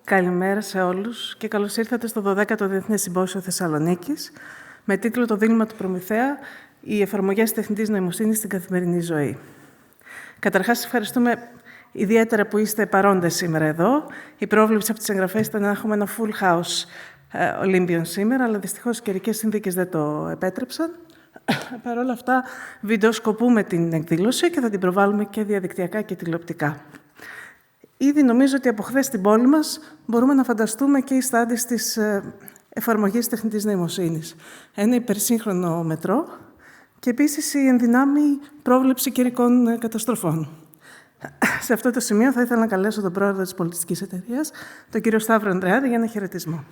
Καλημέρα σε όλους και καλώς ήρθατε στο 12ο Διεθνές Συμπόσιο Θεσσαλονίκης με τίτλο «Το δίλημμα του Προμηθέα. Οι εφαρμογές τεχνητής νοημοσύνης στην καθημερινή ζωή». Καταρχάς, ευχαριστούμε ιδιαίτερα που είστε παρόντες σήμερα εδώ. Η πρόβλεψη από τις εγγραφές ήταν να έχουμε ένα full house Ολύμπιον σήμερα, αλλά δυστυχώς οι καιρικές συνθήκες δεν το επέτρεψαν. Παρ' όλα αυτά, βιντεοσκοπούμε την εκδήλωση και θα την προβάλλουμε και διαδικτυακά και τηλεοπτικά. Ήδη νομίζω ότι από χθες στην πόλη μας μπορούμε να φανταστούμε και οι στάντες της εφαρμογής τεχνητής νοημοσύνης. Ένα υπερσύγχρονο μετρό και επίσης η ενδυνάμει πρόβλεψη καιρικών καταστροφών. Σε αυτό το σημείο θα ήθελα να καλέσω τον πρόεδρο της πολιτιστικής εταιρείας, τον κύριο Σταύρο Ανδρεάδη, για ένα χαιρετισμό.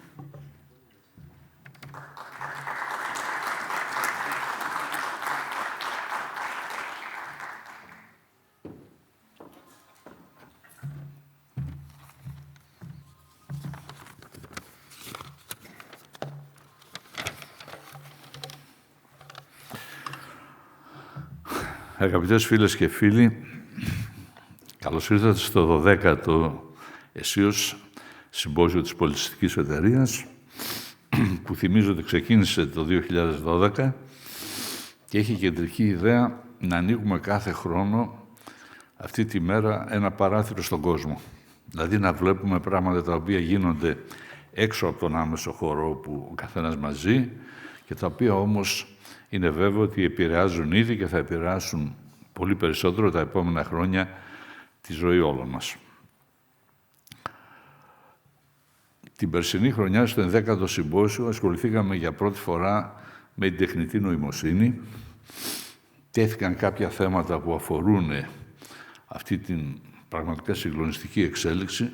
Αγαπητές φίλες και φίλοι, καλώς ήρθατε στο 12ο ετήσιο Συμπόσιο της Πολιτιστικής Εταιρείας, που θυμίζω ότι ξεκίνησε το 2012 και έχει κεντρική ιδέα να ανοίγουμε κάθε χρόνο αυτή τη μέρα ένα παράθυρο στον κόσμο. Δηλαδή να βλέπουμε πράγματα τα οποία γίνονται έξω από τον άμεσο χώρο που ο καθένας μας ζει και τα οποία όμως είναι βέβαιο ότι επηρεάζουν ήδη και θα επηρεάσουν πολύ περισσότερο τα επόμενα χρόνια τη ζωή όλων μας. Την περσινή χρονιά, στο 11ο Συμπόσιο, ασχοληθήκαμε για πρώτη φορά με την τεχνητή νοημοσύνη. Τέθηκαν κάποια θέματα που αφορούν αυτή την πραγματικά συγκλονιστική εξέλιξη.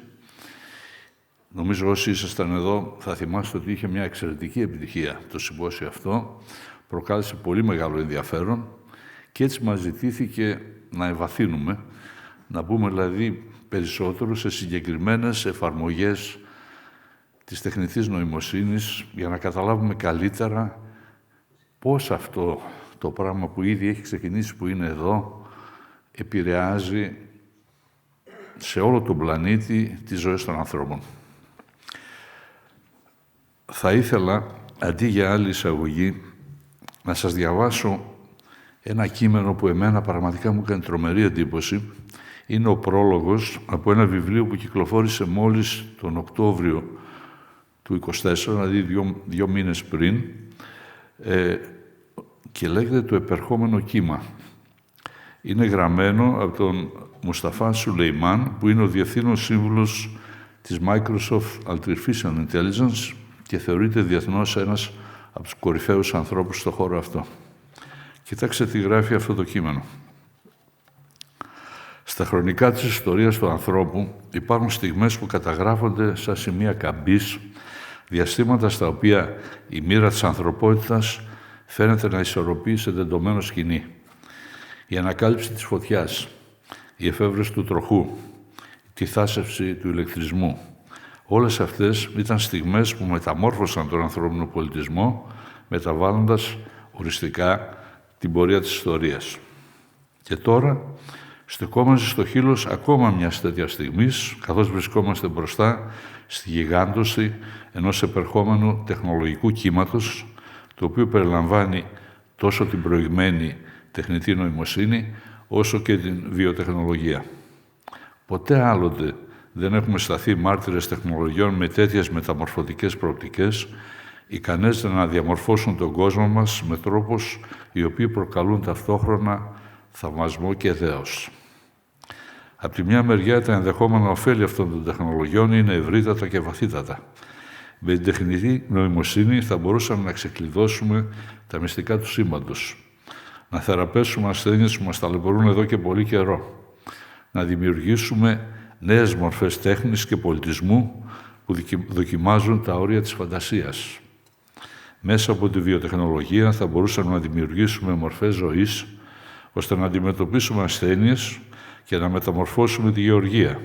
Νομίζω όσοι ήσασταν εδώ θα θυμάστε ότι είχε μια εξαιρετική επιτυχία το συμπόσιο αυτό. Προκάλεσε πολύ μεγάλο ενδιαφέρον και έτσι μας ζητήθηκε να ευαθύνουμε, να μπούμε δηλαδή περισσότερο σε συγκεκριμένες εφαρμογές της τεχνητής νοημοσύνης για να καταλάβουμε καλύτερα πώς αυτό το πράγμα που ήδη έχει ξεκινήσει, που είναι εδώ, επηρεάζει σε όλο τον πλανήτη τις ζωές των ανθρώπων. Θα ήθελα, αντί για άλλη εισαγωγή, να σας διαβάσω ένα κείμενο που εμένα πραγματικά μου έκανε τρομερή εντύπωση. Είναι ο πρόλογος από ένα βιβλίο που κυκλοφόρησε μόλις τον Οκτώβριο του 24, δηλαδή δύο μήνες πριν, και λέγεται «Το επερχόμενο κύμα». Είναι γραμμένο από τον Μουσταφά Σουλεϊμάν, που είναι ο Διευθύνων Σύμβουλος της Microsoft Artificial Intelligence και θεωρείται διεθνώς ένας από τους κορυφαίους ανθρώπους στον χώρο αυτό. Κοιτάξτε τι γράφει αυτό το κείμενο. Στα χρονικά της ιστορίας του ανθρώπου υπάρχουν στιγμές που καταγράφονται σαν σημεία καμπής, διαστήματα στα οποία η μοίρα της ανθρωπότητας φαίνεται να ισορροπεί σε τεντωμένο σκηνή. Η ανακάλυψη της φωτιάς, η εφεύρεση του τροχού, τη θάσευση του ηλεκτρισμού. Όλες αυτές ήταν στιγμές που μεταμόρφωσαν τον ανθρώπινο πολιτισμό, μεταβάλλοντας οριστικά την πορεία της ιστορίας. Και τώρα στεκόμαστε στο χείλος ακόμα μιας τέτοιας στιγμής, καθώς βρισκόμαστε μπροστά στη γιγάντωση ενός επερχόμενου τεχνολογικού κύματος, το οποίο περιλαμβάνει τόσο την προηγμένη τεχνητή νοημοσύνη, όσο και την βιοτεχνολογία. Ποτέ άλλοτε δεν έχουμε σταθεί μάρτυρες τεχνολογιών με τέτοιες μεταμορφωτικές προοπτικές, ικανές να διαμορφώσουν τον κόσμο μας με τρόπους οι οποίοι προκαλούν ταυτόχρονα θαυμασμό και δέος. Από τη μια μεριά, τα ενδεχόμενα ωφέλη αυτών των τεχνολογιών είναι ευρύτατα και βαθύτατα. Με την τεχνητή νοημοσύνη θα μπορούσαμε να ξεκλειδώσουμε τα μυστικά του σύμπαντος, να θεραπεύσουμε ασθένειες που μας ταλαιπωρούν εδώ και πολύ καιρό, να δημιουργήσουμε νέες μορφές τέχνης και πολιτισμού που δοκιμάζουν τα όρια της φαντασίας. Μέσα από τη βιοτεχνολογία θα μπορούσαμε να δημιουργήσουμε μορφές ζωής, ώστε να αντιμετωπίσουμε ασθένειες και να μεταμορφώσουμε τη γεωργία,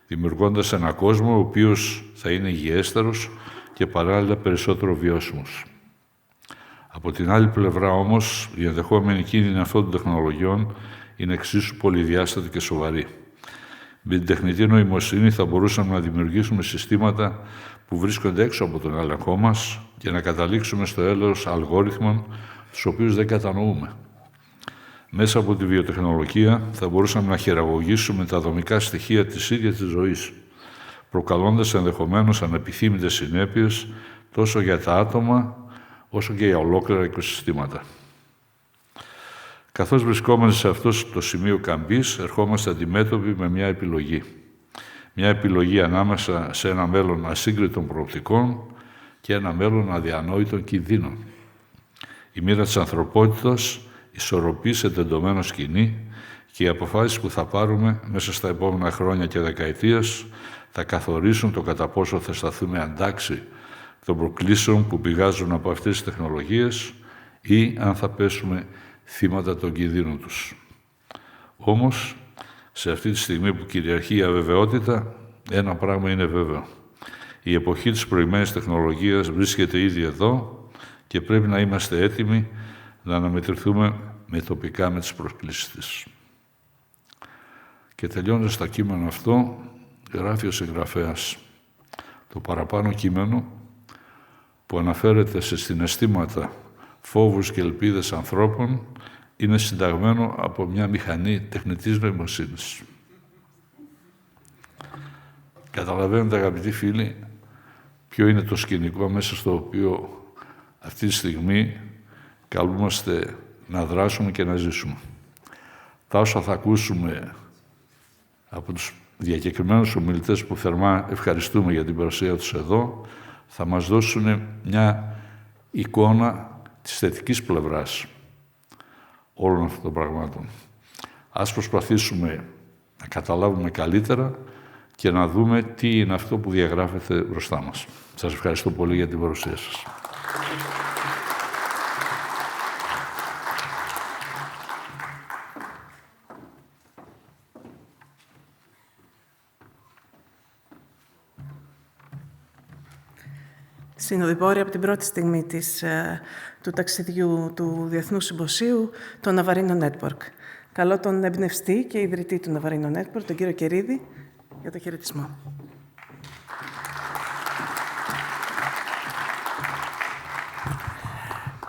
δημιουργώντας έναν κόσμο ο οποίος θα είναι υγιέστερος και παράλληλα περισσότερο βιώσιμος. Από την άλλη πλευρά όμως, η ενδεχόμενη κίνδυνη αυτών των τεχνολογιών είναι εξίσου πολυδιάστατη και σοβαρή. Με την τεχνητή νοημοσύνη θα μπορούσαμε να δημιουργήσουμε συστήματα που βρίσκονται έξω από τον έλεγχό μας και να καταλήξουμε στο έλεος αλγόριθμων, τους οποίους δεν κατανοούμε. Μέσα από τη βιοτεχνολογία θα μπορούσαμε να χειραγωγήσουμε τα δομικά στοιχεία της ίδιας της ζωής, προκαλώντας ενδεχομένως ανεπιθύμητες συνέπειες τόσο για τα άτομα όσο και για ολόκληρα οικοσυστήματα. Καθώς βρισκόμαστε σε αυτό το σημείο καμπής, ερχόμαστε αντιμέτωποι με μια επιλογή. Μια επιλογή ανάμεσα σε ένα μέλλον ασύγκριτων προοπτικών και ένα μέλλον αδιανόητων κινδύνων. Η μοίρα της ανθρωπότητας ισορροπεί σε τεντωμένο σκηνή και οι αποφάσεις που θα πάρουμε μέσα στα επόμενα χρόνια και δεκαετίες θα καθορίσουν το κατά πόσο θα σταθούμε αντάξει των προκλήσεων που πηγάζουν από αυτές τις τεχνολογίες ή αν θα πέσουμε θύματα των κινδύνων τους. Όμως, σε αυτή τη στιγμή που κυριαρχεί η αβεβαιότητα, ένα πράγμα είναι βέβαιο. Η εποχή της προηγμένης τεχνολογίας βρίσκεται ήδη εδώ και πρέπει να είμαστε έτοιμοι να αναμετρηθούμε τοπικά με τις προκλήσεις της. Και τελειώνοντας το κείμενο αυτό, γράφει ο συγγραφέας. Το παραπάνω κείμενο που αναφέρεται σε συναισθήματα, φόβους και ελπίδες ανθρώπων είναι συνταγμένο από μια μηχανή τεχνητής νοημοσύνης. Καταλαβαίνετε, αγαπητοί φίλοι, ποιο είναι το σκηνικό μέσα στο οποίο αυτή τη στιγμή καλούμαστε να δράσουμε και να ζήσουμε. Τα όσα θα ακούσουμε από τους διακεκριμένους ομιλητές που θερμά ευχαριστούμε για την παρουσία τους εδώ, θα μας δώσουν μια εικόνα της θετικής πλευράς όλων αυτών των πραγμάτων. Ας προσπαθήσουμε να καταλάβουμε καλύτερα και να δούμε τι είναι αυτό που διαγράφεται μπροστά μας. Σας ευχαριστώ πολύ για την παρουσία σας. Συνοδοιπόροι από την πρώτη στιγμή του ταξιδιού του Διεθνούς Συμποσίου, το Navarino Network. Καλώ τον εμπνευστή και ιδρυτή του Navarino Network, τον κύριο Κερίδη, για το χαιρετισμό.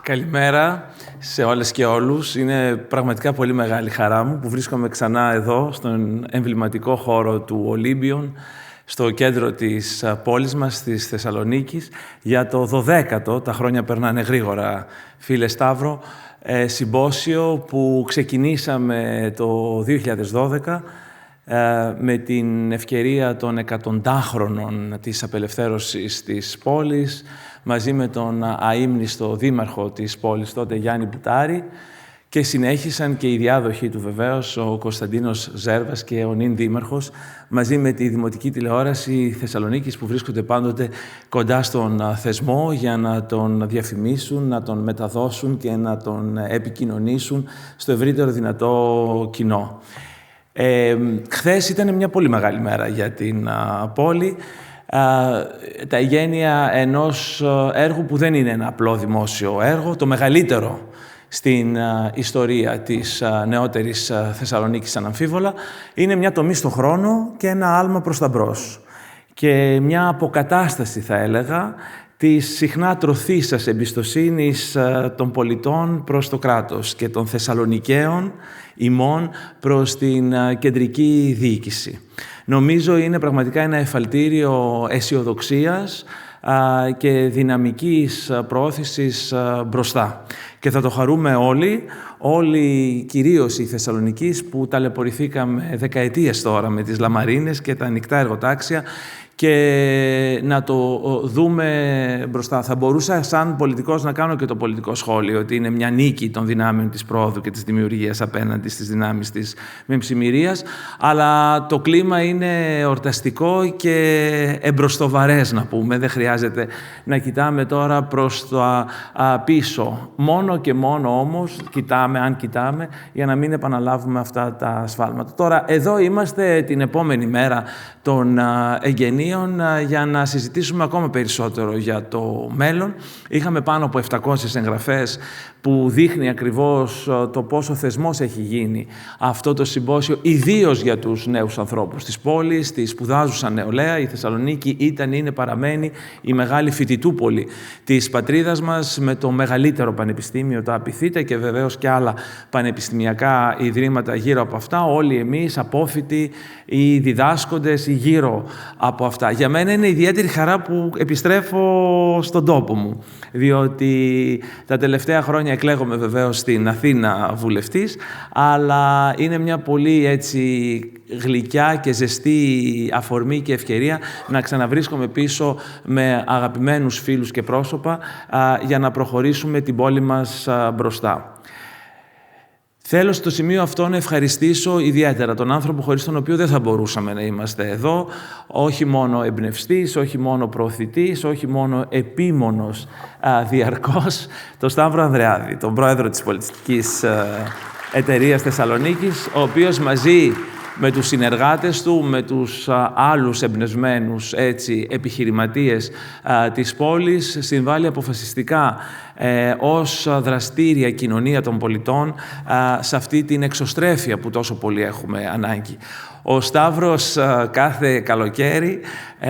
Καλημέρα σε όλες και όλους. Είναι πραγματικά πολύ μεγάλη χαρά μου που βρίσκομαι ξανά εδώ, στον εμβληματικό χώρο του Ολύμπιον, στο κέντρο της πόλης μας, της Θεσσαλονίκης, για το 12ο, τα χρόνια περνάνε γρήγορα, φίλε Σταύρο, συμπόσιο που ξεκινήσαμε το 2012 με την ευκαιρία των 100χρονων της απελευθέρωσης της πόλης, μαζί με τον αείμνηστο δήμαρχο της πόλης τότε, Γιάννη Μπουτάρη, και συνέχισαν και οι διάδοχοι του βεβαίως, ο Κωνσταντίνος Ζέρβας και ο νυν δήμαρχος, μαζί με τη Δημοτική Τηλεόραση Θεσσαλονίκης που βρίσκονται πάντοτε κοντά στον θεσμό για να τον διαφημίσουν, να τον μεταδώσουν και να τον επικοινωνήσουν στο ευρύτερο δυνατό κοινό. Χθες ήταν μια πολύ μεγάλη μέρα για την πόλη. Τα εγγένεια ενός έργου που δεν είναι ένα απλό δημόσιο έργο, το μεγαλύτερο στην ιστορία της νεότερης Θεσσαλονίκης αναμφίβολα, είναι μια τομή στο χρόνο και ένα άλμα προς τα μπρος. Και μια αποκατάσταση, θα έλεγα, της συχνά τροθήσας εμπιστοσύνης των πολιτών προς το κράτος και των Θεσσαλονικαίων ημών προς την κεντρική διοίκηση. Νομίζω είναι πραγματικά ένα εφαλτήριο αισιοδοξίας και δυναμικής προώθησης μπροστά. Και θα το χαρούμε όλοι κυρίως οι Θεσσαλονικείς που ταλαιπωρηθήκαμε δεκαετίες τώρα με τις λαμαρίνες και τα ανοιχτά εργοτάξια και να το δούμε μπροστά. Θα μπορούσα σαν πολιτικός να κάνω και το πολιτικό σχόλιο ότι είναι μια νίκη των δυνάμεων της πρόοδου και της δημιουργίας απέναντι στις δυνάμεις της μεμψημυρίας, αλλά το κλίμα είναι εορταστικό και εμπροστοβαρές, να πούμε. Δεν χρειάζεται να κοιτάμε τώρα προς το πίσω. Μόνο και μόνο όμως αν κοιτάμε, για να μην επαναλάβουμε αυτά τα σφάλματα. Τώρα, εδώ είμαστε την επόμενη μέρα των εγγενείων για να συζητήσουμε ακόμα περισσότερο για το μέλλον. Είχαμε πάνω από 700 εγγραφές που δείχνει ακριβώς το πόσο θεσμός έχει γίνει αυτό το συμπόσιο, ιδίως για τους νέους ανθρώπους της πόλης, τη σπουδάζουσα νεολαία. Η Θεσσαλονίκη είναι, παραμένει η μεγάλη φοιτητούπολη της πατρίδας μας, με το μεγαλύτερο πανεπιστήμιο, τα Απιθύτα, και βεβαίως και άλλα πανεπιστημιακά ιδρύματα γύρω από αυτά. Όλοι εμείς απόφοιτοι ή διδάσκοντες ή γύρω από αυτά. Για μένα είναι ιδιαίτερη χαρά που επιστρέφω στον τόπο μου, διότι τα τελευταία χρόνια εκλέγομαι βεβαίως στην Αθήνα βουλευτής, αλλά είναι μια πολύ έτσι γλυκιά και ζεστή αφορμή και ευκαιρία να ξαναβρίσκομαι πίσω με αγαπημένους φίλους και πρόσωπα για να προχωρήσουμε την πόλη μας μπροστά. Θέλω στο σημείο αυτό να ευχαριστήσω ιδιαίτερα τον άνθρωπο χωρίς τον οποίο δεν θα μπορούσαμε να είμαστε εδώ, όχι μόνο εμπνευστής, όχι μόνο προωθητής, όχι μόνο επίμονος διαρκώς, τον Σταύρο Ανδρεάδη, τον πρόεδρο της πολιτιστικής εταιρείας Θεσσαλονίκης, ο οποίος μαζί με τους συνεργάτες του, με τους άλλους εμπνευσμένους επιχειρηματίες της πόλης, συμβάλλει αποφασιστικά ως δραστήρια κοινωνία των πολιτών σε αυτή την εξωστρέφεια που τόσο πολύ έχουμε ανάγκη. Ο Σταύρος κάθε καλοκαίρι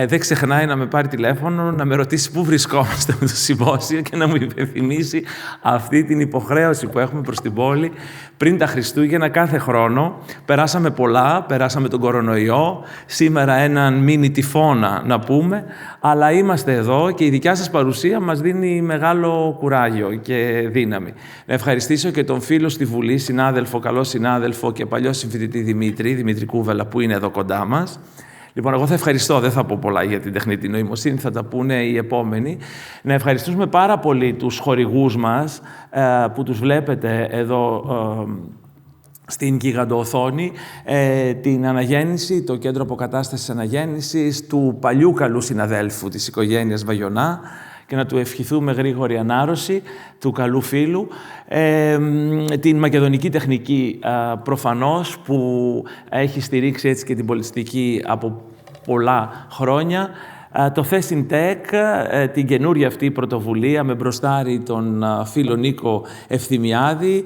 δεν ξεχνάει να με πάρει τηλέφωνο, να με ρωτήσει πού βρισκόμαστε με το συμπόσιο και να μου υπενθυμίσει αυτή την υποχρέωση που έχουμε προς την πόλη πριν τα Χριστούγεννα κάθε χρόνο. Περάσαμε πολλά, περάσαμε τον κορονοϊό, σήμερα έναν μίνι τυφώνα να πούμε, αλλά είμαστε εδώ και η δικιά σας παρουσία μας δίνει μεγάλο κουράγιο και δύναμη. Να ευχαριστήσω και τον φίλο στη Βουλή, συνάδελφο, καλό συνάδελφο και παλιό συμφοιτητή Δημήτρη Κούβελα, που είναι εδώ κοντά μας. Λοιπόν, εγώ θα ευχαριστώ, δεν θα πω πολλά για την τεχνητή νοημοσύνη, θα τα πούνε οι επόμενοι. Να ευχαριστήσουμε πάρα πολύ τους χορηγούς μας, που τους βλέπετε εδώ στην γιγαντοοθόνη, την Αναγέννηση, το Κέντρο Αποκατάστασης Αναγέννησης, του παλιού καλού συναδέλφου της οικογένειας Βαγιονά, και να του ευχηθούμε γρήγορη ανάρρωση, του καλού φίλου. Την Μακεδονική Τεχνική προφανώς, που έχει στηρίξει έτσι και την πολιτιστική από πολλά χρόνια. Το Θέsin Tech, την καινούρια αυτή πρωτοβουλία με μπροστάρι τον φίλο Νίκο Ευθυμιάδη,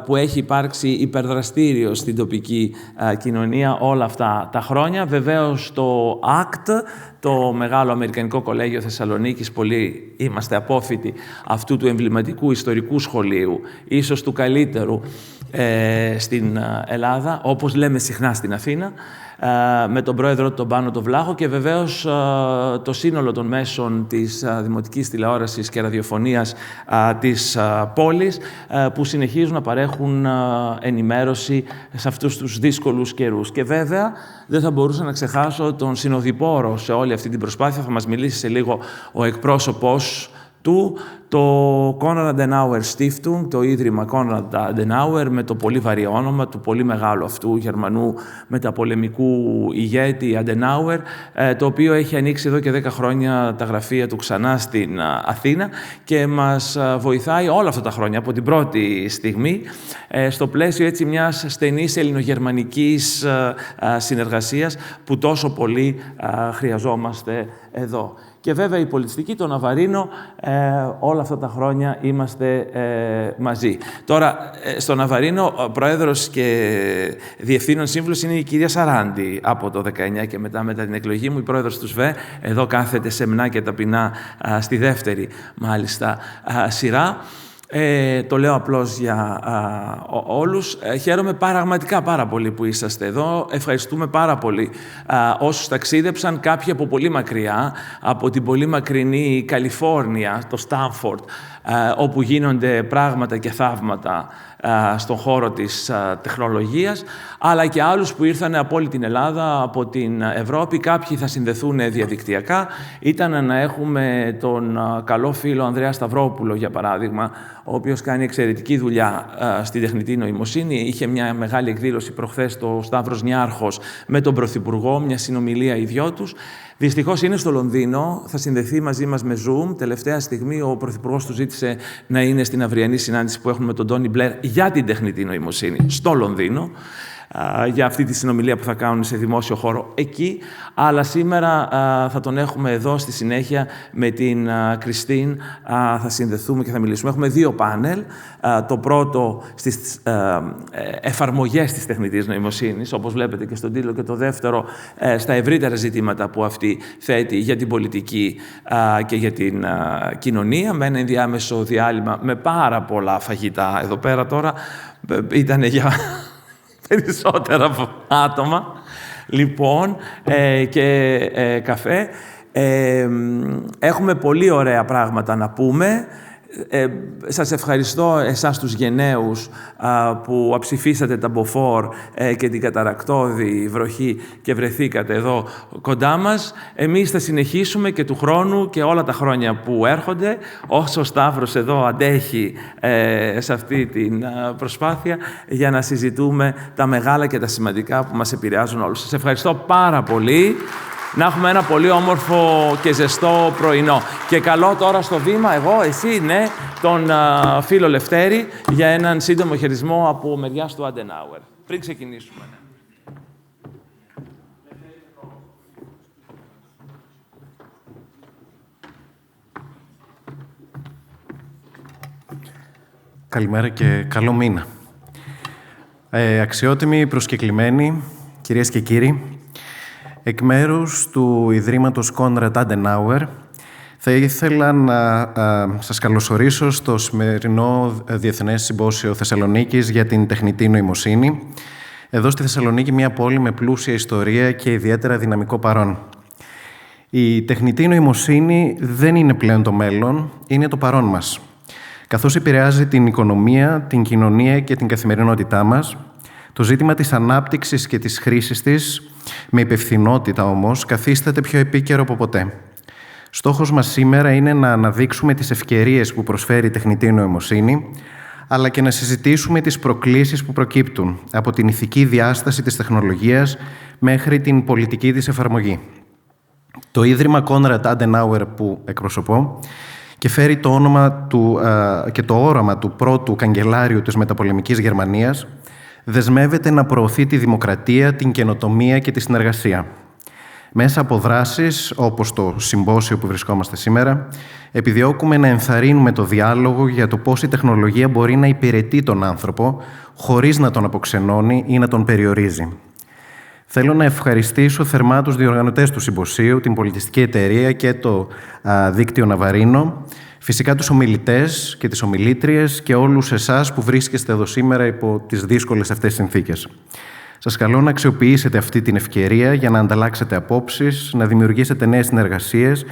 που έχει υπάρξει υπερδραστήριο στην τοπική κοινωνία όλα αυτά τα χρόνια. Βεβαίως το ACT, το μεγάλο Αμερικανικό Κολέγιο Θεσσαλονίκης, πολύ είμαστε απόφοιτοι αυτού του εμβληματικού ιστορικού σχολείου, ίσως του καλύτερου στην Ελλάδα, όπως λέμε συχνά στην Αθήνα, με τον πρόεδρο τον Πάνο τον Βλάχο, και βεβαίως το σύνολο των μέσων της δημοτικής τηλεόρασης και ραδιοφωνίας της πόλης, που συνεχίζουν να παρέχουν ενημέρωση σε αυτούς τους δύσκολους καιρούς. Και βέβαια δεν θα μπορούσα να ξεχάσω τον συνοδοιπόρο σε όλη αυτή την προσπάθεια. Θα μας μιλήσει σε λίγο ο εκπρόσωπος του, το Konrad Adenauer Stiftung, το Ίδρυμα Konrad Adenauer, με το πολύ βαρύ όνομα του πολύ μεγάλου αυτού Γερμανού μεταπολεμικού ηγέτη Adenauer, το οποίο έχει ανοίξει εδώ και 10 χρόνια τα γραφεία του ξανά στην Αθήνα και μας βοηθάει όλα αυτά τα χρόνια, από την πρώτη στιγμή, στο πλαίσιο έτσι μιας στενής ελληνογερμανικής συνεργασίας που τόσο πολύ χρειαζόμαστε εδώ. Και βέβαια η πολιτιστική, το Ναβαρίνο, όλα αυτά τα χρόνια είμαστε μαζί. Τώρα, στο Ναβαρίνο, ο πρόεδρος και διευθύνων σύμβουλος είναι η κυρία Σαράντη από το 19 και μετά την εκλογή μου, η πρόεδρος του ΣΒΕ. Εδώ κάθεται σεμνά και ταπεινά στη δεύτερη, μάλιστα, σειρά. Το λέω απλώς για όλους. Χαίρομαι πραγματικά πάρα πολύ που είσαστε εδώ. Ευχαριστούμε πάρα πολύ όσους ταξίδεψαν, κάποιοι από πολύ μακριά, από την πολύ μακρινή Καλιφόρνια, το Stanford, όπου γίνονται πράγματα και θαύματα στον χώρο της τεχνολογίας, αλλά και άλλους που ήρθαν από όλη την Ελλάδα, από την Ευρώπη. Κάποιοι θα συνδεθούν διαδικτυακά. Ήταν να έχουμε τον καλό φίλο Ανδρέα Σταυρόπουλο, για παράδειγμα, ο οποίος κάνει εξαιρετική δουλειά στη τεχνητή νοημοσύνη. Είχε μια μεγάλη εκδήλωση προχθές το Σταύρος Νιάρχος με τον Πρωθυπουργό, μια συνομιλία οι δυο τους. Δυστυχώς είναι στο Λονδίνο, θα συνδεθεί μαζί μας με Zoom. Τελευταία στιγμή ο Πρωθυπουργός του ζήτησε να είναι στην αυριανή συνάντηση που έχουμε με τον Τόνι Μπλερ για την τεχνητή νοημοσύνη στο Λονδίνο. για αυτή τη συνομιλία που θα κάνουν σε δημόσιο χώρο εκεί. Αλλά σήμερα θα τον έχουμε εδώ στη συνέχεια με την Kristin. Θα συνδεθούμε και θα μιλήσουμε. Έχουμε 2 πάνελ. Το πρώτο στις εφαρμογές της τεχνητής νοημοσύνης, όπως βλέπετε και στον τίτλο, και το δεύτερο στα ευρύτερα ζητήματα που αυτή θέτει για την πολιτική και για την κοινωνία, με ένα ενδιάμεσο διάλειμμα με πάρα πολλά φαγητά. Εδώ πέρα τώρα ήταν για περισσότερα άτομα, λοιπόν, και καφέ. Έχουμε πολύ ωραία πράγματα να πούμε. Σας ευχαριστώ εσάς τους γενναίους που αψηφίσατε τα μποφόρ και την καταρακτώδη βροχή και βρεθήκατε εδώ κοντά μας. Εμείς θα συνεχίσουμε και του χρόνου και όλα τα χρόνια που έρχονται, όσο ο Σταύρος εδώ αντέχει σε αυτή την προσπάθεια, για να συζητούμε τα μεγάλα και τα σημαντικά που μας επηρεάζουν όλους. Σας ευχαριστώ πάρα πολύ. Να έχουμε ένα πολύ όμορφο και ζεστό πρωινό. Και καλώ τώρα στο βήμα, εγώ, εσύ, ναι, τον φίλο Λευτέρη, για έναν σύντομο χαιρισμό από μεριάς του Αντενάουερ. Πριν ξεκινήσουμε. Καλημέρα και καλό μήνα. Αξιότιμοι προσκεκλημένοι, κυρίες και κύριοι, εκ μέρους του Ιδρύματος Konrad Adenauer, θα ήθελα να σας καλωσορίσω στο σημερινό Διεθνές Συμπόσιο Θεσσαλονίκης για την τεχνητή νοημοσύνη. Εδώ στη Θεσσαλονίκη, μια πόλη με πλούσια ιστορία και ιδιαίτερα δυναμικό παρόν. Η τεχνητή νοημοσύνη δεν είναι πλέον το μέλλον, είναι το παρόν μας. Καθώς επηρεάζει την οικονομία, την κοινωνία και την καθημερινότητά μας, το ζήτημα της ανάπτυξης και της χρήσης της, με υπευθυνότητα όμως, καθίσταται πιο επίκαιρο από ποτέ. Στόχος μας σήμερα είναι να αναδείξουμε τις ευκαιρίες που προσφέρει η τεχνητή νοημοσύνη, αλλά και να συζητήσουμε τις προκλήσεις που προκύπτουν από την ηθική διάσταση της τεχνολογίας μέχρι την πολιτική της εφαρμογή. Το Ίδρυμα Konrad Adenauer που εκπροσωπώ και φέρει το όνομα του, και το όραμα του πρώτου καγκελάριου της μεταπολεμικής Γερμανίας, δεσμεύεται να προωθεί τη δημοκρατία, την καινοτομία και τη συνεργασία. Μέσα από δράσεις, όπως το Συμπόσιο που βρισκόμαστε σήμερα, επιδιώκουμε να ενθαρρύνουμε το διάλογο για το πώς η τεχνολογία μπορεί να υπηρετεί τον άνθρωπο, χωρίς να τον αποξενώνει ή να τον περιορίζει. Θέλω να ευχαριστήσω θερμά τους διοργανωτές του Συμποσίου, την Πολιτιστική Εταιρεία και το Δίκτυο Ναβαρίνο, φυσικά τους ομιλητές και τις ομιλήτριες και όλους εσάς που βρίσκεστε εδώ σήμερα υπό τις δύσκολες αυτές συνθήκες. Σας καλώ να αξιοποιήσετε αυτή την ευκαιρία για να ανταλλάξετε απόψεις, να δημιουργήσετε νέες συνεργασίες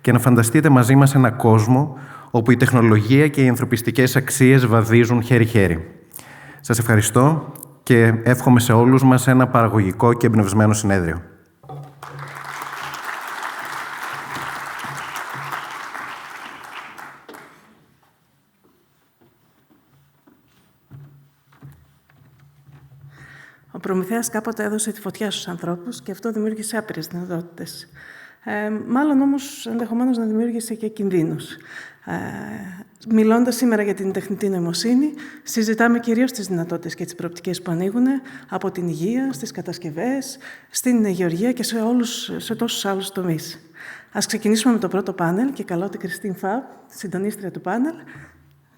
και να φανταστείτε μαζί μας ένα κόσμο όπου η τεχνολογία και οι ανθρωπιστικές αξίες βαδίζουν χέρι-χέρι. Σας ευχαριστώ και εύχομαι σε όλους μας ένα παραγωγικό και εμπνευσμένο συνέδριο. Ο Προμηθέας κάποτε έδωσε τη φωτιά στους ανθρώπους και αυτό δημιούργησε άπειρες δυνατότητες. Μάλλον όμως ενδεχομένως να δημιούργησε και κινδύνους. Μιλώντας σήμερα για την τεχνητή νοημοσύνη, συζητάμε κυρίως τις δυνατότητες και τις προοπτικές που ανοίγουν από την υγεία, στις κατασκευές, στην γεωργία και σε τόσους άλλους τομείς. Ας ξεκινήσουμε με το πρώτο πάνελ και καλώ την Kristin Fabbe, συντονίστρια του πάνελ,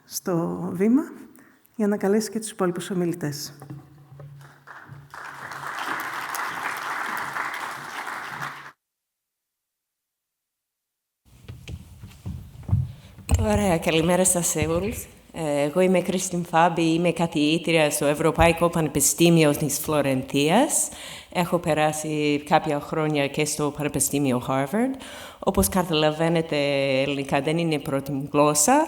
στο βήμα για να καλέσει και τους υπόλοιπους ομιλητές. Ωραία, καλημέρα σας όλους. Εγώ είμαι Kristin Fabbe, είμαι καθηγήτρια στο Ευρωπαϊκό Πανεπιστήμιο της Φλωρεντίας. Έχω περάσει κάποια χρόνια και στο Πανεπιστήμιο Harvard. Όπως καταλαβαίνετε, ελληνικά δεν είναι η πρώτη μου γλώσσα.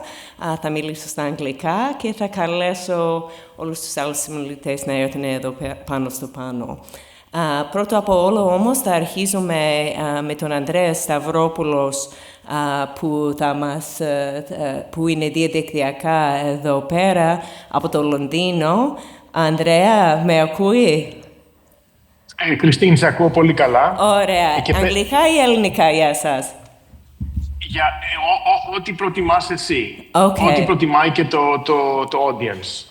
Θα μιλήσω στα αγγλικά και θα καλέσω όλους τους άλλους συμμιλητές να έρθουν εδώ πάνω στο πάνω. Πρώτο από όλο όμως θα αρχίσουμε με τον Ανδρέα Σταυρόπουλος, που είναι διαδικτυακά εδώ πέρα από το Λονδίνο. Ανδρέα, με ακούει? Κριστίν, σε ακούω πολύ καλά. Ωραία. Αγγλικά ή ελληνικά για σας? Ό,τι προτιμάς εσύ. Okay. Ό,τι προτιμάει και το audience.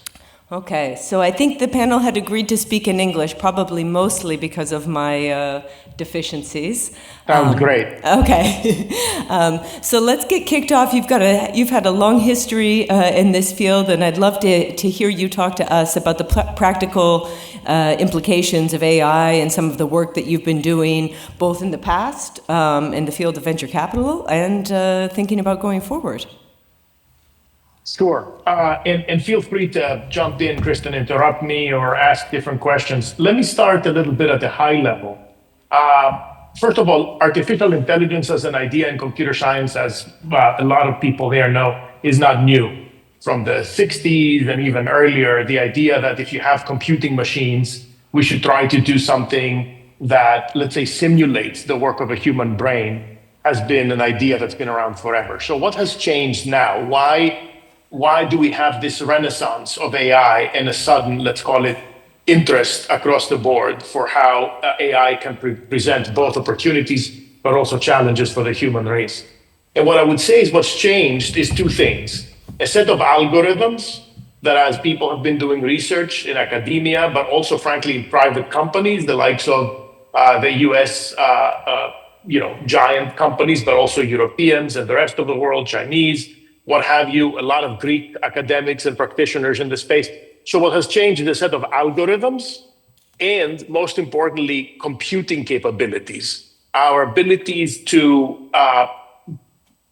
Okay, so I think the panel had agreed to speak in English, probably mostly because of my deficiencies. Sounds great. Okay, so let's get kicked off. You've had a long history in this field, and I'd love to hear you talk to us about the practical implications of AI and some of the work that you've been doing, both in the past in the field of venture capital and thinking about going forward. Sure. And feel free to jump in, Kristin, interrupt me or ask different questions. Let me start a little bit at the high level. First of all, artificial intelligence as an idea in computer science, as a lot of people there know, is not new. From the 60s and even earlier, the idea that if you have computing machines, we should try to do something that, let's say, simulates the work of a human brain has been an idea that's been around forever. So what has changed now? Why do we have this renaissance of AI and a sudden, let's call it, interest across the board for how AI can present both opportunities, but also challenges for the human race? And what I would say is what's changed is two things. A set of algorithms that, as people have been doing research in academia, but also, frankly, in private companies, the likes of the US giant companies, but also Europeans and the rest of the world, Chinese, what have you, a lot of Greek academics and practitioners in the space. So what has changed is a set of algorithms and, most importantly, computing capabilities. Our abilities to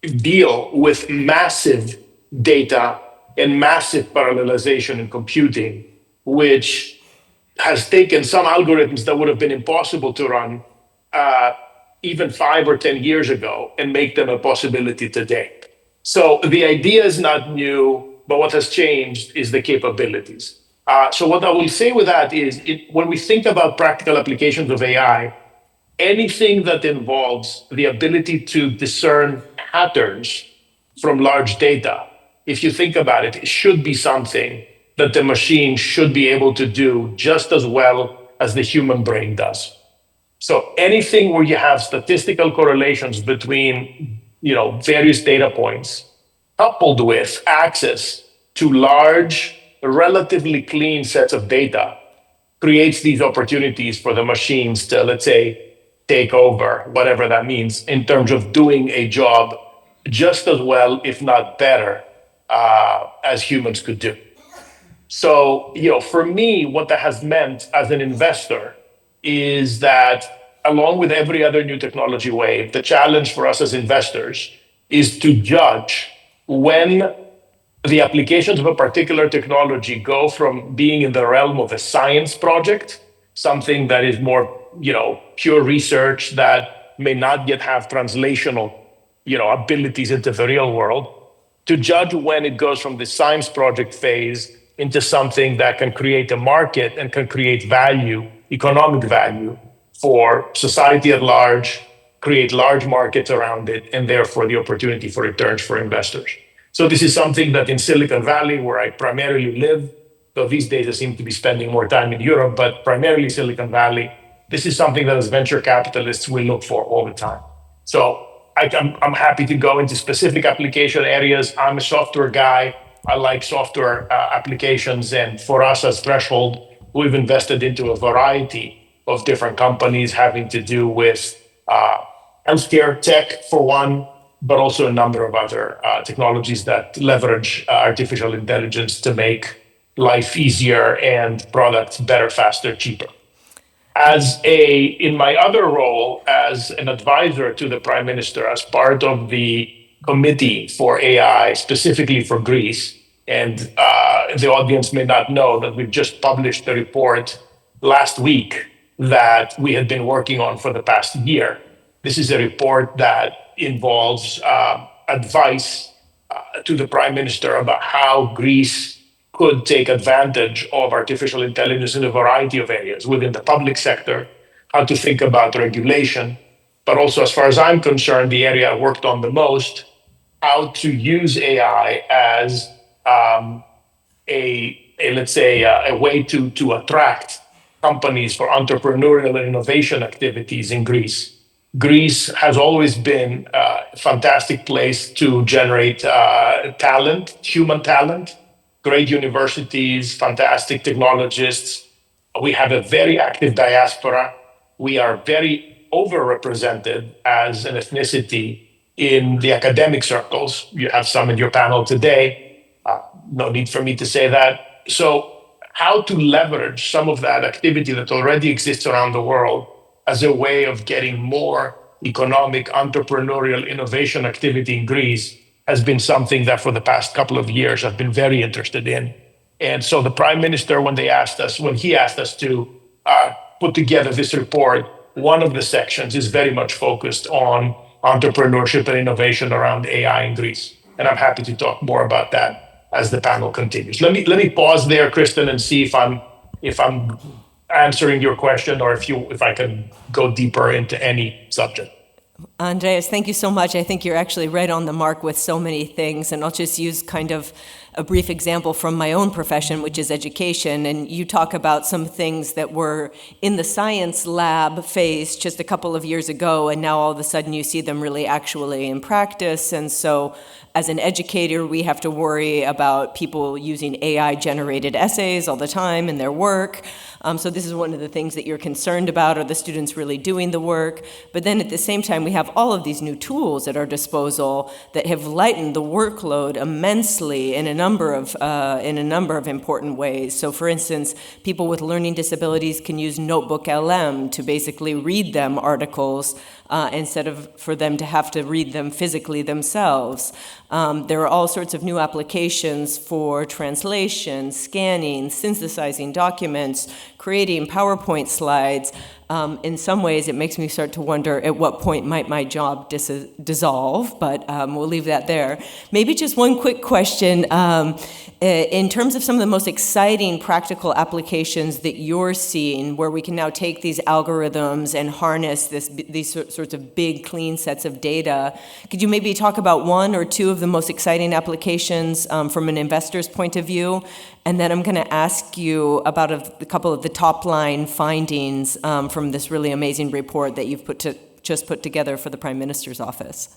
deal with massive data and massive parallelization in computing, which has taken some algorithms that would have been impossible to run even 5 or 10 years ago and make them a possibility today. So the idea is not new, but what has changed is the capabilities. So what I will say with that is, when we think about practical applications of AI, anything that involves the ability to discern patterns from large data, if you think about it, it should be something that the machine should be able to do just as well as the human brain does. So anything where you have statistical correlations between various data points, coupled with access to large, relatively clean sets of data, creates these opportunities for the machines to, let's say, take over, whatever that means, in terms of doing a job just as well, if not better, as humans could do. So, for me, what that has meant as an investor is that, along with every other new technology wave, the challenge for us as investors is to judge when the applications of a particular technology go from being in the realm of a science project, something that is more, pure research that may not yet have translational, abilities into the real world, to judge when it goes from the science project phase into something that can create a market and can create value, economic value, for society at large, create large markets around it, and therefore the opportunity for returns for investors. So this is something that in Silicon Valley, where I primarily live, though these days I seem to be spending more time in Europe, but primarily Silicon Valley, this is something that as venture capitalists we look for all the time. So I'm happy to go into specific application areas. I'm a software guy. I like software applications, and for us as Threshold, we've invested into a variety of different companies having to do with healthcare tech for one, but also a number of other technologies that leverage artificial intelligence to make life easier and products better, faster, cheaper. In my other role as an advisor to the Prime Minister, as part of the committee for AI, specifically for Greece, and the audience may not know that we've just published a report last week that we had been working on for the past year. This is a report that involves advice to the Prime Minister about how Greece could take advantage of artificial intelligence in a variety of areas within the public sector, how to think about regulation, but also, as far as I'm concerned, the area I worked on the most, how to use AI as a way to attract companies for entrepreneurial and innovation activities in Greece. Greece has always been a fantastic place to generate talent, human talent, great universities, fantastic technologists. We have a very active diaspora. We are very overrepresented as an ethnicity in the academic circles. You have some in your panel today. No need for me to say that. So how to leverage some of that activity that already exists around the world as a way of getting more economic, entrepreneurial innovation activity in Greece has been something that for the past couple of years I've been very interested in. And so the Prime Minister, when he asked us to put together this report, one of the sections is very much focused on entrepreneurship and innovation around AI in Greece. And I'm happy to talk more about that as the panel continues. Let me pause there, Kristin, and see if I'm answering your question or if I can go deeper into any subject. Andreas, thank you so much. I think you're actually right on the mark with so many things, and I'll just use kind of a brief example from my own profession, which is education, and you talk about some things that were in the science lab phase just a couple of years ago, and now all of a sudden you see them really actually in practice, and so as an educator, we have to worry about people using AI-generated essays all the time in their work. So this is one of the things that you're concerned about, are the students really doing the work? But then at the same time, we have all of these new tools at our disposal that have lightened the workload immensely in a number of important ways. So for instance, people with learning disabilities can use Notebook LM to basically read them articles instead of for them to have to read them physically themselves. There are all sorts of new applications for translation, scanning, synthesizing documents, creating PowerPoint slides. In some ways, it makes me start to wonder at what point might my job dissolve, but we'll leave that there. Maybe just one quick question. In terms of some of the most exciting practical applications that you're seeing, where we can now take these algorithms and harness these sorts of big, clean sets of data, could you maybe talk about one or two of the most exciting applications from an investor's point of view? And then I'm going to ask you about a couple of the top-line findings from this really amazing report that you've just put together for the Prime Minister's office.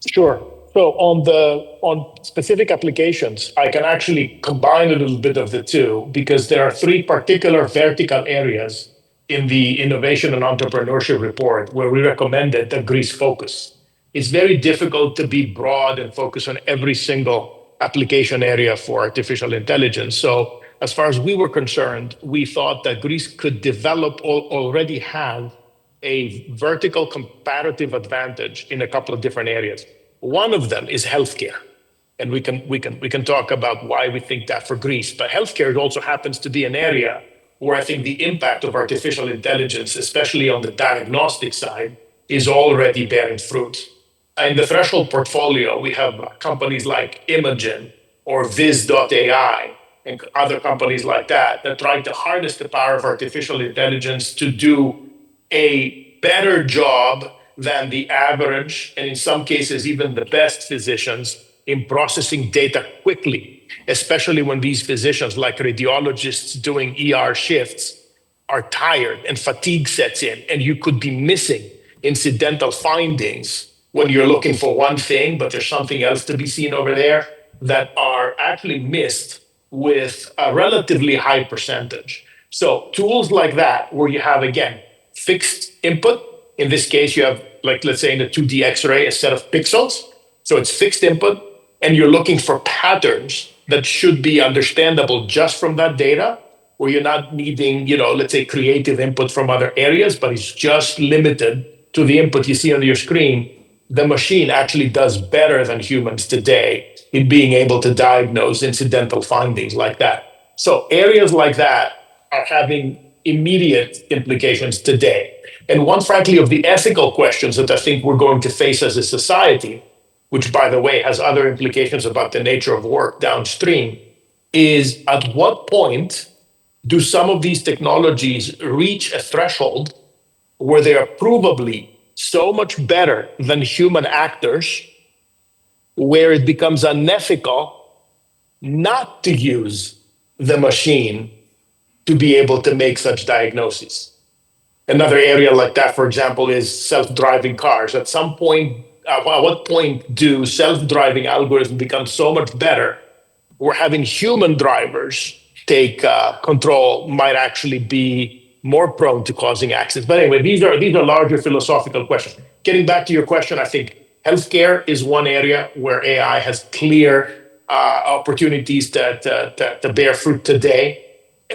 Sure. So on specific applications, I can actually combine a little bit of the two, because there are three particular vertical areas in the Innovation and Entrepreneurship report where we recommended that Greece focus. It's very difficult to be broad and focus on every single application area for artificial intelligence. So as far as we were concerned, we thought that Greece could develop already have a vertical comparative advantage in a couple of different areas. One of them is healthcare, and we can talk about why we think that for Greece. But healthcare also happens to be an area where I think the impact of artificial intelligence, especially on the diagnostic side, is already bearing fruit. In the Threshold portfolio, we have companies like Imogen or Viz.ai and other companies like that try to harness the power of artificial intelligence to do a better job than the average, and in some cases, even the best physicians, in processing data quickly, especially when these physicians, like radiologists doing ER shifts, are tired and fatigue sets in, and you could be missing incidental findings when you're looking for one thing, but there's something else to be seen over there, that are actually missed with a relatively high percentage. So tools like that, where you have, again, fixed input. In this case, you have, like, let's say in a 2D X-ray, a set of pixels. So it's fixed input, and you're looking for patterns that should be understandable just from that data, where you're not needing, let's say creative input from other areas, but it's just limited to the input you see on your screen. The machine actually does better than humans today in being able to diagnose incidental findings like that. So areas like that are having immediate implications today. And one, frankly, of the ethical questions that I think we're going to face as a society, which, by the way, has other implications about the nature of work downstream, is at what point do some of these technologies reach a threshold where they are provably so much better than human actors, where it becomes unethical not to use the machine to be able to make such diagnoses. Another area like that, for example, is self-driving cars. At what point do self-driving algorithms become so much better where having human drivers take control might actually be more prone to causing accidents. But anyway, these are larger philosophical questions. Getting back to your question, I think healthcare is one area where AI has clear opportunities to bear fruit today.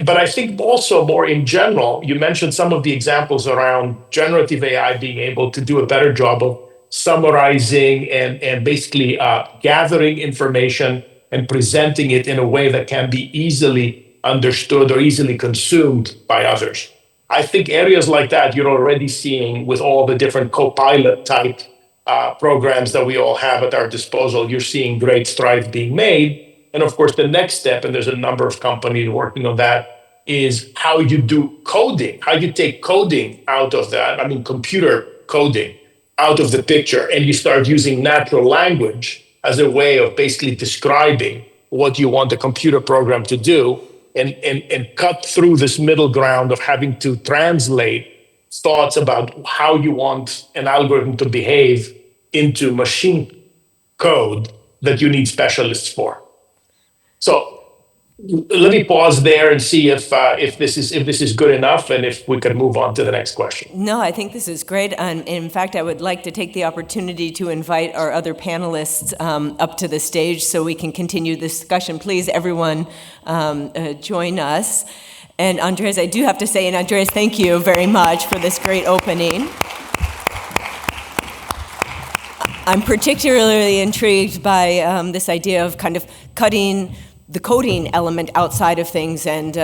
But I think also more in general, you mentioned some of the examples around generative AI being able to do a better job of summarizing and basically gathering information and presenting it in a way that can be easily understood or easily consumed by others. I think areas like that you're already seeing with all the different co-pilot type programs that we all have at our disposal. You're seeing great strides being made. And of course, the next step, and there's a number of companies working on that, is how you do coding, how you take coding out of that, I mean, computer coding out of the picture, and you start using natural language as a way of basically describing what you want the computer program to do, and cut through this middle ground of having to translate thoughts about how you want an algorithm to behave into machine code that you need specialists for. So let me pause there and see if this is good enough, and if we can move on to the next question. No, I think this is great. And in fact, I would like to take the opportunity to invite our other panelists up to the stage so we can continue the discussion. Please, everyone, join us. And Andreas, I do have to say, and Andreas, thank you very much for this great opening. I'm particularly intrigued by this idea of kind of cutting the coding element outside of things and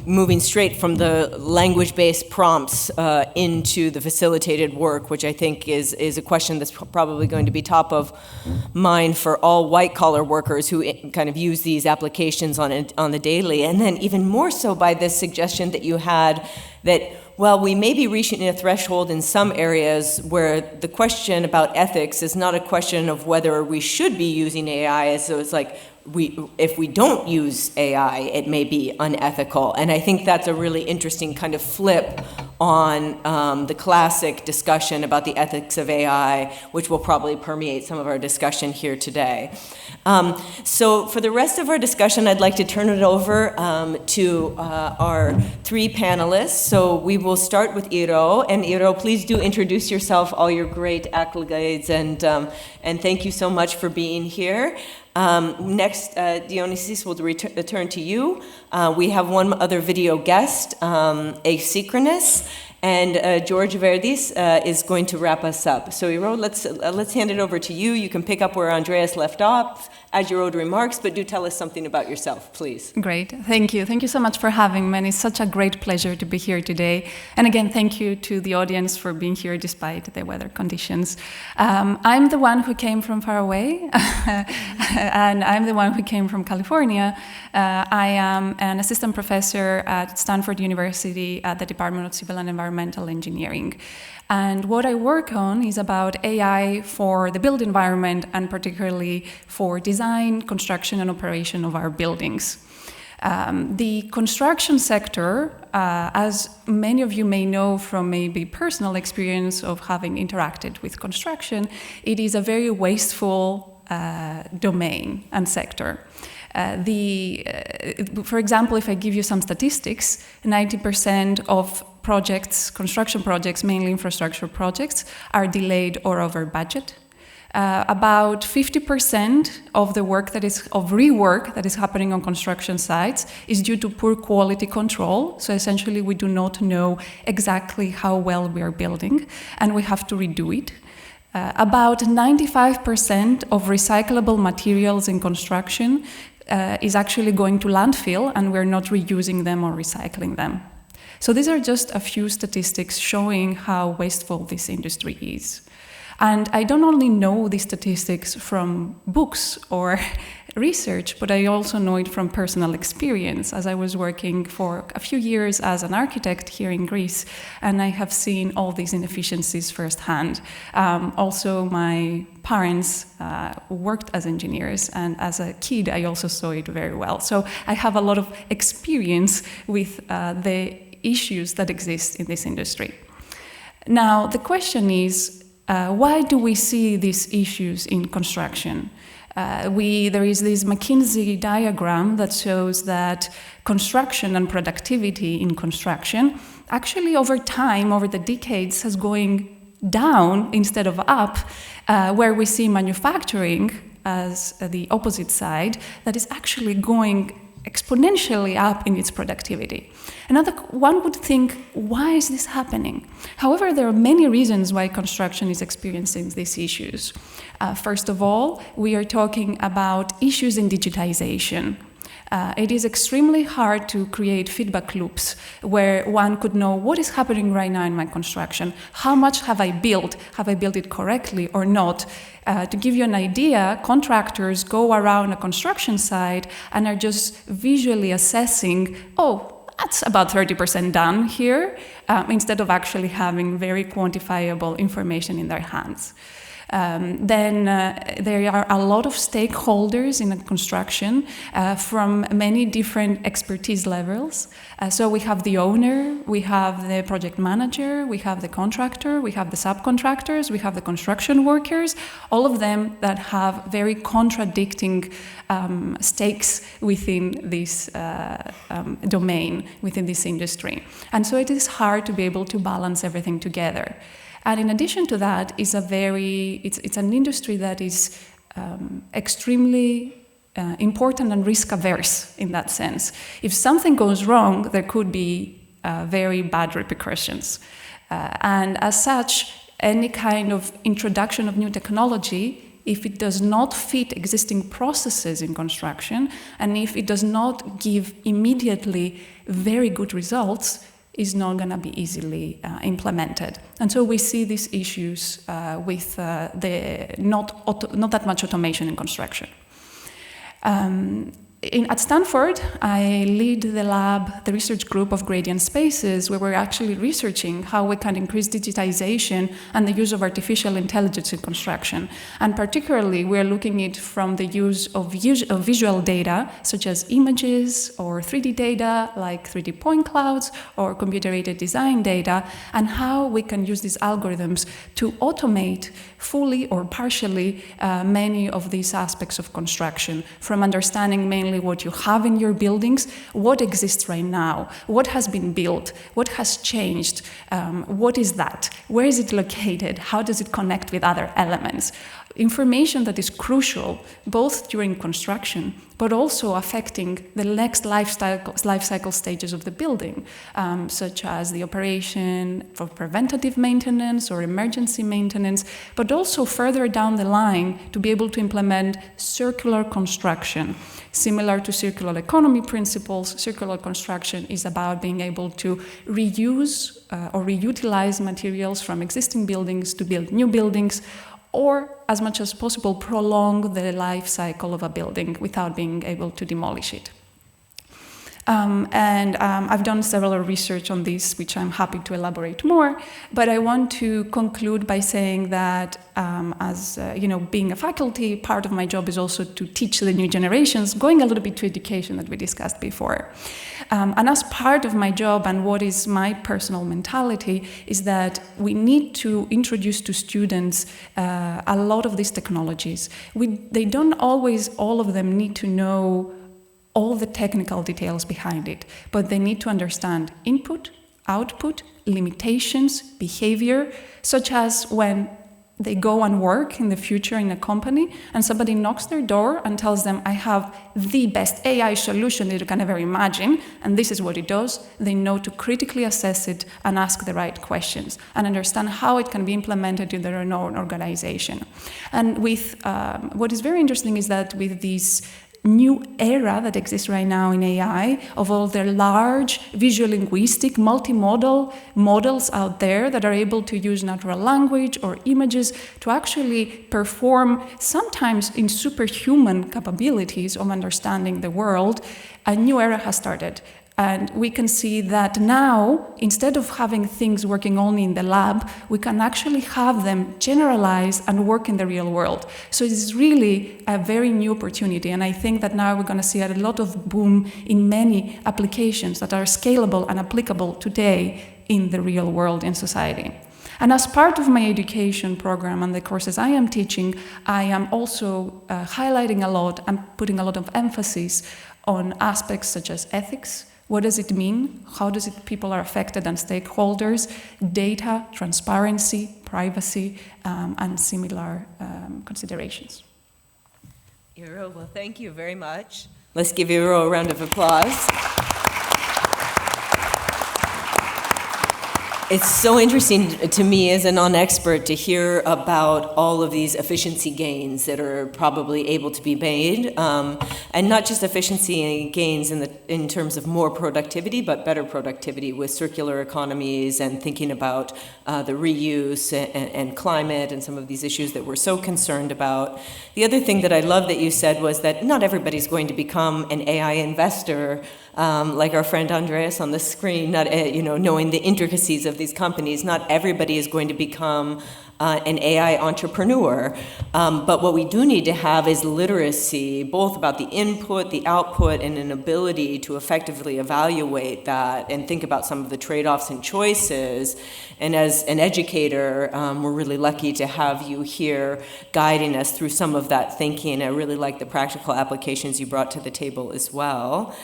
moving straight from the language-based prompts into the facilitated work, which I think is a question that's probably going to be top of mind for all white-collar workers who kind of use these applications on the daily. And then even more so by this suggestion that you had that, well, we may be reaching a threshold in some areas where the question about ethics is not a question of whether we should be using AI, so it's like, if we don't use AI, it may be unethical. And I think that's a really interesting kind of flip on the classic discussion about the ethics of AI, which will probably permeate some of our discussion here today. So for the rest of our discussion, I'd like to turn it over to our three panelists. So we will start with Iro. And Iro, please do introduce yourself, all your great accolades, and thank you so much for being here. Next, Dionysis will return to you. We have one other video guest, asynchronous, and George Verdi is going to wrap us up. So, Iro, let's hand it over to you. You can pick up where Andreas left off, add your own remarks, but do tell us something about yourself, please. Great, thank you. Thank you so much for having me. It's such a great pleasure to be here today. And again, thank you to the audience for being here despite the weather conditions. I'm the one who came from far away, and I'm the one who came from California. I am an assistant professor at Stanford University at the Department of Civil and Environmental Engineering. And what I work on is about AI for the built environment, and particularly for design, construction, and operation of our buildings. The construction sector, as many of you may know from maybe personal experience of having interacted with construction, it is a very wasteful domain and sector. For example, if I give you some statistics, 90% of projects, construction projects, mainly infrastructure projects, are delayed or over budget. About 50% of the work rework that is happening on construction sites is due to poor quality control. So essentially, we do not know exactly how well we are building, and we have to redo it. About 95% of recyclable materials in construction is actually going to landfill, and we're not reusing them or recycling them. So these are just a few statistics showing how wasteful this industry is. And I don't only know these statistics from books or research, but I also know it from personal experience, as I was working for a few years as an architect here in Greece, and I have seen all these inefficiencies firsthand. Also, my parents worked as engineers, and as a kid, I also saw it very well. So I have a lot of experience with the issues that exist in this industry. Now, the question is, why do we see these issues in construction? There is this McKinsey diagram that shows that construction and productivity in construction actually over time, over the decades, has going down instead of up, where we see manufacturing as the opposite side that is actually going exponentially up in its productivity. Another one would think, why is this happening? However, there are many reasons why construction is experiencing these issues. First of all, we are talking about issues in digitization. It is extremely hard to create feedback loops where one could know what is happening right now in my construction. How much have I built? Have I built it correctly or not? To give you an idea, contractors go around a construction site and are just visually assessing, that's about 30% done here, instead of actually having very quantifiable information in their hands. Then there are a lot of stakeholders in the construction from many different expertise levels. So we have the owner, we have the project manager, we have the contractor, we have the subcontractors, we have the construction workers, all of them that have very contradicting stakes within this domain, within this industry. And so it is hard to be able to balance everything together. And in addition to that, it's an industry that is extremely important and risk-averse in that sense. If something goes wrong, there could be very bad repercussions. And as such, any kind of introduction of new technology, if it does not fit existing processes in construction, and if it does not give immediately very good results, is not going to be easily implemented. And so we see these issues with not that much automation in construction. At Stanford, I lead the research group of gradient spaces, where we're actually researching how we can increase digitization and the use of artificial intelligence in construction. And particularly, we're looking at it from the use of visual data, such as images or 3D data, like 3D point clouds, or computer-aided design data, and how we can use these algorithms to automate fully or partially many of these aspects of construction, from understanding mainly what you have in your buildings, what exists right now, what has been built, what has changed, what is that, where is it located, how does it connect with other elements. Information that is crucial both during construction, but also affecting the next life cycle stages of the building, such as the operation for preventative maintenance or emergency maintenance, but also further down the line to be able to implement circular construction. Similar to circular economy principles, circular construction is about being able to reuse or reutilize materials from existing buildings to build new buildings, or as much as possible prolong the life cycle of a building without being able to demolish it. I've done several research on this, which I'm happy to elaborate more, but I want to conclude by saying that being a faculty, part of my job is also to teach the new generations, going a little bit to education that we discussed before. And as part of my job and what is my personal mentality is that we need to introduce to students a lot of these technologies. They don't always, all of them, need to know all the technical details behind it, but they need to understand input, output, limitations, behavior, such as when they go and work in the future in a company and somebody knocks their door and tells them, I have the best AI solution that you can ever imagine, and this is what it does. They know to critically assess it and ask the right questions and understand how it can be implemented in their own organization. And with what is very interesting is that with these new era that exists right now in AI, of all the large visual linguistic multimodal models out there that are able to use natural language or images to actually perform, sometimes in superhuman capabilities of understanding the world, a new era has started. And we can see that now, instead of having things working only in the lab, we can actually have them generalize and work in the real world. So it is really a very new opportunity. And I think that now we're going to see a lot of boom in many applications that are scalable and applicable today in the real world in society. And as part of my education program and the courses I am teaching, I am also highlighting a lot and putting a lot of emphasis on aspects such as ethics. What does it mean? How does it people are affected and stakeholders? Data, transparency, privacy, and similar considerations. Eero, well, thank you very much. Let's give Eero a round of applause. It's so interesting to me as a non-expert to hear about all of these efficiency gains that are probably able to be made, and not just efficiency gains in terms of more productivity, but better productivity with circular economies and thinking about the reuse and climate and some of these issues that we're so concerned about. The other thing that I love that you said was that not everybody's going to become an AI investor, like our friend Andreas on the screen, not knowing the intricacies of these companies. Not everybody is going to become an AI entrepreneur. But what we do need to have is literacy, both about the input, the output, and an ability to effectively evaluate that and think about some of the trade-offs and choices. And as an educator, we're really lucky to have you here guiding us through some of that thinking. I really like the practical applications you brought to the table as well.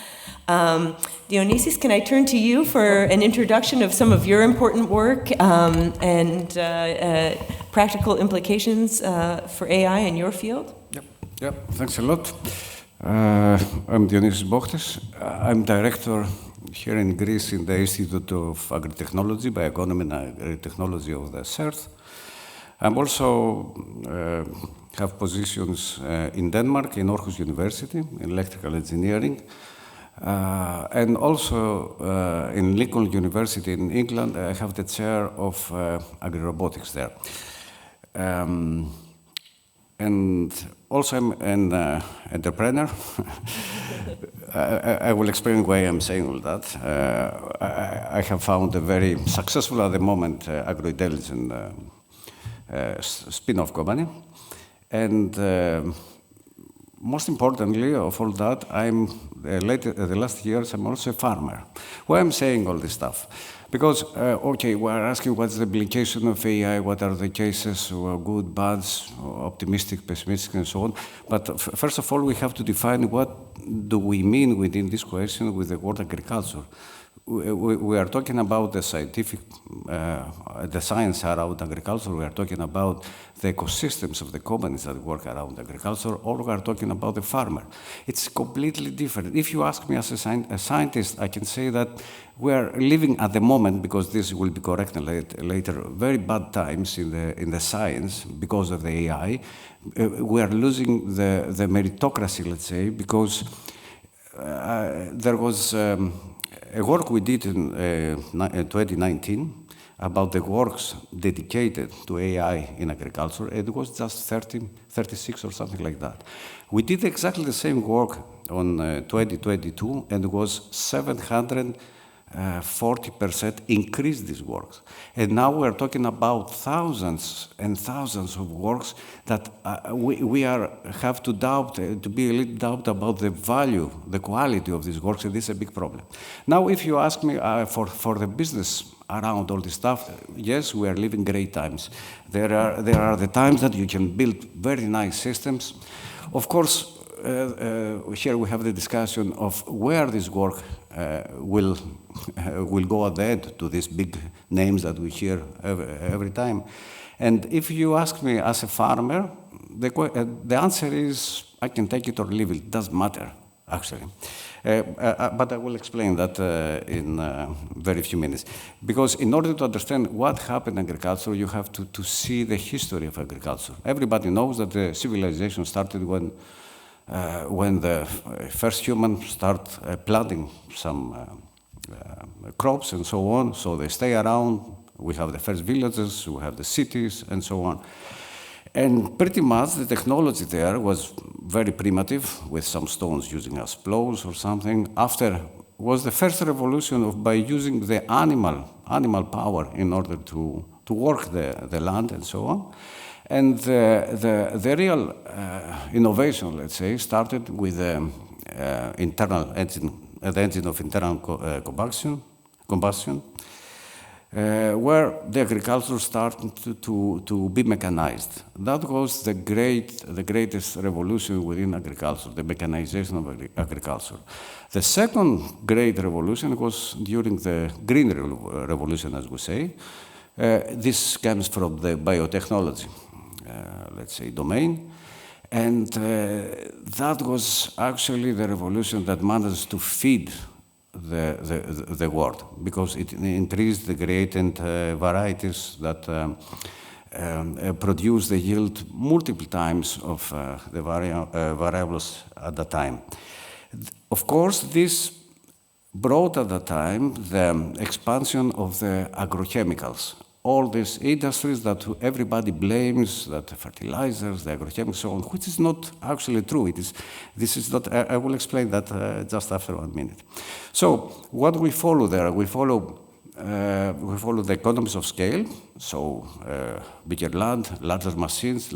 Dionysis, can I turn to you for an introduction of some of your important work and practical implications for AI in your field? Yep. Thanks a lot. I'm Dionysis Bochtis. I'm director here in Greece in the Institute of Agri-technology, Bioeconomy and Agri-technology of the CERT. I'm also have positions in Denmark, in Aarhus University, in electrical engineering. And also in Lincoln University in England, I have the chair of agri-robotics there. And also I'm an entrepreneur. I will explain why I'm saying all that. I have found a very successful at the moment agro-intelligence spin-off company. And most importantly of all that, the last years, I'm also a farmer. Why I'm saying all this stuff? Because, okay, we're asking what's the implication of AI, what are the cases, good, bad, optimistic, pessimistic, and so on. But first of all, we have to define what do we mean within this question with the word agriculture. We are talking about the scientific, the science around agriculture. We are talking about the ecosystems of the companies that work around agriculture, or we are talking about the farmer. It's completely different. If you ask me as a scientist, I can say that we are living at the moment, because this will be corrected later, very bad times in the science because of the AI. We are losing the meritocracy, let's say, because there was a work we did in 2019 about the works dedicated to AI in agriculture. It was just 36 or something like that. We did exactly the same work on 2022, and it was 740% increase these works. And now we're talking about thousands and thousands of works that we have to doubt, to be a little doubt about the value, the quality of these works, and this is a big problem. Now, if you ask me for the business around all this stuff, yes, we are living great times. There are the times that you can build very nice systems. Of course, here we have the discussion of where this work will go at the end to these big names that we hear every time. And if you ask me as a farmer, the answer is I can take it or leave it. It doesn't matter, actually. But I will explain that in very few minutes. Because in order to understand what happened in agriculture, you have to see the history of agriculture. Everybody knows that the civilization started when the first humans start planting some crops and so on, so they stay around. We have the first villages, we have the cities, and so on. And pretty much the technology there was very primitive, with some stones using as plows or something. After was the first revolution by using the animal power in order to work the land and so on. And the real innovation, let's say, started with the internal engine, the engine of internal combustion. where the agriculture started to be mechanized. That was the greatest revolution within agriculture, the mechanization of agriculture. The second great revolution was during the Green Revolution, as we say. This comes from the biotechnology, let's say, domain. And that was actually the revolution that managed to feed the world, because it increased the latent varieties that produce the yield multiple times of the variables at the time. Of course, this brought at the time the expansion of the agrochemicals. All these industries that everybody blames, that the fertilizers, the agrochemicals, so on, which is not actually true. This is not. I will explain that just after 1 minute. So what we follow there, we follow the economies of scale. So bigger land, larger machines,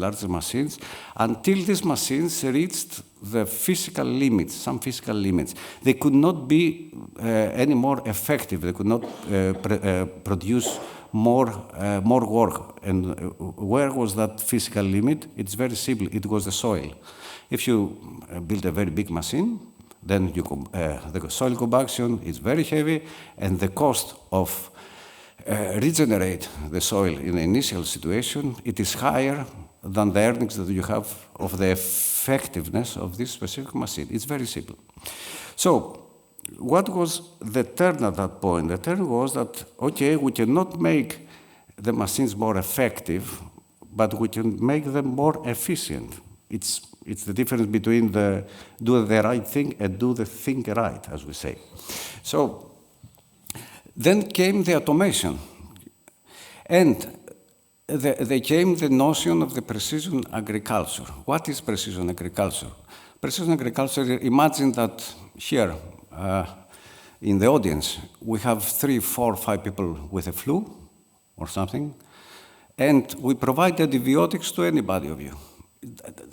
until these machines reached the physical limits, some physical limits. They could not be any more effective. They could not produce more work. And where was that physical limit? It's very simple. It was the soil. If you build a very big machine, then the soil compaction is very heavy, and the cost of regenerate the soil in the initial situation, it is higher than the earnings that you have of the effectiveness of this specific machine. It's very simple. So, what was the turn at that point? The turn was that, okay, we cannot make the machines more effective, but we can make them more efficient. It's the difference between do the right thing and do the thing right, as we say. So then came the automation. And there came the notion of the precision agriculture. What is precision agriculture? Precision agriculture, imagine that here, in the audience, we have 3, 4, 5 people with a flu or something, and we provide antibiotics to anybody of you.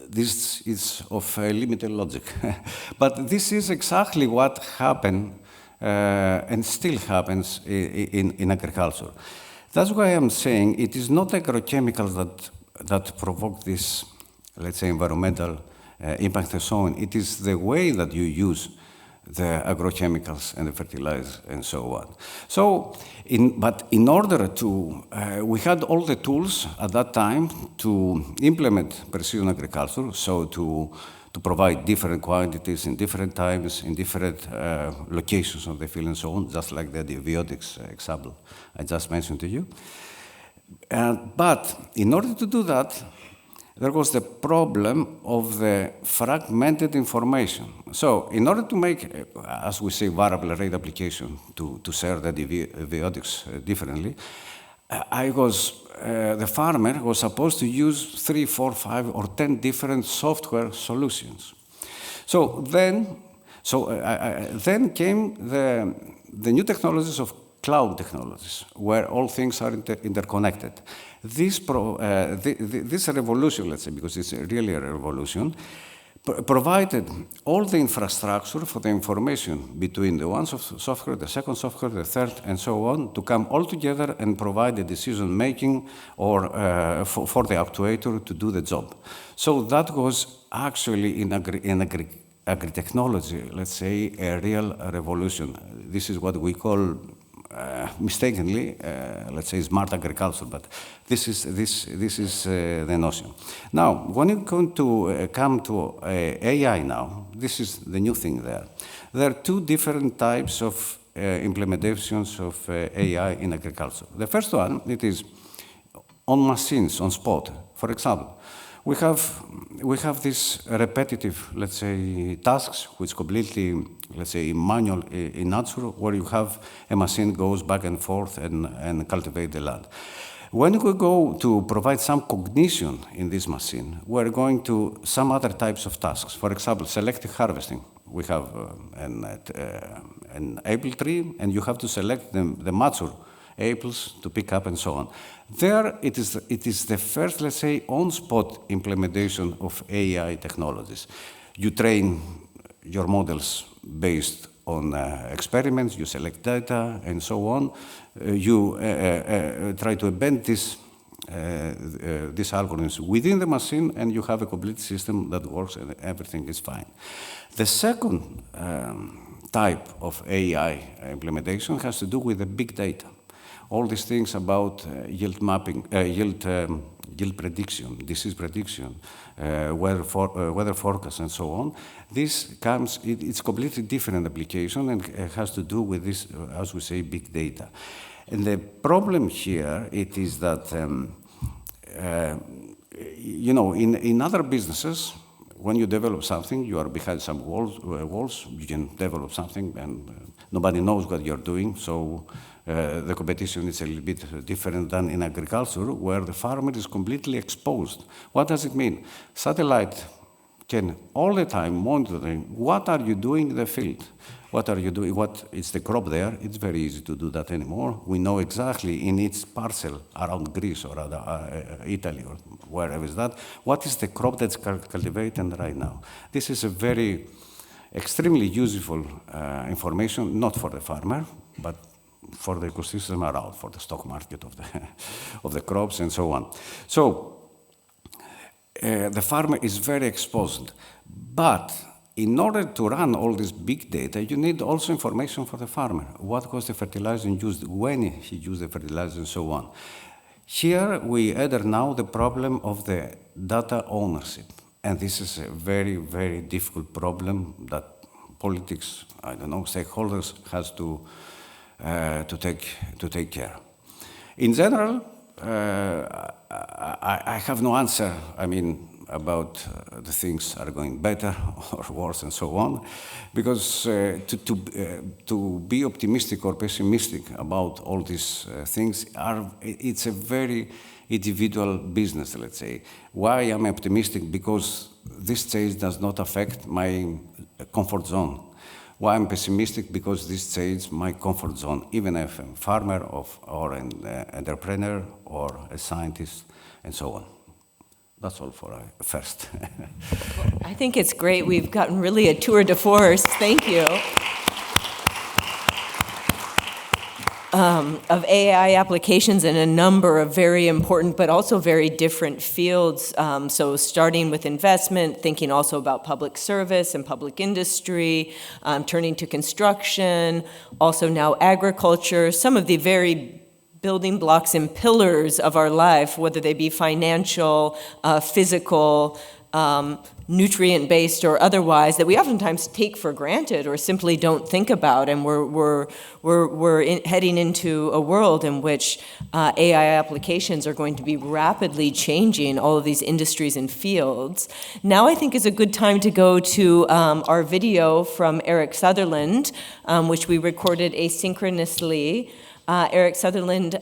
This is of limited logic. But this is exactly what happened and still happens in agriculture. That's why I'm saying it is not agrochemicals that provoke this, let's say, environmental impact and so on. It is the way that you use the agrochemicals and the fertilizers and so on. So, but in order to, we had all the tools at that time to implement precision agriculture, so to provide different quantities in different times, in different locations of the field and so on, just like the antibiotics example I just mentioned to you. But in order to do that, there was the problem of the fragmented information. So in order to make, as we say, variable rate application to share the antibiotics differently, the farmer was supposed to use 3, 4, 5, or 10 different software solutions. So then came the new technologies of cloud technologies, where all things are interconnected. This revolution, let's say, because it's really a revolution, provided all the infrastructure for the information between the one software, the second software, the third, and so on, to come all together and provide the decision-making or for the actuator to do the job. So that was actually in agri-technology, let's say, a real revolution. This is what we call mistakenly, let's say, smart agriculture, but this is the notion. Now, when you're going to come to AI now, this is the new thing there. There are 2 different types of implementations of AI in agriculture. The first one, it is on machines, on spot. For example, we have this repetitive, let's say, tasks, which completely, let's say, manual in nature, where you have a machine goes back and forth and cultivate the land. When we go to provide some cognition in this machine, we're going to some other types of tasks. For example, selective harvesting. We have an apple tree, and you have to select the mature apples to pick up and so on. There, it is the first, let's say, on-spot implementation of AI technologies. You train your models based on experiments, you select data, and so on. You try to embed these algorithms within the machine, and you have a complete system that works and everything is fine. The second type of AI implementation has to do with the big data. All these things about yield mapping, yield prediction, disease prediction, weather forecast, and so on. This comes, it's completely different application and has to do with this, as we say, big data. And the problem here, it is that, you know, in other businesses, when you develop something, you are behind some walls, you can develop something and nobody knows what you're doing, so the competition is a little bit different than in agriculture, where the farmer is completely exposed. What does it mean? Satellite can all the time monitoring what are you doing in the field, what are you doing, what is the crop there. It's very easy to do that anymore. We know exactly in each parcel around Greece or Italy or wherever is that, what is the crop that's cultivated right now. This is a very extremely useful information, not for the farmer, but for the ecosystem around, for the stock market of the crops and so on. So the farmer is very exposed. But in order to run all this big data, you need also information for the farmer. What was the fertilizer used, when he used the fertilizer, and so on. Here we add now the problem of the data ownership. And this is a very, very difficult problem that politics, I don't know, stakeholders has to take care. In general, I have no answer, I mean, about the things are going better or worse and so on, because to be optimistic or pessimistic about all these things, it's a very individual business, let's say. Why am I optimistic? Because this change does not affect my comfort zone. Why I'm pessimistic? Because this changes my comfort zone, even if I'm a farmer or an entrepreneur or a scientist and so on. That's all for first. Well, I think it's great. We've gotten really a tour de force. Thank you. Of AI applications in a number of very important but also very different fields. So starting with investment, thinking also about public service and public industry, turning to construction, also now agriculture, some of the very building blocks and pillars of our life, whether they be financial, physical, nutrient-based or otherwise, that we oftentimes take for granted or simply don't think about. And we're heading into a world in which AI applications are going to be rapidly changing all of these industries and fields. Now I think is a good time to go to our video from Eric Sutherland, which we recorded asynchronously. Eric Sutherland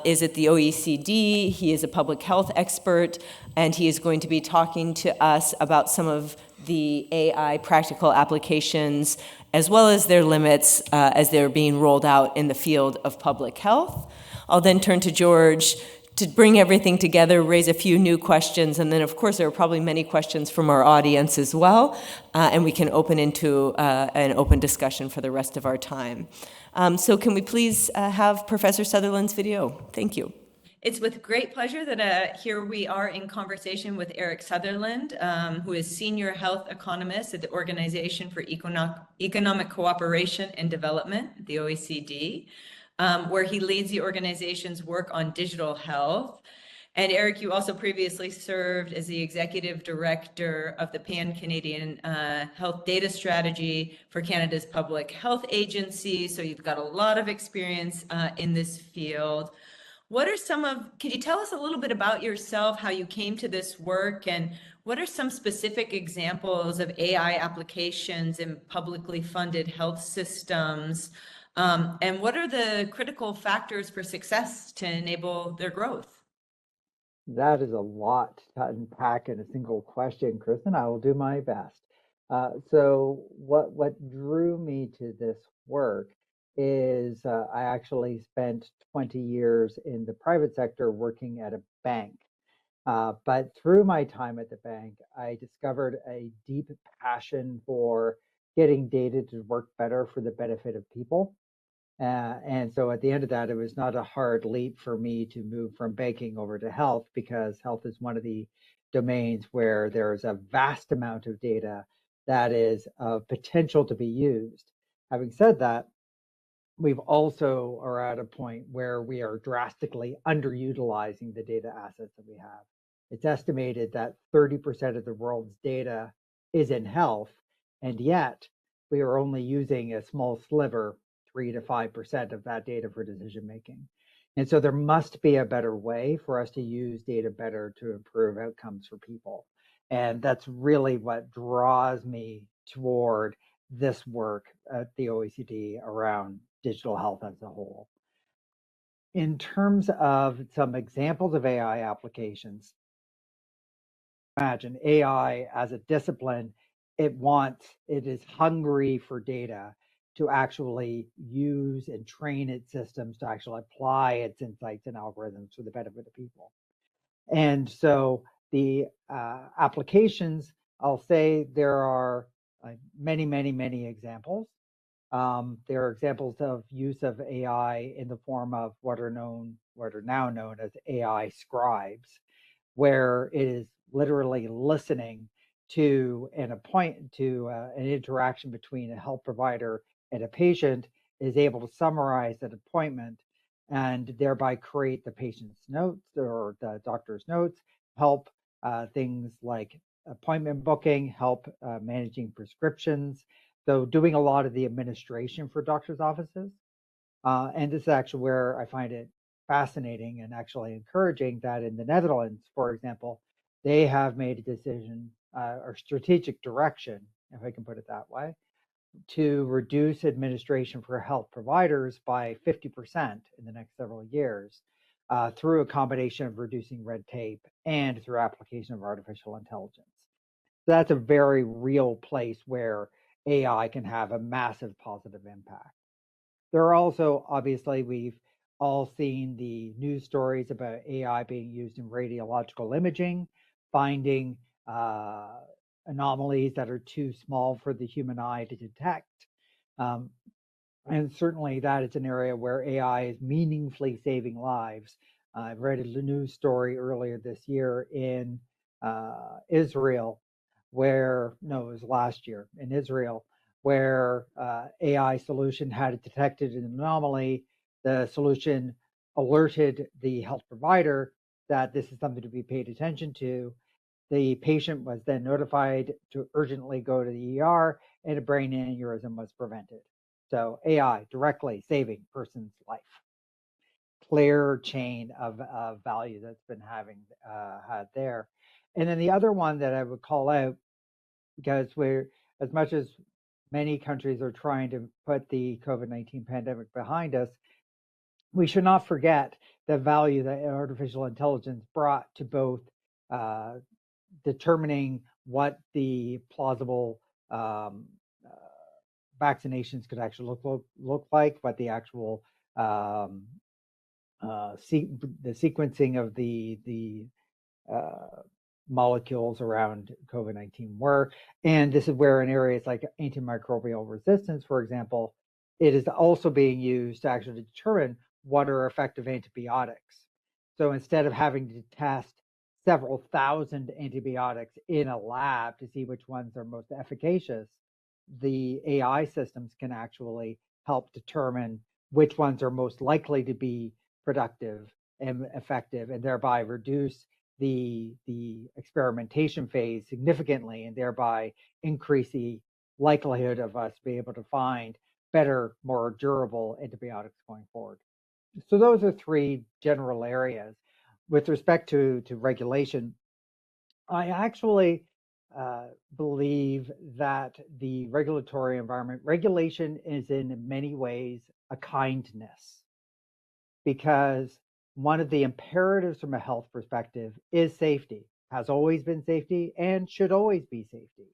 is at the OECD. He is a public health expert, and he is going to be talking to us about some of the AI practical applications, as well as their limits as they're being rolled out in the field of public health. I'll then turn to George to bring everything together, raise a few new questions, and then, of course, there are probably many questions from our audience as well, and we can open into an open discussion for the rest of our time. So can we please have Professor Sutherland's video? Thank you. It's with great pleasure that here we are in conversation with Eric Sutherland, who is Senior Health Economist at the Organization for Economic Cooperation and Development, the OECD, where he leads the organization's work on digital health. And Eric, you also previously served as the Executive Director of the Pan-Canadian Health Data Strategy for Canada's Public Health Agency, so you've got a lot of experience in this field. Could you tell us a little bit about yourself, how you came to this work, and what are some specific examples of AI applications in publicly funded health systems? And what are the critical factors for success to enable their growth? That is a lot to unpack in a single question, Kristin. I will do my best. So what drew me to this work is I actually spent 20 years in the private sector working at a bank. But through my time at the bank, I discovered a deep passion for getting data to work better for the benefit of people. And so at the end of that, it was not a hard leap for me to move from banking over to health, because health is one of the domains where there's a vast amount of data that is of potential to be used. Having said that, we've also are at a point where we are drastically underutilizing the data assets that we have. It's estimated that 30% of the world's data is in health, and yet we are only using a small sliver, 3 to 5% of that data for decision making. And so there must be a better way for us to use data better to improve outcomes for people. And that's really what draws me toward this work at the OECD around digital health as a whole. In terms of some examples of AI applications, imagine AI as a discipline, it is hungry for data to actually use and train its systems to actually apply its insights and algorithms for the benefit of people. And so the applications, I'll say there are many, many, many examples. There are examples of use of AI in the form of what are now known as AI scribes, where it is literally listening to an interaction between a health provider and a patient, is able to summarize that appointment and thereby create the patient's notes or the doctor's notes, help things like appointment booking, help managing prescriptions. So doing a lot of the administration for doctors' offices. And this is actually where I find it fascinating and actually encouraging that in the Netherlands, for example, they have made a decision or strategic direction, if I can put it that way, to reduce administration for health providers by 50% in the next several years through a combination of reducing red tape and through application of artificial intelligence. So that's a very real place where AI can have a massive positive impact. There are also, obviously, we've all seen the news stories about AI being used in radiological imaging, finding anomalies that are too small for the human eye to detect. And certainly that is an area where AI is meaningfully saving lives. I read a news story earlier this year in Israel, it was last year in Israel, where AI solution had detected an anomaly. The solution alerted the health provider that this is something to be paid attention to. The patient was then notified to urgently go to the ER, and a brain aneurysm was prevented. So AI directly saving person's life. Clear chain of value that's been had there. And then the other one that I would call out, because as much as many countries are trying to put the COVID-19 pandemic behind us, we should not forget the value that artificial intelligence brought to both determining what the plausible vaccinations could actually look like, what the actual the sequencing of the molecules around COVID-19 were. And this is where in areas like antimicrobial resistance, for example, it is also being used to actually determine what are effective antibiotics. So instead of having to test several thousand antibiotics in a lab to see which ones are most efficacious, the AI systems can actually help determine which ones are most likely to be productive and effective, and thereby reduce the experimentation phase significantly, and thereby increase the likelihood of us being able to find better, more durable antibiotics going forward. So those are three general areas. With respect to regulation, I actually believe that the regulatory environment, regulation is in many ways a kindness, because one of the imperatives from a health perspective is safety, has always been safety, and should always be safety.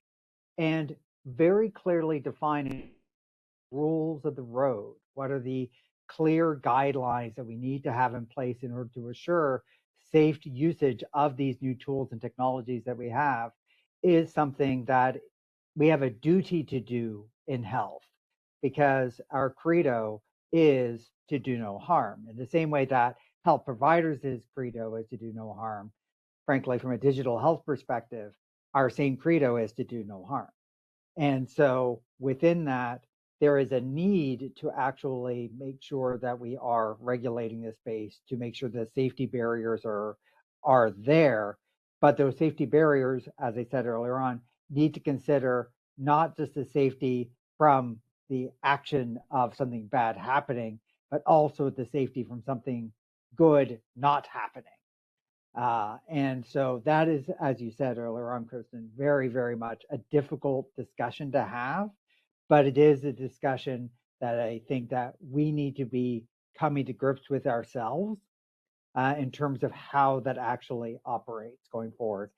And very clearly defining rules of the road, what are the clear guidelines that we need to have in place in order to assure safe usage of these new tools and technologies that we have, is something that we have a duty to do in health, because our credo is to do no harm. In the same way that health providers' credo is to do no harm, frankly, from a digital health perspective, our same credo is to do no harm. And so within that, there is a need to actually make sure that we are regulating this space, to make sure that safety barriers are there. But those safety barriers, as I said earlier on, need to consider not just the safety from the action of something bad happening, but also the safety from something good not happening. And so that is, as you said earlier on, Kristin, very, very much a difficult discussion to have, but it is a discussion that I think that we need to be coming to grips with ourselves in terms of how that actually operates going forward.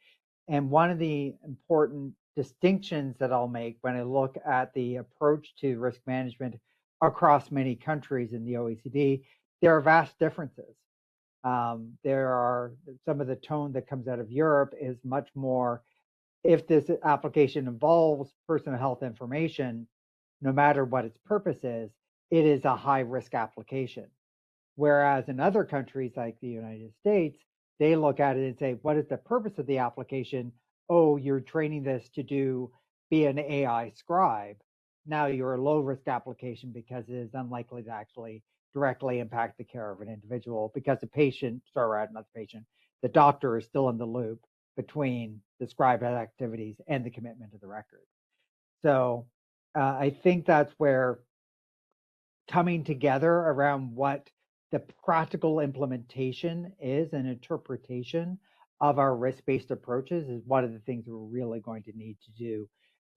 And one of the important distinctions that I'll make when I look at the approach to risk management across many countries in the OECD, there are vast differences. There are some of the tone that comes out of Europe is much more, if this application involves personal health information, no matter what its purpose is, it is a high risk application. Whereas in other countries like the United States, they look at it and say, what is the purpose of the application? Oh, you're training this to be an AI scribe. Now you're a low risk application because it is unlikely to actually directly impact the care of an individual, because the patient, not the patient, the doctor is still in the loop between the scribe activities and the commitment to the record. So I think that's where coming together around what the practical implementation is and interpretation of our risk-based approaches is one of the things we're really going to need to do,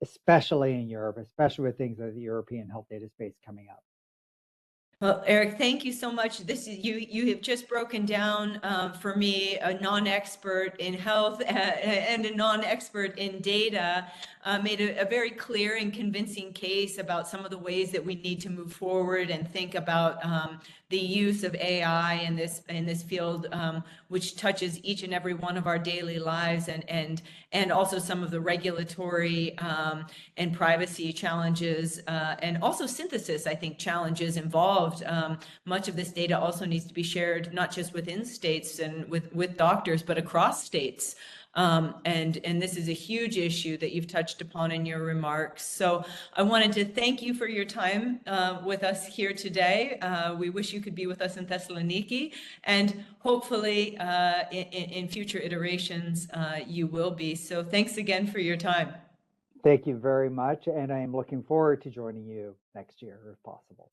especially in Europe, especially with things like the European health data space coming up. Well, Eric, thank you so much. This is you have just broken down for me, a non-expert in health and a non-expert in data, made a very clear and convincing case about some of the ways that we need to move forward and think about the use of AI in this field, which touches each and every one of our daily lives, and also some of the regulatory and privacy challenges, and also synthesis, I think, challenges involved. Much of this data also needs to be shared, not just within states and with doctors, but across states. And this is a huge issue that you've touched upon in your remarks. So I wanted to thank you for your time with us here today. We wish you could be with us in Thessaloniki, and hopefully in future iterations you will be. So thanks again for your time. Thank you very much, and I am looking forward to joining you next year if possible.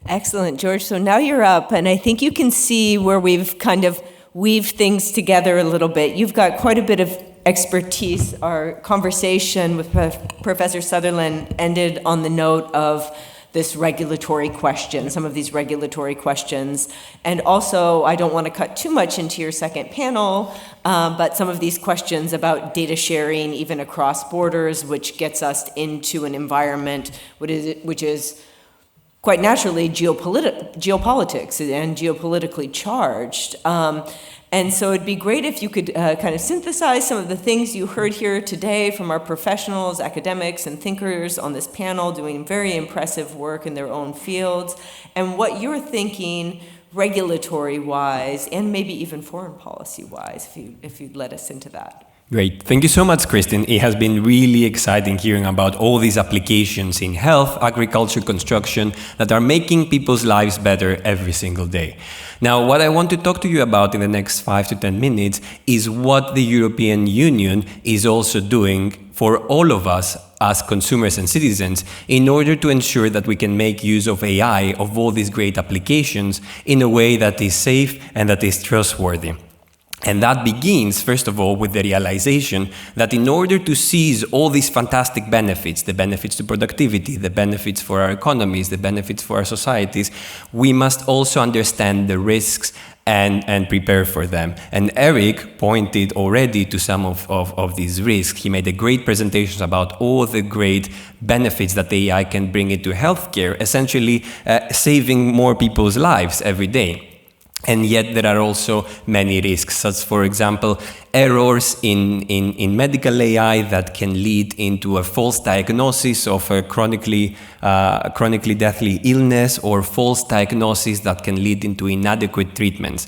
Excellent, George. So now you're up, and I think you can see where we've kind of weaved things together a little bit. You've got quite a bit of expertise. Our conversation with Professor Sutherland ended on the note of this regulatory question, some of these regulatory questions. And also, I don't want to cut too much into your second panel, but some of these questions about data sharing, even across borders, which gets us into an environment which is quite naturally geopolitics and geopolitically charged. And so it'd be great if you could kind of synthesize some of the things you heard here today from our professionals, academics, and thinkers on this panel doing very impressive work in their own fields, and what you're thinking regulatory-wise and maybe even foreign policy-wise, if you'd let us into that. Great. Thank you so much, Kristin. It has been really exciting hearing about all these applications in health, agriculture, construction that are making people's lives better every single day. Now, what I want to talk to you about in the next 5 to 10 minutes is what the European Union is also doing for all of us as consumers and citizens in order to ensure that we can make use of AI, of all these great applications, in a way that is safe and that is trustworthy. And that begins, first of all, with the realization that in order to seize all these fantastic benefits, the benefits to productivity, the benefits for our economies, the benefits for our societies, we must also understand the risks and prepare for them. And Eric pointed already to some of these risks. He made a great presentation about all the great benefits that AI can bring into healthcare, essentially saving more people's lives every day. And yet there are also many risks, such, for example, errors in medical AI that can lead into a false diagnosis of a chronically deathly illness, or false diagnosis that can lead into inadequate treatments.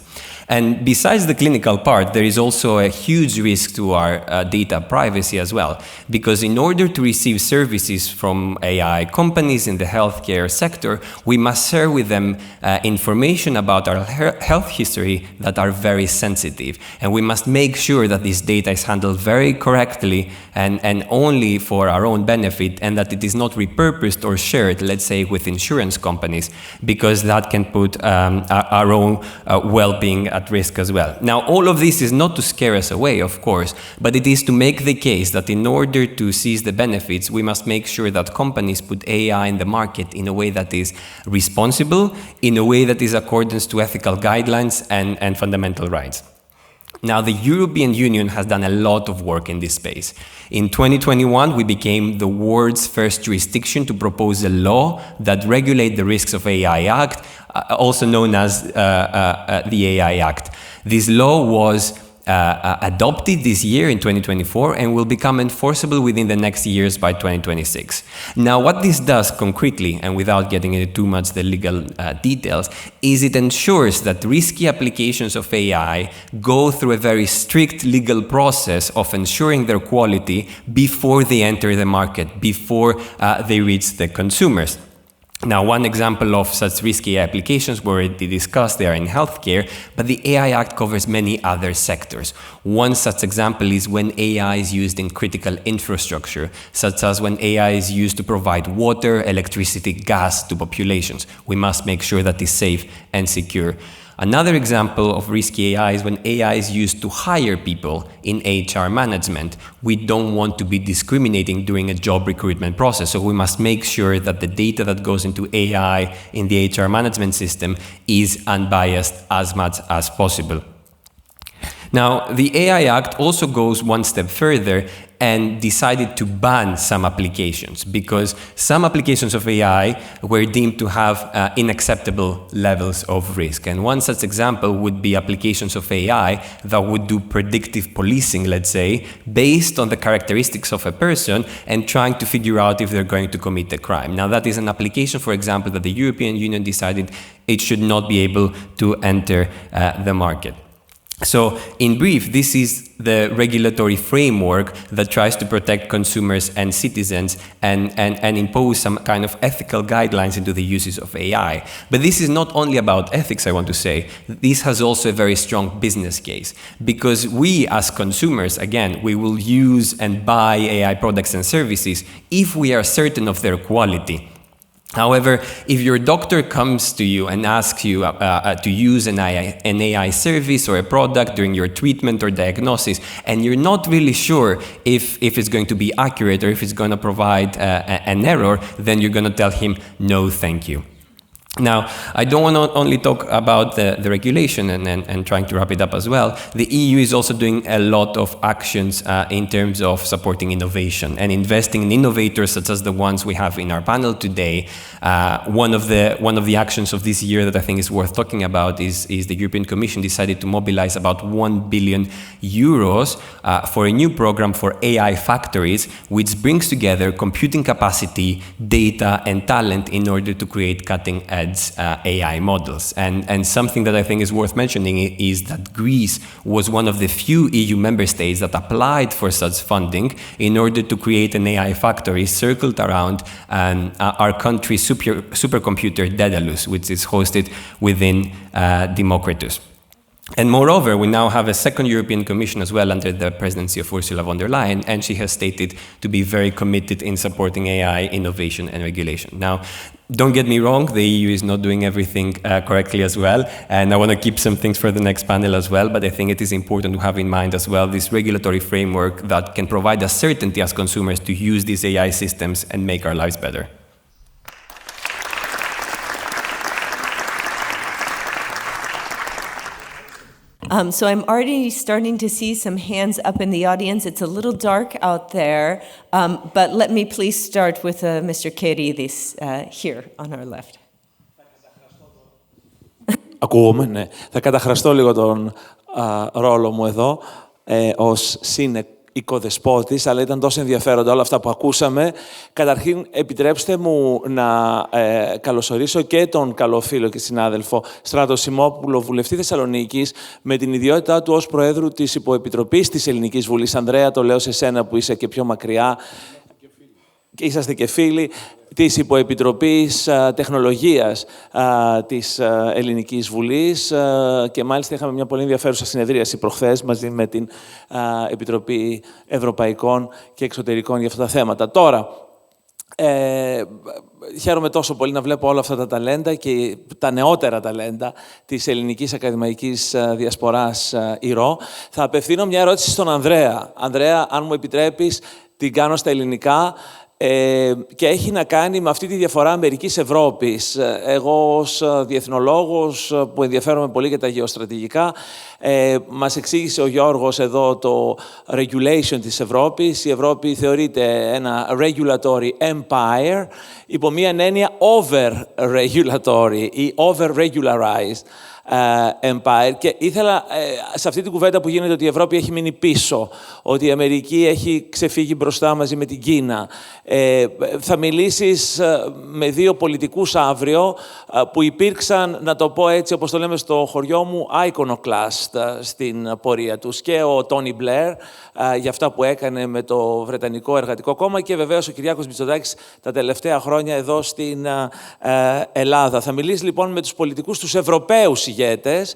And besides the clinical part, there is also a huge risk to our data privacy as well, because in order to receive services from AI companies in the healthcare sector, we must share with them information about our health history that are very sensitive. And we must make sure that this data is handled very correctly and only for our own benefit, and that it is not repurposed or shared, let's say, with insurance companies, because that can put our own well-being at risk as well. Now, all of this is not to scare us away, of course, but it is to make the case that in order to seize the benefits, we must make sure that companies put AI in the market in a way that is responsible, in a way that is accordance to ethical guidelines and fundamental rights. Now, the European Union has done a lot of work in this space. In 2021, we became the world's first jurisdiction to propose a law that regulates the risks of AI Act, also known as the AI Act. This law was adopted this year in 2024 and will become enforceable within the next years by 2026. Now, what this does concretely, and without getting into too much the legal details, is it ensures that risky applications of AI go through a very strict legal process of ensuring their quality before they enter the market, before they reach the consumers. Now, one example of such risky applications we already discussed, they are in healthcare, but the AI Act covers many other sectors. One such example is when AI is used in critical infrastructure, such as when AI is used to provide water, electricity, gas to populations. We must make sure that it's safe and secure. Another example of risky AI is when AI is used to hire people in HR management. We don't want to be discriminating during a job recruitment process, so we must make sure that the data that goes into AI in the HR management system is unbiased as much as possible. Now, the AI Act also goes one step further and decided to ban some applications, because some applications of AI were deemed to have unacceptable levels of risk. And one such example would be applications of AI that would do predictive policing, let's say, based on the characteristics of a person and trying to figure out if they're going to commit a crime. Now, that is an application, for example, that the European Union decided it should not be able to enter the market. So, in brief, this is the regulatory framework that tries to protect consumers and citizens and impose some kind of ethical guidelines into the uses of AI. But this is not only about ethics, I want to say. This has also a very strong business case, because we as consumers, again, we will use and buy AI products and services if we are certain of their quality. However, if your doctor comes to you and asks you to use an AI service or a product during your treatment or diagnosis, and you're not really sure if it's going to be accurate or if it's going to provide an error, then you're going to tell him, no, thank you. Now, I don't want to only talk about the regulation and trying to wrap it up as well. The EU is also doing a lot of actions in terms of supporting innovation and investing in innovators such as the ones we have in our panel today. One of the actions of this year that I think is worth talking about is the European Commission decided to mobilize about 1 billion euros for a new program for AI factories, which brings together computing capacity, data, and talent in order to create cutting-edge AI models. And something that I think is worth mentioning is that Greece was one of the few EU member states that applied for such funding in order to create an AI factory circled around our country's supercomputer Daedalus, which is hosted within Democritus. And moreover, we now have a second European Commission as well under the presidency of Ursula von der Leyen, and she has stated to be very committed in supporting AI innovation and regulation. Now, don't get me wrong, the EU is not doing everything correctly as well, and I want to keep some things for the next panel as well, but I think it is important to have in mind as well this regulatory framework that can provide us certainty as consumers to use these AI systems and make our lives better. So I'm already starting to see some hands up in the audience. It's a little dark out there, but let me please start with Mr. Keridis here on our left. Ακούγομαι, ναι. Θα καταχραστώ λίγο τον ρόλο μου εδώ ως οικοδεσπότης, αλλά ήταν τόσο ενδιαφέροντα όλα αυτά που ακούσαμε. Καταρχήν, επιτρέψτε μου να καλωσορίσω και τον καλό φίλο και συνάδελφο Στράτο Σιμόπουλο, βουλευτή Θεσσαλονίκης, με την ιδιότητά του ως Προέδρου της Υποεπιτροπής της Ελληνικής Βουλής. Ανδρέα, το λέω σε σένα που είσαι και πιο μακριά. Και είσαστε και φίλοι της Υποεπιτροπής Τεχνολογίας της Ελληνικής Βουλής και μάλιστα είχαμε μια πολύ ενδιαφέρουσα συνεδρίαση προχθές μαζί με την Επιτροπή Ευρωπαϊκών και Εξωτερικών για αυτά τα θέματα. Τώρα, χαίρομαι τόσο πολύ να βλέπω όλα αυτά τα ταλέντα και τα νεότερα ταλέντα της ελληνικής ακαδημαϊκής διασποράς ΙΡΟ. Θα απευθύνω μια ερώτηση στον Ανδρέα. Ανδρέα, αν μου επιτρέπεις, την κάνω στα ελληνικά. Και έχει να κάνει με αυτή τη διαφορά Αμερικής-Ευρώπης. Εγώ ως διεθνολόγος που ενδιαφέρομαι πολύ για τα γεωστρατηγικά, μας εξήγησε ο Γιώργος εδώ το regulation της Ευρώπης. Η Ευρώπη θεωρείται ένα regulatory empire, υπό μία έννοια over-regulatory ή over-regularized empire. Και ήθελα σε αυτή την κουβέντα που γίνεται ότι η Ευρώπη έχει μείνει πίσω, ότι η Αμερική έχει ξεφύγει μπροστά μαζί με την Κίνα. Θα μιλήσεις με δύο πολιτικούς αύριο που υπήρξαν, να το πω έτσι όπως το λέμε στο χωριό μου, iconoclast στην πορεία τους. Και ο Τόνι Μπλερ για αυτά που έκανε με το Βρετανικό Εργατικό Κόμμα και βεβαίως ο Κυριάκος Μητσοτάκης τα τελευταία χρόνια εδώ στην Ελλάδα. Θα μιλήσει λοιπόν με τους πολιτικούς, τους Ευρωπαίους ηγέτες,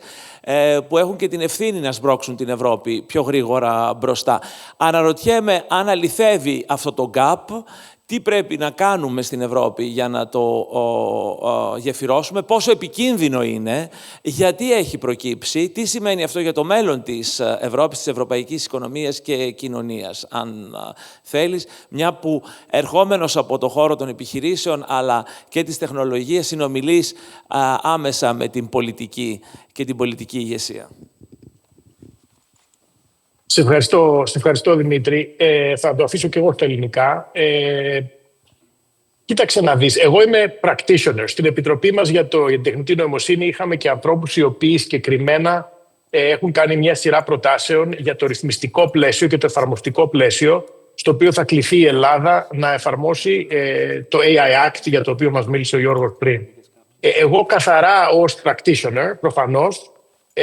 που έχουν και την ευθύνη να σμπρώξουν την Ευρώπη πιο γρήγορα μπροστά. Αναρωτιέμαι αν αληθεύει αυτό το gap, τι πρέπει να κάνουμε στην Ευρώπη για να το γεφυρώσουμε, πόσο επικίνδυνο είναι, γιατί έχει προκύψει, τι σημαίνει αυτό για το μέλλον της Ευρώπης, της ευρωπαϊκής οικονομίας και κοινωνίας. Αν θέλεις, μια που ερχόμενος από το χώρο των επιχειρήσεων αλλά και της τεχνολογίας συνομιλείς άμεσα με την πολιτική και την πολιτική ηγεσία. Σε ευχαριστώ Δημήτρη. Θα το αφήσω και εγώ στα ελληνικά. Κοίταξε να δεις. Εγώ είμαι practitioner. Στην Επιτροπή μας για την τεχνητή νοημοσύνη είχαμε και ανθρώπους οι οποίοι συγκεκριμένα έχουν κάνει μια σειρά προτάσεων για το ρυθμιστικό πλαίσιο και το εφαρμοστικό πλαίσιο, στο οποίο θα κληθεί η Ελλάδα να εφαρμόσει το AI Act, για το οποίο μας μίλησε ο Γιώργος πριν. Εγώ καθαρά ως practitioner, προφανώς,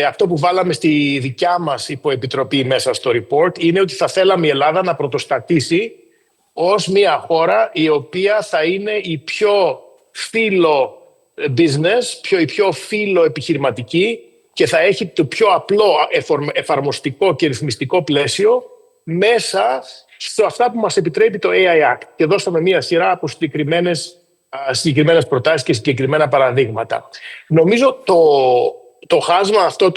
αυτό που βάλαμε στη δικιά μας υποεπιτροπή μέσα στο report είναι ότι θα θέλαμε η Ελλάδα να πρωτοστατήσει ως μια χώρα η οποία θα είναι η πιο φύλο business, η πιο φύλο επιχειρηματική και θα έχει το πιο απλό εφαρμοστικό και ρυθμιστικό πλαίσιο μέσα σε αυτά που μας επιτρέπει το AI Act. Και δώσαμε μια σειρά από συγκεκριμένες προτάσεις και συγκεκριμένα παραδείγματα. Νομίζω το χάσμα αυτό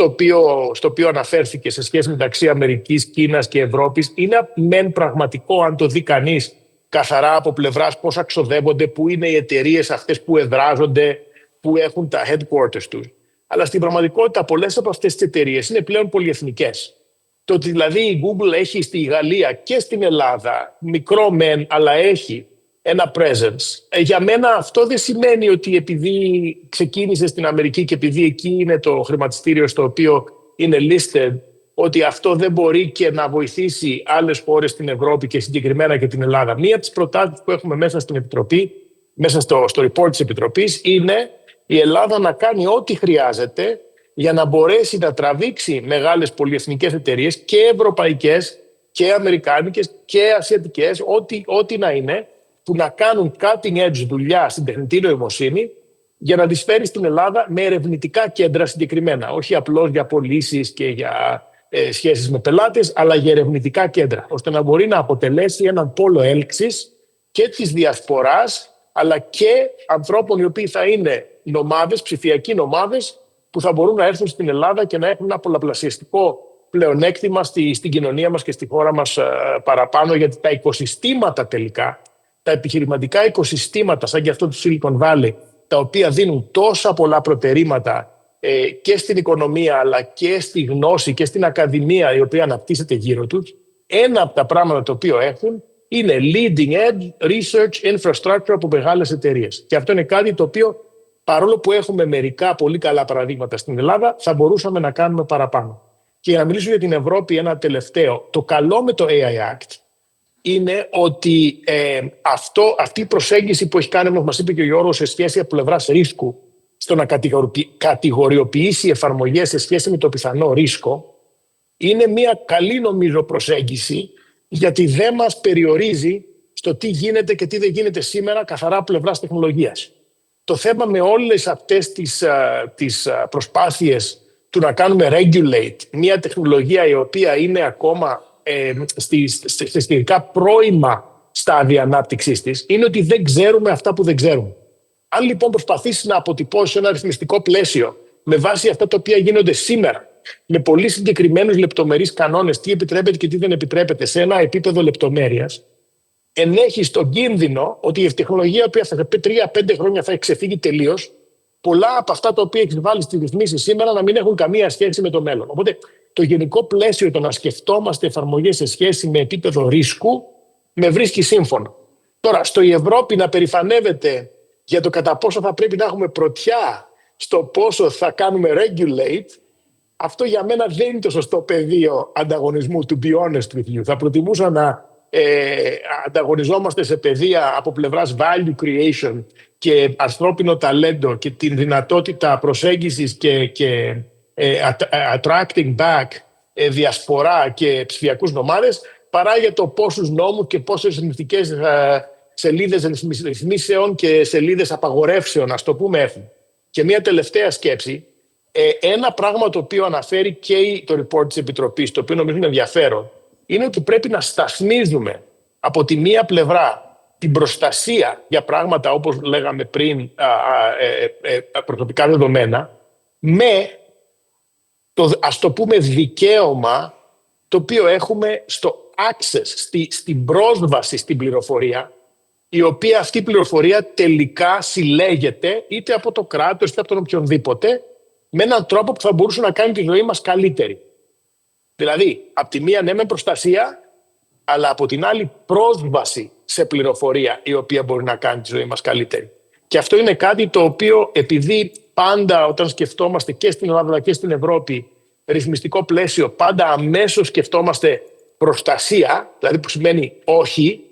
στο οποίο αναφέρθηκε σε σχέση μεταξύ Αμερικής, Κίνας και Ευρώπης είναι μεν πραγματικό αν το δει κανείς καθαρά από πλευράς πώς αξοδεύονται, πού είναι οι εταιρείες αυτές που εδράζονται, που έχουν τα headquarters τους. Αλλά στην πραγματικότητα πολλές από αυτές τις εταιρείες είναι πλέον πολυεθνικές. Το ότι δηλαδή η Google έχει στη Γαλλία και στην Ελλάδα, μικρό μεν, αλλά έχει ένα presence. Για μένα αυτό δεν σημαίνει ότι επειδή ξεκίνησε στην Αμερική και επειδή εκεί είναι το χρηματιστήριο στο οποίο είναι listed, ότι αυτό δεν μπορεί και να βοηθήσει άλλες χώρες στην Ευρώπη και συγκεκριμένα και την Ελλάδα. Μία από τις προτάσεις που έχουμε μέσα στην Επιτροπή, μέσα στο report της Επιτροπής, είναι η Ελλάδα να κάνει ό,τι χρειάζεται για να μπορέσει να τραβήξει μεγάλες πολυεθνικές εταιρείες και ευρωπαϊκές και αμερικάνικες και ασιατικές, ό,τι να είναι, που να κάνουν cutting edge δουλειά στην τεχνητή νοημοσύνη για να τις φέρει στην Ελλάδα με ερευνητικά κέντρα συγκεκριμένα. Όχι απλώς για πωλήσεις και για σχέσεις με πελάτες, αλλά για ερευνητικά κέντρα, ώστε να μπορεί να αποτελέσει έναν πόλο έλξης και της διασποράς, αλλά και ανθρώπων οι οποίοι θα είναι νομάδες, ψηφιακοί νομάδες, που θα μπορούν να έρθουν στην Ελλάδα και να έχουν ένα πολλαπλασιαστικό πλεονέκτημα στην κοινωνία μας και στη χώρα μας παραπάνω, γιατί τα οικοσυστήματα τελικά, τα επιχειρηματικά οικοσυστήματα σαν και αυτό του Silicon Valley, τα οποία δίνουν τόσα πολλά προτερήματα και στην οικονομία αλλά και στη γνώση και στην ακαδημία η οποία αναπτύσσεται γύρω τους, ένα από τα πράγματα το οποίο έχουν είναι leading edge research infrastructure από μεγάλες εταιρείες. Και αυτό είναι κάτι το οποίο παρόλο που έχουμε μερικά πολύ καλά παραδείγματα στην Ελλάδα, θα μπορούσαμε να κάνουμε παραπάνω. Και για να μιλήσω για την Ευρώπη, ένα τελευταίο. Το καλό με το AI Act είναι ότι αυτή η προσέγγιση που έχει κάνει, όπως μας είπε και ο Γιώργος, σε σχέση από πλευράς ρίσκου, στο να κατηγοριοποιήσει εφαρμογές σε σχέση με το πιθανό ρίσκο, είναι μια καλή, νομίζω, προσέγγιση, γιατί δεν μας περιορίζει στο τι γίνεται και τι δεν γίνεται σήμερα καθαρά από πλευράς τεχνολογίας. Το θέμα με όλες αυτές τις προσπάθειες του να κάνουμε regulate μια τεχνολογία η οποία είναι ακόμα στη σχετικά πρώιμα στάδια ανάπτυξής της, είναι ότι δεν ξέρουμε αυτά που δεν ξέρουμε. Αν λοιπόν προσπαθήσεις να αποτυπώσεις ένα ρυθμιστικό πλαίσιο με βάση αυτά τα οποία γίνονται σήμερα, με πολύ συγκεκριμένους λεπτομερείς κανόνες, τι επιτρέπεται και τι δεν επιτρέπεται σε ένα επίπεδο λεπτομέρειας, ενέχεις τον κίνδυνο ότι η τεχνολογία που σε 3-5 χρόνια θα έχει ξεφύγει τελείως, πολλά από αυτά τα οποία έχεις βάλει στις ρυθμίσεις σήμερα να μην έχουν καμία σχέση με το μέλλον. Οπότε το γενικό πλαίσιο το να σκεφτόμαστε εφαρμογές σε σχέση με επίπεδο ρίσκου με βρίσκει σύμφωνο. Τώρα, στο η Ευρώπη να περηφανεύεται για το κατά πόσο θα πρέπει να έχουμε πρωτιά στο πόσο θα κάνουμε regulate, αυτό για μένα δεν είναι το σωστό πεδίο ανταγωνισμού, to be honest with you. Θα προτιμούσα να ανταγωνιζόμαστε σε πεδία από πλευράς value creation και ανθρώπινο ταλέντο και την δυνατότητα προσέγγισης και attracting back διασπορά και ψηφιακούς νομάδες, παρά για το πόσους νόμους και πόσες ρυθμιστικές σελίδες ρυθμίσεων και σελίδες απαγορεύσεων, ας το πούμε, έχουν. Και μια τελευταία σκέψη. Ένα πράγμα το οποίο αναφέρει και το report της Επιτροπής, το οποίο νομίζω είναι ενδιαφέρον, είναι ότι πρέπει να σταθμίζουμε από τη μία πλευρά την προστασία για πράγματα όπως λέγαμε πριν, προσωπικά δεδομένα, με το, ας το πούμε, δικαίωμα το οποίο έχουμε στο access, στην πρόσβαση στην πληροφορία, η οποία αυτή η πληροφορία τελικά συλλέγεται είτε από το κράτος είτε από τον οποιονδήποτε, με έναν τρόπο που θα μπορούσε να κάνει τη ζωή μας καλύτερη. Δηλαδή, από τη μία ναι με προστασία, αλλά από την άλλη πρόσβαση σε πληροφορία η οποία μπορεί να κάνει τη ζωή μας καλύτερη. Και αυτό είναι κάτι το οποίο, επειδή πάντα όταν σκεφτόμαστε και στην Ελλάδα και στην Ευρώπη ρυθμιστικό πλαίσιο, πάντα αμέσως σκεφτόμαστε προστασία, δηλαδή που σημαίνει όχι,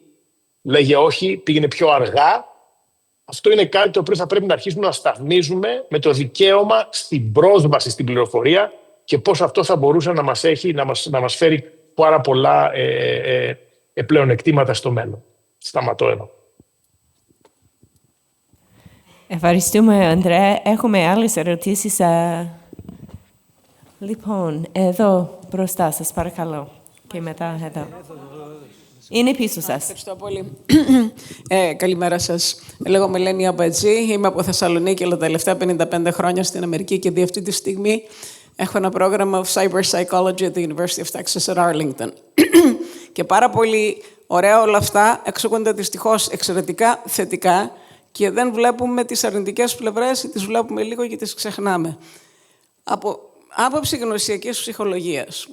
λέγε όχι, πήγαινε πιο αργά. Αυτό είναι κάτι το οποίο θα πρέπει να αρχίσουμε να σταθμίζουμε με το δικαίωμα στην πρόσβαση στην πληροφορία και πώς αυτό θα μπορούσε να μας φέρει πάρα πολλά πλεονεκτήματα στο μέλλον. Σταματώ εδώ. Ευχαριστούμε, Ανδρέα. Έχουμε άλλες ερωτήσεις. Λοιπόν, εδώ μπροστά σας, παρακαλώ. Και μετά εδώ. Είναι πίσω σας. Ευχαριστώ πολύ. Καλημέρα σας. Λέγομαι Ελένη Αμπατζή. Είμαι από Θεσσαλονίκη, αλλά τα τελευταία 55 χρόνια στην Αμερική και αυτή τη στιγμή έχω ένα πρόγραμμα of Cyber Psychology at the University of Texas at Arlington. Και πάρα πολύ ωραία όλα αυτά εξακολουθούνται δυστυχώς εξαιρετικά θετικά και δεν βλέπουμε τις αρνητικές πλευρές ή τις βλέπουμε λίγο και τις ξεχνάμε. Από άποψη γνωσιακής ψυχολογίας,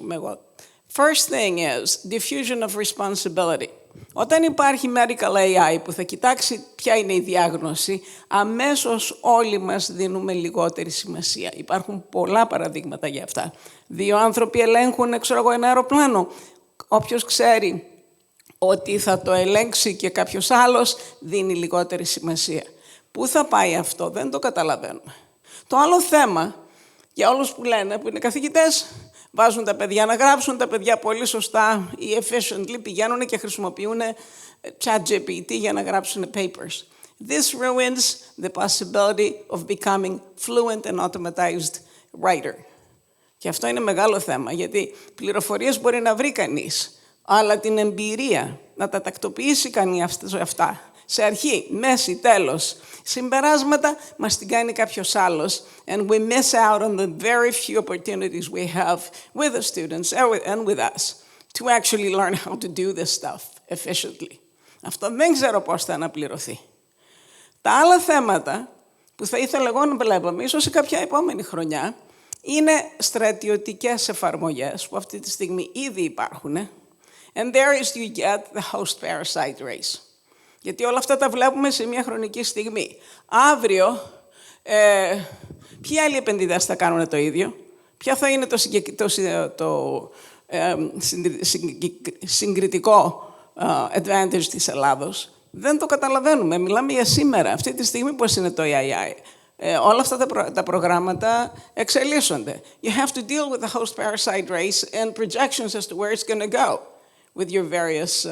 first thing is diffusion of responsibility. Όταν υπάρχει medical AI που θα κοιτάξει ποια είναι η διάγνωση, αμέσως όλοι μας δίνουμε λιγότερη σημασία. Υπάρχουν πολλά παραδείγματα για αυτά. 2 άνθρωποι ελέγχουν, ένα αεροπλάνο. Όποιος ξέρει ότι θα το ελέγξει και κάποιος άλλος, δίνει λιγότερη σημασία. Πού θα πάει αυτό, δεν το καταλαβαίνουμε. Το άλλο θέμα, για όλους που λένε, που είναι καθηγητές, βάζουν τα παιδιά να γράψουν, τα παιδιά πολύ σωστά ή efficiently πηγαίνουν και χρησιμοποιούν ChatGPT για να γράψουν papers. This ruins the possibility of becoming fluent and automatized writer. Και αυτό είναι μεγάλο θέμα, γιατί πληροφορίες μπορεί να βρει κανείς, αλλά την εμπειρία, να τα τακτοποιήσει κανείς αυτά, σε αρχή, μέση, τέλος, συμπεράσματα μας την κάνει κάποιος άλλος and we miss out on the very few opportunities we have with the students and with us to actually learn how to do this stuff efficiently. Αυτό δεν ξέρω πώς θα αναπληρωθεί. Τα άλλα θέματα που θα ήθελα εγώ να βλέπαμε, ίσως σε κάποια επόμενη χρονιά, είναι στρατιωτικές εφαρμογές που αυτή τη στιγμή ήδη υπάρχουν. And there is you get the host-parasite race. Γιατί όλα αυτά τα βλέπουμε σε μια χρονική στιγμή. Αύριο Ποιοι άλλοι επενδυτές θα κάνουν το ίδιο? Ποια θα είναι το συγκριτικό advantage της Ελλάδος? Δεν το καταλαβαίνουμε. Μιλάμε για σήμερα. Αυτή τη στιγμή πώς είναι το AI? Όλα αυτά τα προγράμματα εξελίσσονται. You have to deal with the host parasite race and projections as to where it's going to go with your various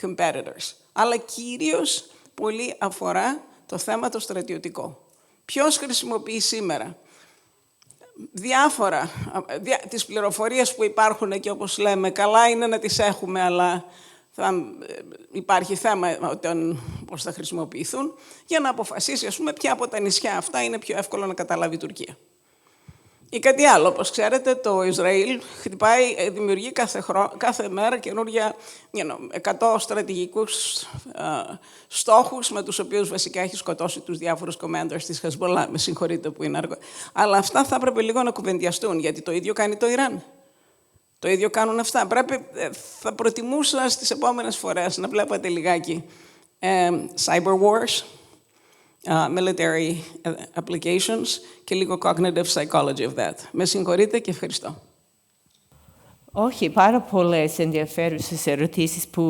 competitors. Αλλά κυρίως πολύ αφορά το θέμα το στρατιωτικό. Ποιος χρησιμοποιεί σήμερα τις πληροφορίες που υπάρχουν και όπως λέμε, καλά είναι να τις έχουμε, αλλά θα υπάρχει θέμα πώς θα χρησιμοποιηθούν, για να αποφασίσει, ας πούμε, ποια από τα νησιά αυτά είναι πιο εύκολο να καταλάβει η Τουρκία. Ή κάτι άλλο, όπως ξέρετε, το Ισραήλ χτυπάει, δημιουργεί κάθε μέρα καινούργια 100 στρατηγικούς στόχους, με τους οποίους βασικά έχει σκοτώσει τους διάφορους commanders της Χεσμολά. Με συγχωρείτε που είναι αργό. Αλλά αυτά θα έπρεπε λίγο να κουβεντιαστούν, γιατί το ίδιο κάνει το Ιράν. Το ίδιο κάνουν αυτά. Θα προτιμούσα στις επόμενες φορές να βλέπατε λιγάκι cyber wars, military applications και λίγο cognitive psychology of that. Με συγχωρείτε και ευχαριστώ. Όχι, πάρα πολλές ενδιαφέρουσες ερωτήσεις που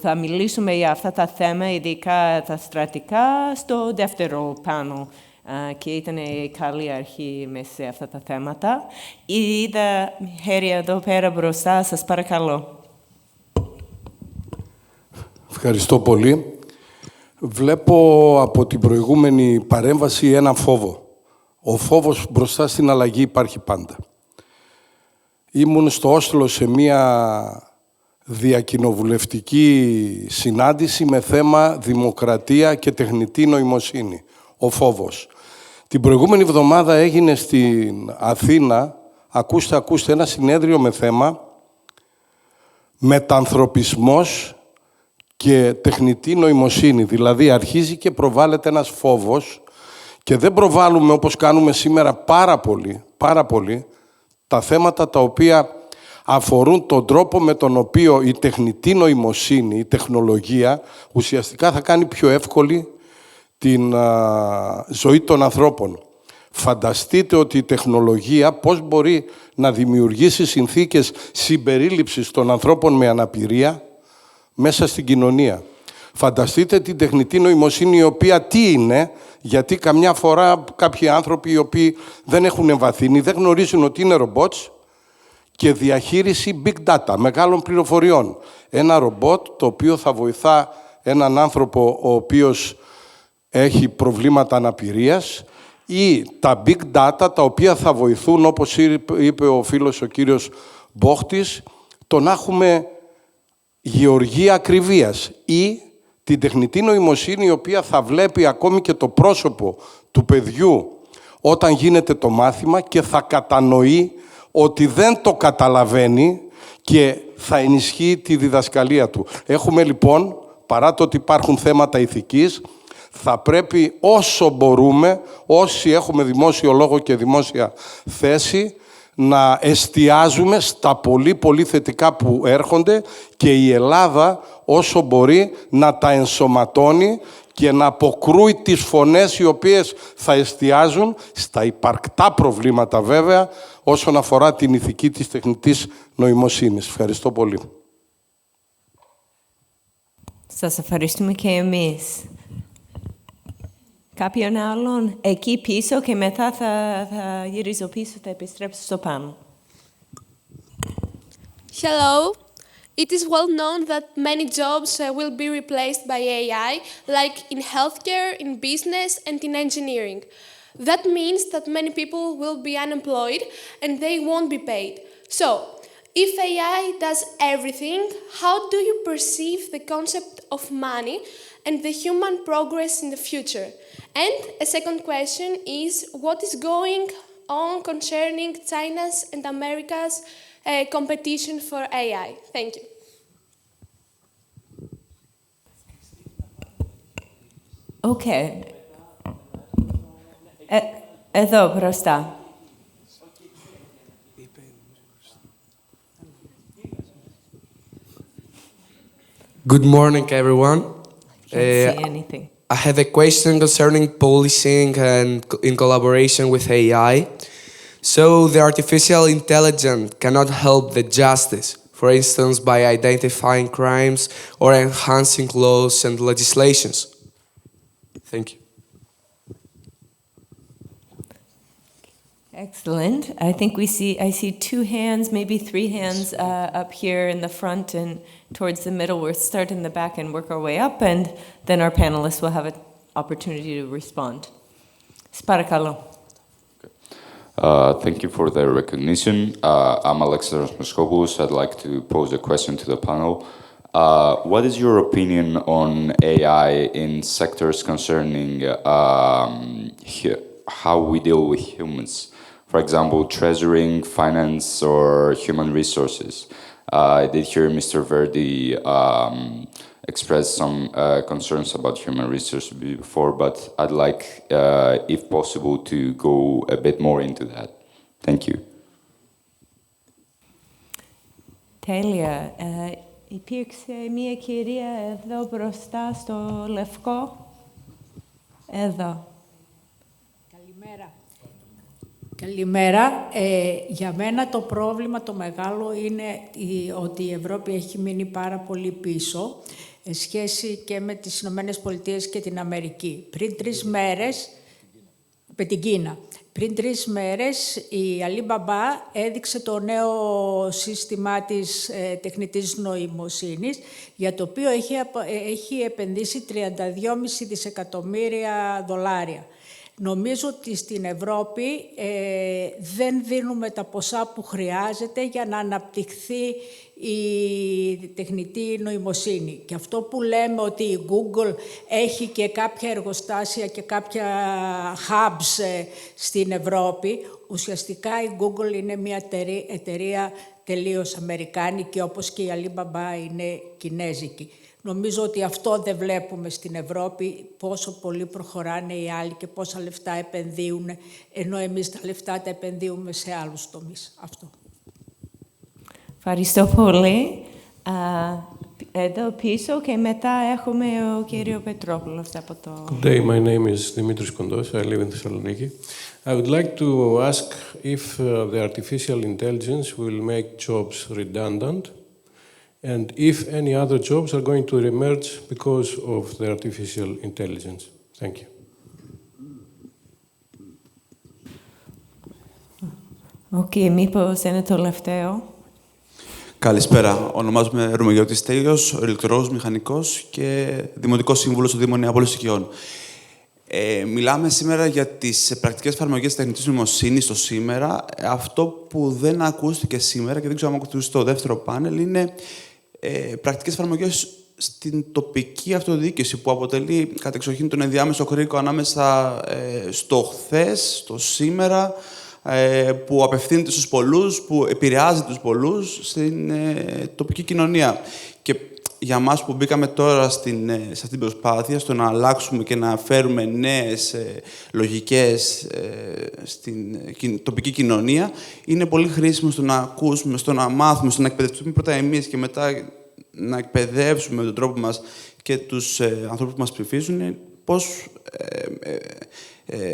θα μιλήσουμε για αυτά τα θέματα, ειδικά τα στρατικά, στο δεύτερο πάνελ. Και ήταν καλή αρχή μέσα σε αυτά τα θέματα. Είδα χέρια εδώ πέρα μπροστά, σας παρακαλώ. Ευχαριστώ πολύ. Βλέπω από την προηγούμενη παρέμβαση ένα φόβο. Ο φόβος μπροστά στην αλλαγή υπάρχει πάντα. Ήμουν στο Όσλο σε μία διακοινοβουλευτική συνάντηση με θέμα δημοκρατία και τεχνητή νοημοσύνη. Ο φόβος. Την προηγούμενη εβδομάδα έγινε στην Αθήνα, ακούστε, ένα συνέδριο με θέμα μετανθρωπισμός και τεχνητή νοημοσύνη. Δηλαδή αρχίζει και προβάλλεται ένας φόβος και δεν προβάλλουμε όπως κάνουμε σήμερα πάρα πολύ τα θέματα τα οποία αφορούν τον τρόπο με τον οποίο η τεχνητή νοημοσύνη, η τεχνολογία ουσιαστικά θα κάνει πιο εύκολη την ζωή των ανθρώπων. Φανταστείτε ότι η τεχνολογία πώς μπορεί να δημιουργήσει συνθήκες συμπερίληψης των ανθρώπων με αναπηρία μέσα στην κοινωνία. Φανταστείτε την τεχνητή νοημοσύνη, η οποία τι είναι, γιατί καμιά φορά κάποιοι άνθρωποι οι οποίοι δεν έχουν εμβαθύνει, δεν γνωρίζουν ότι είναι ρομπότς, και διαχείριση big data, μεγάλων πληροφοριών. Ένα ρομπότ το οποίο θα βοηθά έναν άνθρωπο ο οποίος έχει προβλήματα αναπηρίας, ή τα big data τα οποία θα βοηθούν, όπως είπε ο φίλος ο κύριος Bochtis, το να έχουμε γεωργία ακριβίας, ή την τεχνητή νοημοσύνη η οποία θα βλέπει ακόμη και το πρόσωπο του παιδιού όταν γίνεται το μάθημα και θα κατανοεί ότι δεν το καταλαβαίνει και θα ενισχύει τη διδασκαλία του. Έχουμε λοιπόν, παρά το ότι υπάρχουν θέματα ηθικής, θα πρέπει όσο μπορούμε, όσοι έχουμε δημόσιο λόγο και δημόσια θέση, να εστιάζουμε στα πολύ θετικά που έρχονται και η Ελλάδα όσο μπορεί να τα ενσωματώνει και να αποκρούει τις φωνές οι οποίες θα εστιάζουν στα υπαρκτά προβλήματα βέβαια όσον αφορά την ηθική της τεχνητής νοημοσύνης. Ευχαριστώ πολύ. Σας ευχαριστούμε και εμείς. Κάποιον άλλον εκεί πίσω και μετά θα γυρίζω πίσω, θα επιστρέψω στο πάνω. Hello. It is well known that many jobs will be replaced by AI, like in healthcare, in business, and in engineering. That means that many people will be unemployed and they won't be paid. So, if AI does everything, how do you perceive the concept of money and the human progress in the future? And a second question is, what is going on concerning China's and America's competition for AI? Thank you. Okay. Εδώ μπροστά. Good morning, everyone. Can't see anything. I have a question concerning policing and in collaboration with AI. So the artificial intelligence cannot help the justice, for instance, by identifying crimes or enhancing laws and legislations. Thank you. Excellent. I think I see two hands, maybe three hands up here in the front and towards the middle. We'll start in the back and work our way up, and then our panelists will have an opportunity to respond. Sparakalo. Thank you for the recognition. I'm Alexandros Moskopoulos. I'd like to pose a question to the panel. What is your opinion on AI in sectors concerning how we deal with humans? For example, treasuring, finance, or human resources. I did hear Mr. Verdi express some concerns about human resources before, but I'd like, if possible, to go a bit more into that. Thank you. Τέλεια. Υπήρξε μία κυρία εδώ μπροστά στο λευκό. Εδώ. Καλημέρα. Καλημέρα. Για μένα το πρόβλημα το μεγάλο είναι ότι η Ευρώπη έχει μείνει πάρα πολύ πίσω σχέση και με τις Ηνωμένες Πολιτείες και την Αμερική. Πριν 3 μέρες, με την Κίνα. Πριν 3 μέρες η Alibaba έδειξε το νέο σύστημά της τεχνητής νοημοσύνης, για το οποίο έχει επενδύσει $32,5 δισεκατομμύρια. Νομίζω ότι στην Ευρώπη δεν δίνουμε τα ποσά που χρειάζεται για να αναπτυχθεί η τεχνητή νοημοσύνη. Και αυτό που λέμε ότι η Google έχει και κάποια εργοστάσια και κάποια hubs στην Ευρώπη, ουσιαστικά η Google είναι μια εταιρεία τελείως αμερικάνικη, όπως και η Alibaba είναι κινέζικη. Νομίζω ότι αυτό δεν βλέπουμε στην Ευρώπη, πόσο πολύ προχωράνε οι άλλοι και πόσα λεφτά επενδύουν, ενώ εμείς τα λεφτά τα επενδύουμε σε άλλους τομείς. Αυτό. Ευχαριστώ πολύ. Εδώ πίσω και μετά έχουμε ο κύριο Πετρόπουλος από το... Good day, my name is Dimitris Kondos. I live in Thessaloniki. I would like to ask if the artificial intelligence will make jobs redundant and if any other jobs are going to emerge because of the artificial intelligence. Thank you. Okay, μήπως είναι το τελευταίο. Καλησπέρα. Ονομάζομαι Ρουμεγιώτης Τέλειος, ηλεκτρολόγος μηχανικός και δημοτικός σύμβουλος στο Δήμο Νεάπολης Οικειών. Μιλάμε σήμερα για τις πρακτικές εφαρμογές τεχνητής νοημοσύνης στο σήμερα. Αυτό που δεν ακούστηκε σήμερα και δεν ξέρω αν ακούστηκε στο δεύτερο πάνελ είναι πρακτικές εφαρμογές στην τοπική αυτοδιοίκηση, που αποτελεί κατεξοχήν τον ενδιάμεσο κρίκο ανάμεσα στο χθες, στο σήμερα, που απευθύνεται στους πολλούς, που επηρεάζει τους πολλούς στην τοπική κοινωνία. Και για μας που μπήκαμε τώρα σε αυτή την προσπάθεια, στο να αλλάξουμε και να φέρουμε νέες λογικές στην τοπική κοινωνία, είναι πολύ χρήσιμο στο να ακούσουμε, στο να μάθουμε, στο να εκπαιδευτούμε πρώτα εμείς και μετά να εκπαιδεύσουμε με τον τρόπο μας και τους ανθρώπους που μας ψηφίζουν, πώς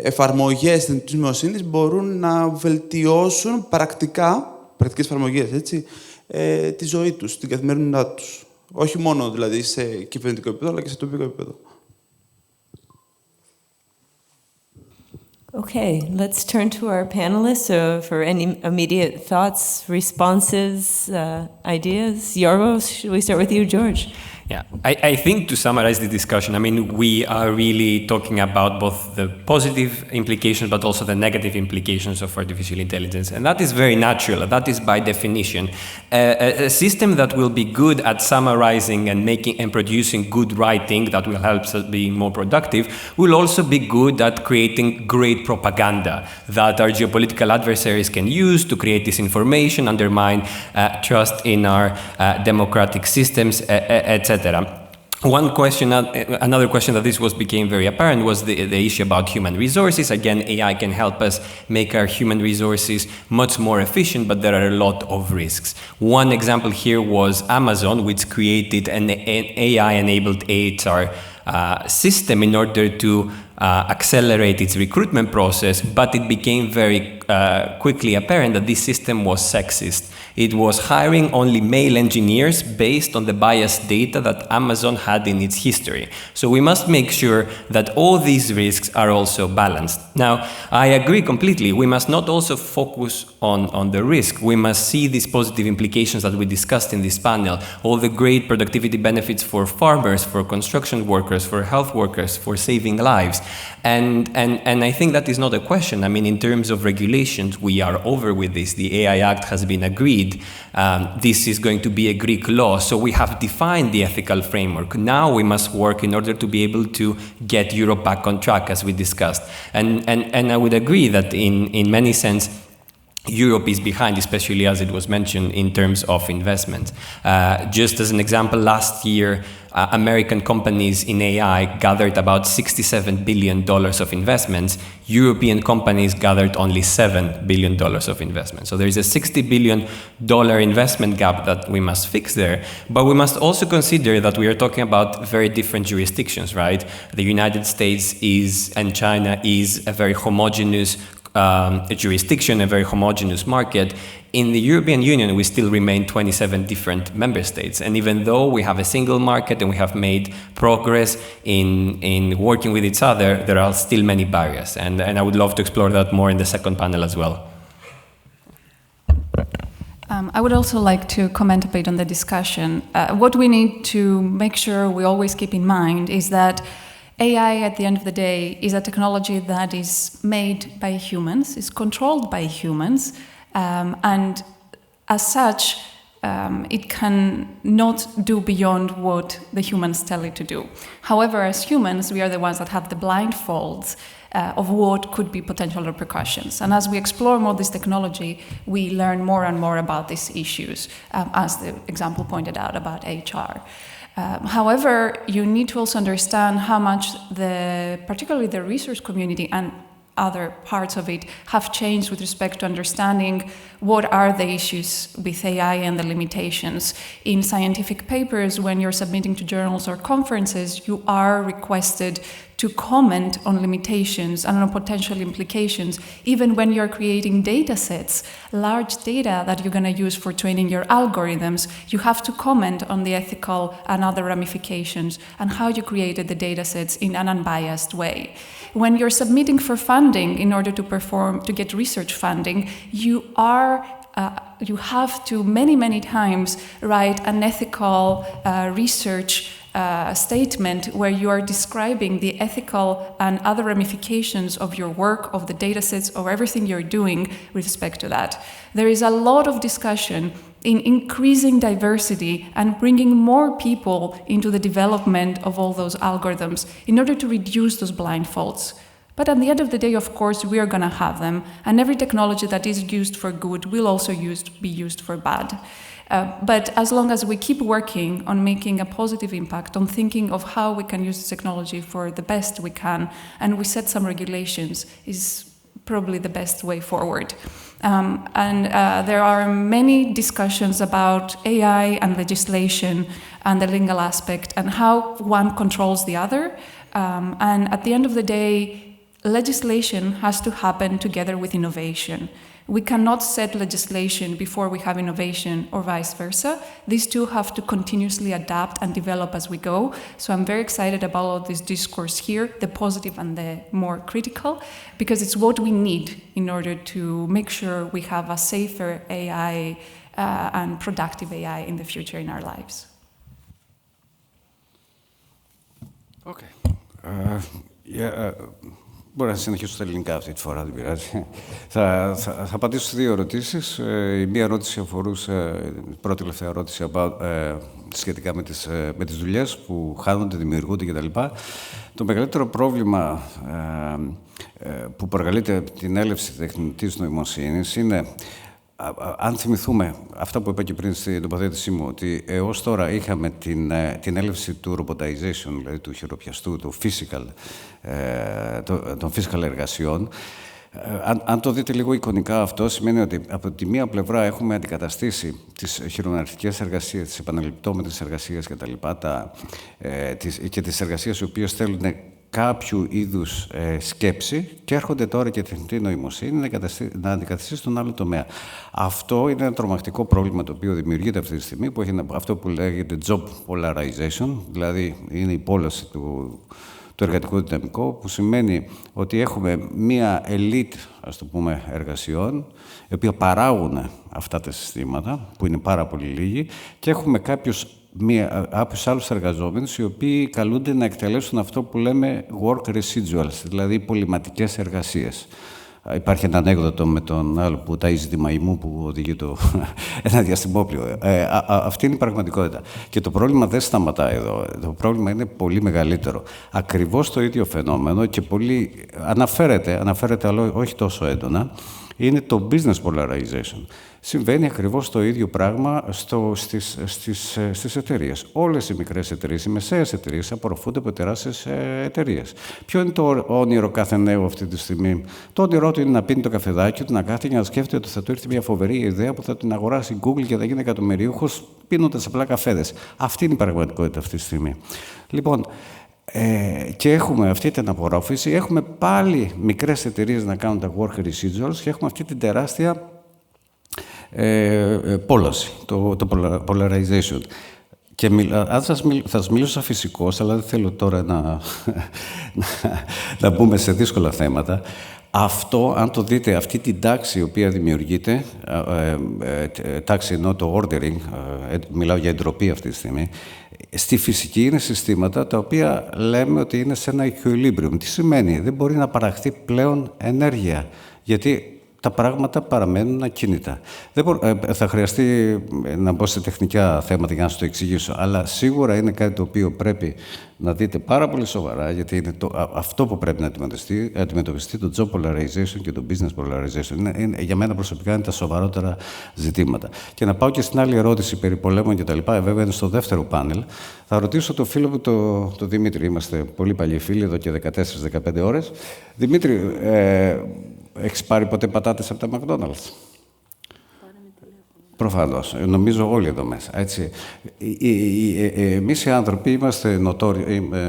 εφαρμογές τεχνητής νοημοσύνης μπορούν να βελτιώσουν πρακτικές εφαρμογές, έτσι, τη ζωή τους, την καθημερινότητά τους. Όχι μόνο δηλαδή σε κυβερνητικό επίπεδο, αλλά και σε τοπικό επίπεδο. Okay, let's turn to our panelists for any immediate thoughts, responses, ideas. Yorgos, should we start with you, George? Yeah, I think to summarize the discussion, I mean, we are really talking about both the positive implications but also the negative implications of artificial intelligence. And that is very natural. That is by definition. A system that will be good at summarizing and making and producing good writing that will help us be more productive will also be good at creating great propaganda that our geopolitical adversaries can use to create disinformation, undermine trust in our democratic systems, etc. Another question that became very apparent was the issue about human resources. Again, AI can help us make our human resources much more efficient, but there are a lot of risks. One example here was Amazon, which created an AI-enabled HR system in order to accelerate its recruitment process, but it became very quickly apparent that this system was sexist. It was hiring only male engineers based on the biased data that Amazon had in its history. So we must make sure that all these risks are also balanced. Now, I agree completely. We must not also focus on the risk. We must see these positive implications that we discussed in this panel, all the great productivity benefits for farmers, for construction workers, for health workers, for saving lives. And I think that is not a question. I mean, in terms of regulations, we are over with this. The AI Act has been agreed. This is going to be a Greek law. So we have defined the ethical framework. Now we must work in order to be able to get Europe back on track, as we discussed. And I would agree that in many sense, Europe is behind, especially as it was mentioned in terms of investment. Just as an example, last year, American companies in AI gathered about $67 billion of investments. European companies gathered only $7 billion of investment. So there is a $60 billion investment gap that we must fix there. But we must also consider that we are talking about very different jurisdictions, right? The United States and China is a very homogeneous a jurisdiction, a very homogeneous market. In the European Union, we still remain 27 different member states. And even though we have a single market and we have made progress in working with each other, there are still many barriers. And I would love to explore that more in the second panel as well. I would also like to comment a bit on the discussion. What we need to make sure we always keep in mind is that AI, at the end of the day, is a technology that is made by humans, is controlled by humans, and as such, it can not do beyond what the humans tell it to do. However, as humans, we are the ones that have the blindfolds of what could be potential repercussions. And as we explore more this technology, we learn more and more about these issues, as the example pointed out about HR. However, you need to also understand how much particularly the research community and other parts of it have changed with respect to understanding what are the issues with AI and the limitations. In scientific papers, when you're submitting to journals or conferences, you are requested to comment on limitations and on potential implications, even when you're creating data sets, large data that you're going to use for training your algorithms, you have to comment on the ethical and other ramifications and how you created the data sets in an unbiased way. When you're submitting for funding in order to get research funding, you have to many times write an ethical research statement where you are describing the ethical and other ramifications of your work, of the data sets, or everything you're doing with respect to that. There is a lot of discussion in increasing diversity and bringing more people into the development of all those algorithms in order to reduce those blindfolds. But at the end of the day, of course, we are going to have them, and every technology that is used for good will also be used for bad. But as long as we keep working on making a positive impact, on thinking of how we can use this technology for the best we can, and we set some regulations, is probably the best way forward. There are many discussions about AI and legislation and the legal aspect and how one controls the other. And at the end of the day, legislation has to happen together with innovation. We cannot set legislation before we have innovation or vice versa. These two have to continuously adapt and develop as we go. So I'm very excited about all this discourse here, the positive and the more critical, because it's what we need in order to make sure we have a safer AI and productive AI in the future in our lives. Okay. Μπορώ να συνεχίσω στα ελληνικά αυτή τη φορά, δεν πειράζει. Θα απαντήσω στις δύο ερωτήσεις. Η μία ερώτηση αφορούσε, η πρώτη τελευταία ερώτηση, σχετικά με τις δουλειές που χάνονται, δημιουργούνται κτλ. Το μεγαλύτερο πρόβλημα που προκαλείται την έλευση τεχνητής νοημοσύνης είναι, αν θυμηθούμε αυτά που είπα και πριν στην τοποθέτησή μου, ότι έως τώρα είχαμε την έλευση του robotization, δηλαδή του χειροπιαστού, των physical εργασιών, Αν το δείτε λίγο εικονικά αυτό, σημαίνει ότι από τη μία πλευρά έχουμε αντικαταστήσει τις χειρονακτικές εργασίες, τις επαναληπτόμενες εργασίες και τις εργασίες οι οποίες θέλουν κάποιου είδους σκέψη και έρχονται τώρα και τεχνητή νοημοσύνη να αντικαταστήσει τον άλλο τομέα. Αυτό είναι ένα τρομακτικό πρόβλημα το οποίο δημιουργείται αυτή τη στιγμή, που έχει αυτό που λέγεται job polarization, δηλαδή είναι η πόλωση του εργατικού δυναμικού, που σημαίνει ότι έχουμε μία ελίτ, ας το πούμε, εργασιών, οι οποίοι παράγουν αυτά τα συστήματα, που είναι πάρα πολύ λίγοι, και έχουμε κάποιους άλλους εργαζόμενους, οι οποίοι καλούνται να εκτελέσουν αυτό που λέμε work residuals, δηλαδή πολυματικές εργασίες. Υπάρχει ένα ανέκδοτο με τον άλλο που ταΐζει τη μαϊμού που οδηγεί ένα διαστημόπλιο. Αυτή είναι η πραγματικότητα. Και το πρόβλημα δεν σταματάει εδώ. Το πρόβλημα είναι πολύ μεγαλύτερο. Ακριβώς το ίδιο φαινόμενο και πολύ αναφέρεται αλλά όχι τόσο έντονα, είναι το business polarization. Συμβαίνει ακριβώς το ίδιο πράγμα στις εταιρείες. Όλες οι μικρές εταιρείες, οι μεσαίες εταιρείες απορροφούνται από τεράστιες εταιρείες. Ποιο είναι το όνειρο κάθε νέου αυτή τη στιγμή? Το όνειρό του είναι να πίνει το καφεδάκι του, να κάθεται και να σκέφτεται ότι θα του έρθει μια φοβερή ιδέα που θα την αγοράσει η Google και θα γίνει εκατομμυρίουχος πίνοντας απλά καφέδες. Αυτή είναι η πραγματικότητα αυτή τη στιγμή. Λοιπόν, και έχουμε αυτή την απορρόφηση, έχουμε πάλι μικρές εταιρείες να κάνουν τα work residuals και έχουμε αυτή την τεράστια πόλωση, το polarization. Και θα σας μιλήσω σαν φυσικός, αλλά δεν θέλω τώρα να μπούμε σε δύσκολα θέματα. Αυτό, αν το δείτε, αυτή την τάξη η οποία δημιουργείται, τάξη εννοώ το ordering, μιλάω για εντροπή αυτή τη στιγμή, στη φυσική είναι συστήματα τα οποία λέμε ότι είναι σε ένα equilibrium. Τι σημαίνει? Δεν μπορεί να παραχθεί πλέον ενέργεια, γιατί τα πράγματα παραμένουν ακίνητα. Θα χρειαστεί να μπω σε τεχνικά θέματα για να σας το εξηγήσω, αλλά σίγουρα είναι κάτι το οποίο πρέπει να δείτε πάρα πολύ σοβαρά, γιατί είναι αυτό που πρέπει να αντιμετωπιστεί, το job polarization και το business polarization. Για μένα προσωπικά είναι τα σοβαρότερα ζητήματα. Και να πάω και στην άλλη ερώτηση περί πολέμων κτλ. Βέβαια είναι στο δεύτερο πάνελ. Θα ρωτήσω τον φίλο μου, τον Δημήτρη. Είμαστε πολύ παλιοί φίλοι, εδώ και 14-15 ώρες. Δημήτρη, έχεις πάρει ποτέ πατάτες από τα McDonald's? Προφανώς. Νομίζω όλοι εδώ μέσα. Έτσι. Εμείς οι άνθρωποι είμαστε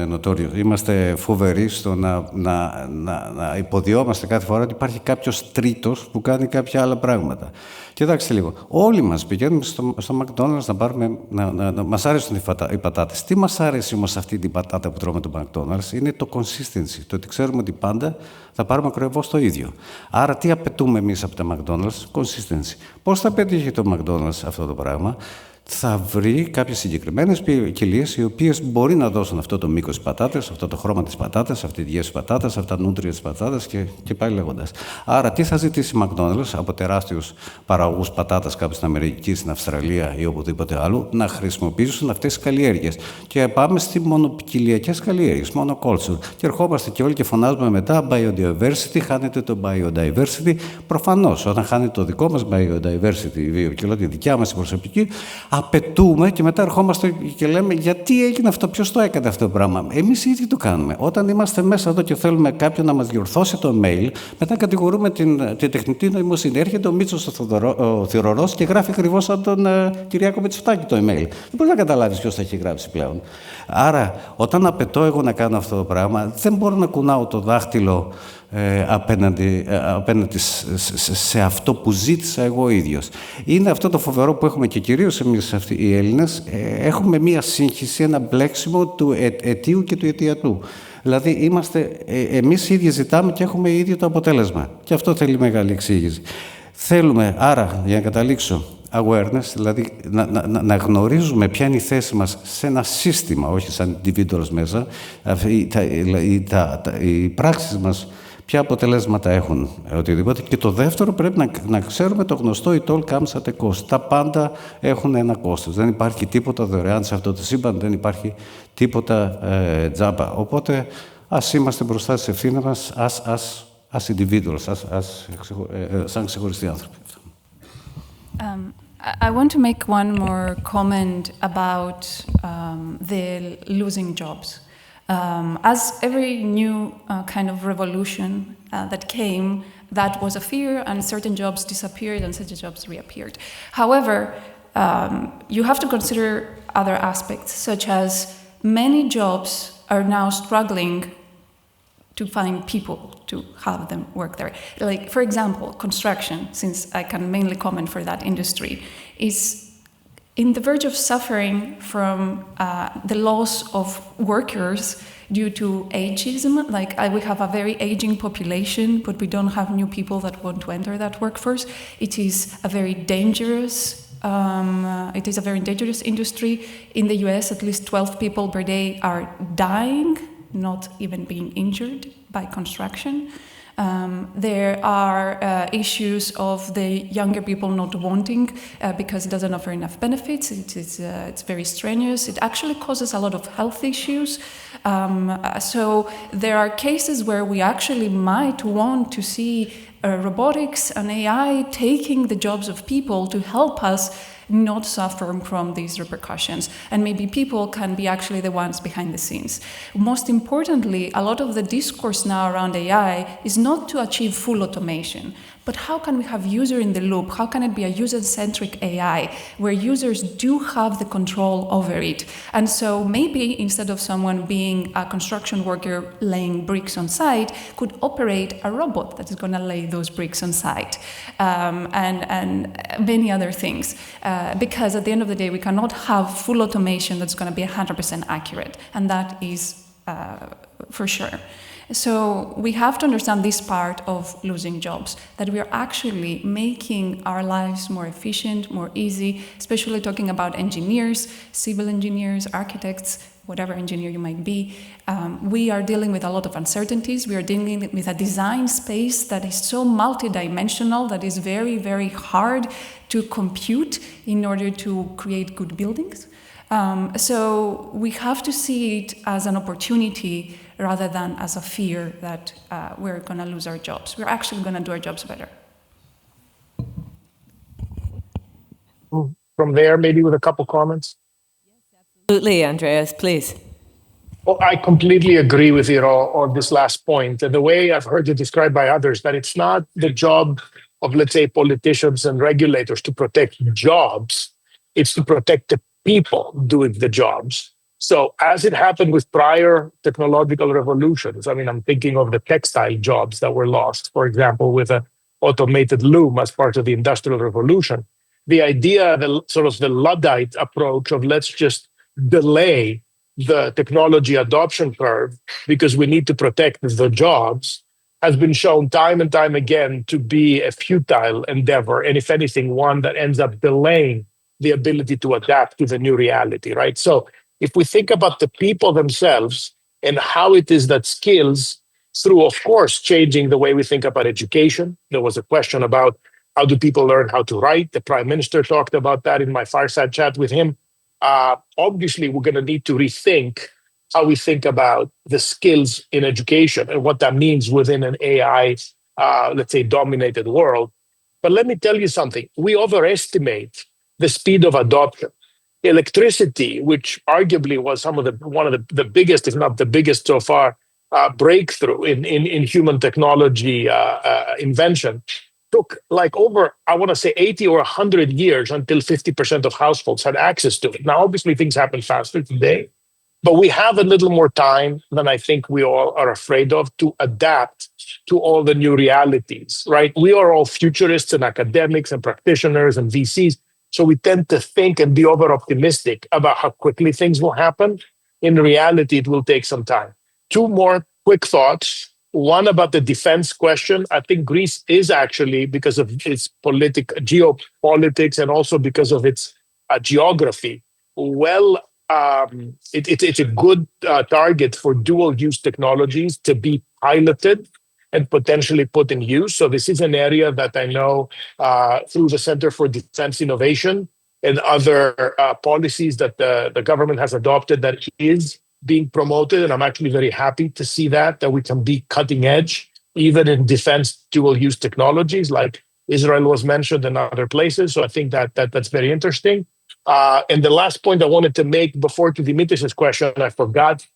νοτόριοι, είμαστε φοβεροί στο να υποδιόμαστε κάθε φορά ότι υπάρχει κάποιος τρίτος που κάνει κάποια άλλα πράγματα. Κοιτάξτε λίγο. Όλοι μας πηγαίνουμε στο McDonald's να πάρουμε. Μας αρέσουν οι πατάτες. Τι μας αρέσει όμως αυτή την πατάτα που τρώμε το McDonald's? Είναι το consistency. Το ότι ξέρουμε ότι πάντα θα πάρουμε ακριβώς το ίδιο. Άρα, τι απαιτούμε εμείς από τα McDonald's? Consistency. Πώς θα πετύχει το McDonald's αυτό το πράγμα? Θα βρει κάποιες συγκεκριμένες ποικιλίες οι οποίες μπορεί να δώσουν αυτό το μήκος της πατάτας, αυτό το χρώμα της πατάτας, αυτή τη γεύση της πατάτας, αυτά τα νούτρια της πατάτας και πάει λέγοντας. Άρα, τι θα ζητήσει η McDonald's από τεράστιους παραγωγούς πατάτας κάπου στην Αμερική, στην Αυστραλία ή οπουδήποτε άλλο, να χρησιμοποιήσουν αυτές τις καλλιέργειες. Και πάμε στις μονοπικιλιακές καλλιέργειες, monoculture. Και ερχόμαστε και όλοι και φωνάζουμε μετά biodiversity, χάνεται το biodiversity. Προφανώς, όταν χάνεται το δικό μας biodiversity, η βιοποικιλότητα, τη δικιά μας η προσωπική, απαιτούμε και μετά ερχόμαστε και λέμε γιατί έγινε αυτό, ποιος το έκανε αυτό το πράγμα. Εμείς οι ίδιοι το κάνουμε. Όταν είμαστε μέσα εδώ και θέλουμε κάποιον να μας διορθώσει το mail, μετά κατηγορούμε την τεχνητή νοημοσύνη. Έρχεται ο Μίτσος ο Θηρορός και γράφει ακριβώς σαν τον Κυριάκο Μητσοτάκη το email. Δεν μπορεί να καταλάβεις ποιος θα έχει γράψει πλέον. Άρα, όταν απαιτώ εγώ να κάνω αυτό το πράγμα, δεν μπορώ να κουνάω το δάχτυλο απέναντι σε αυτό που ζήτησα εγώ ίδιος. Είναι αυτό το φοβερό που έχουμε και κυρίως εμείς οι Έλληνες, έχουμε μία σύγχυση, ένα μπλέξιμο του αιτίου και του αιτιατού. Δηλαδή, εμείς οι ίδιοι ζητάμε και έχουμε ίδιο το αποτέλεσμα. Και αυτό θέλει μεγάλη εξήγηση. Θέλουμε, άρα, για να καταλήξω, awareness, δηλαδή να γνωρίζουμε ποια είναι η θέση μας σε ένα σύστημα, όχι σαν individuals μέσα, οι πράξεις μας, ποια αποτελέσματα έχουν, οτιδήποτε. Και το δεύτερο, πρέπει να ξέρουμε το γνωστό «it all comes at a cost». Τα πάντα έχουν ένα κόστος. Δεν υπάρχει τίποτα δωρεάν σε αυτό το σύμπαν, δεν υπάρχει τίποτα τζάμπα. Οπότε, ας είμαστε μπροστά στις ευθύνες μας, as individuals, σαν ξεχωριστοί άνθρωποι. I want to make one more comment about the losing jobs. As every new kind of revolution that came, that was a fear, and certain jobs disappeared and certain jobs reappeared. However, you have to consider other aspects, such as many jobs are now struggling to find people to have them work there. Like, for example, construction, since I can mainly comment for that industry, is in the verge of suffering from the loss of workers due to ageism. Like, we have a very aging population, but we don't have new people that want to enter that workforce. It is a very dangerous industry. In the US, at least 12 people per day are dying, not even being injured by construction. There are issues of the younger people not wanting because it doesn't offer enough benefits. It's very strenuous. It actually causes a lot of health issues. So there are cases where we actually might want to see robotics and AI taking the jobs of people to help us not suffer from these repercussions. And maybe people can be actually the ones behind the scenes. Most importantly, a lot of the discourse now around AI is not to achieve full automation, but how can we have user in the loop? How can it be a user-centric AI where users do have the control over it? And so maybe instead of someone being a construction worker laying bricks on site, could operate a robot that is going to lay those bricks on site, and many other things. Because at the end of the day, we cannot have full automation that's going to be 100% accurate, and that is for sure. So we have to understand this part of losing jobs, that we are actually making our lives more efficient, more easy, especially talking about engineers, civil engineers, architects, whatever engineer you might be. We are dealing with a lot of uncertainties. We are dealing with a design space that is so multidimensional, that is very, very hard to compute in order to create good buildings. So we have to see it as an opportunity rather than as a fear that we're going to lose our jobs. We're actually going to do our jobs better. From there, maybe with a couple comments? Absolutely, Andreas, please. Well, I completely agree with you on this last point. And the way I've heard it described by others, that it's not the job of, let's say, politicians and regulators to protect jobs, it's to protect the people doing the jobs. So as it happened with prior technological revolutions, I mean, I'm thinking of the textile jobs that were lost, for example, with an automated loom as part of the Industrial Revolution. The idea, the sort of the Luddite approach of let's just delay the technology adoption curve because we need to protect the jobs has been shown time and time again to be a futile endeavor. And if anything, one that ends up delaying the ability to adapt to the new reality, right? So if we think about the people themselves and how it is that skills, through, of course, changing the way we think about education. There was a question about how do people learn how to write? The Prime Minister talked about that in my fireside chat with him. Obviously, we're going to need to rethink how we think about the skills in education and what that means within an AI, let's say, dominated world. But let me tell you something. We overestimate the speed of adoption. Electricity, which arguably was one of the biggest, if not the biggest so far, breakthrough in human technology invention, took like over, I want to say 80 or 100 years until 50% of households had access to it. Now, obviously, things happen faster today, but we have a little more time than I think we all are afraid of to adapt to all the new realities, right? We are all futurists and academics and practitioners and VCs. So we tend to think and be over-optimistic about how quickly things will happen. In reality, it will take some time. Two more quick thoughts. One about the defense question. I think Greece is actually, because of its geopolitics and also because of its geography, it's a good target for dual-use technologies to be piloted and potentially put in use. So this is an area that I know through the Center for Defense Innovation and other policies that the government has adopted that is being promoted. And I'm actually very happy to see that we can be cutting edge, even in defense dual-use technologies, like Israel was mentioned and other places. So I think that's very interesting. And the last point I wanted to make before to Dimitris' question, I forgot.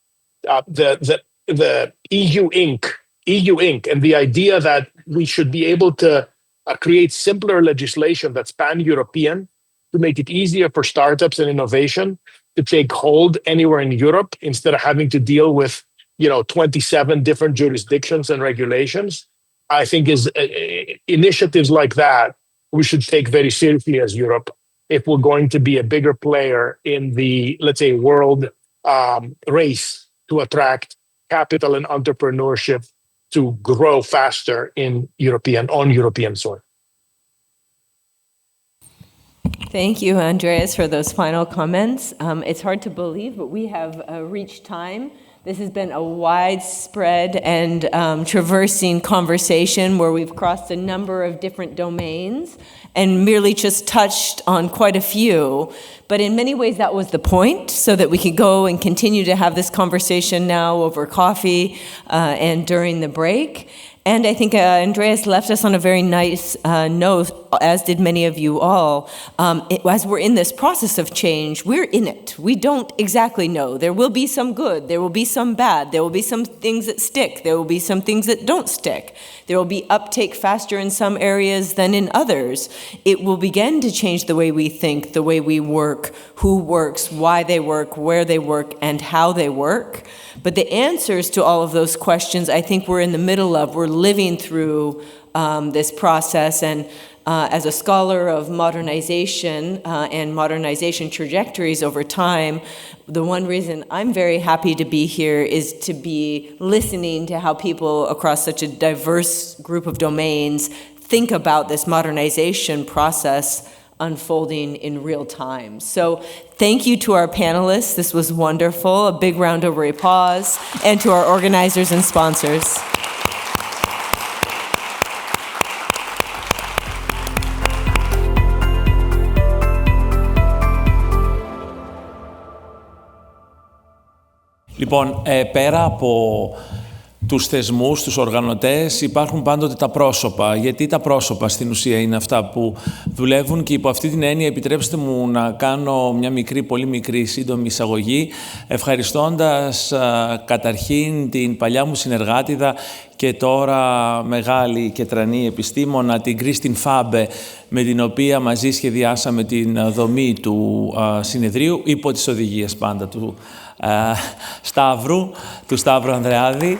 the EU Inc. And the idea that we should be able to create simpler legislation that's pan-European to make it easier for startups and innovation to take hold anywhere in Europe instead of having to deal with 27 different jurisdictions and regulations. I think is initiatives like that we should take very seriously as Europe if we're going to be a bigger player in the, let's say, world race to attract capital and entrepreneurship to grow faster on European soil. Thank you, Andreas, for those final comments. It's hard to believe, but we have reached time. This has been a widespread and traversing conversation where we've crossed a number of different domains and merely just touched on quite a few. But in many ways, that was the point, so that we could go and continue to have this conversation now over coffee and during the break. And I think Andreas left us on a very nice note, as did many of you all. As we're in this process of change, we're in it. We don't exactly know. There will be some good. There will be some bad. There will be some things that stick. There will be some things that don't stick. There will be uptake faster in some areas than in others. It will begin to change the way we think, the way we work, who works, why they work, where they work, and how they work. But the answers to all of those questions, I think we're in the middle of. We're living through this process. And as a scholar of modernization and modernization trajectories over time, the one reason I'm very happy to be here is to be listening to how people across such a diverse group of domains think about this modernization process unfolding in real time. So thank you to our panelists. This was wonderful. A big round of applause. And to our organizers and sponsors. Λοιπόν, πέρα από τους θεσμούς, τους οργανωτές, υπάρχουν πάντοτε τα πρόσωπα. Γιατί τα πρόσωπα στην ουσία είναι αυτά που δουλεύουν και υπό αυτή την έννοια επιτρέψτε μου να κάνω μια πολύ μικρή σύντομη εισαγωγή, ευχαριστώντας καταρχήν την παλιά μου συνεργάτηδα και τώρα μεγάλη και τρανή επιστήμονα, την Kristin Fabbe, με την οποία μαζί σχεδιάσαμε την δομή του συνεδρίου, υπό τις οδηγίες πάντα του Σταύρου Ανδρεάδη.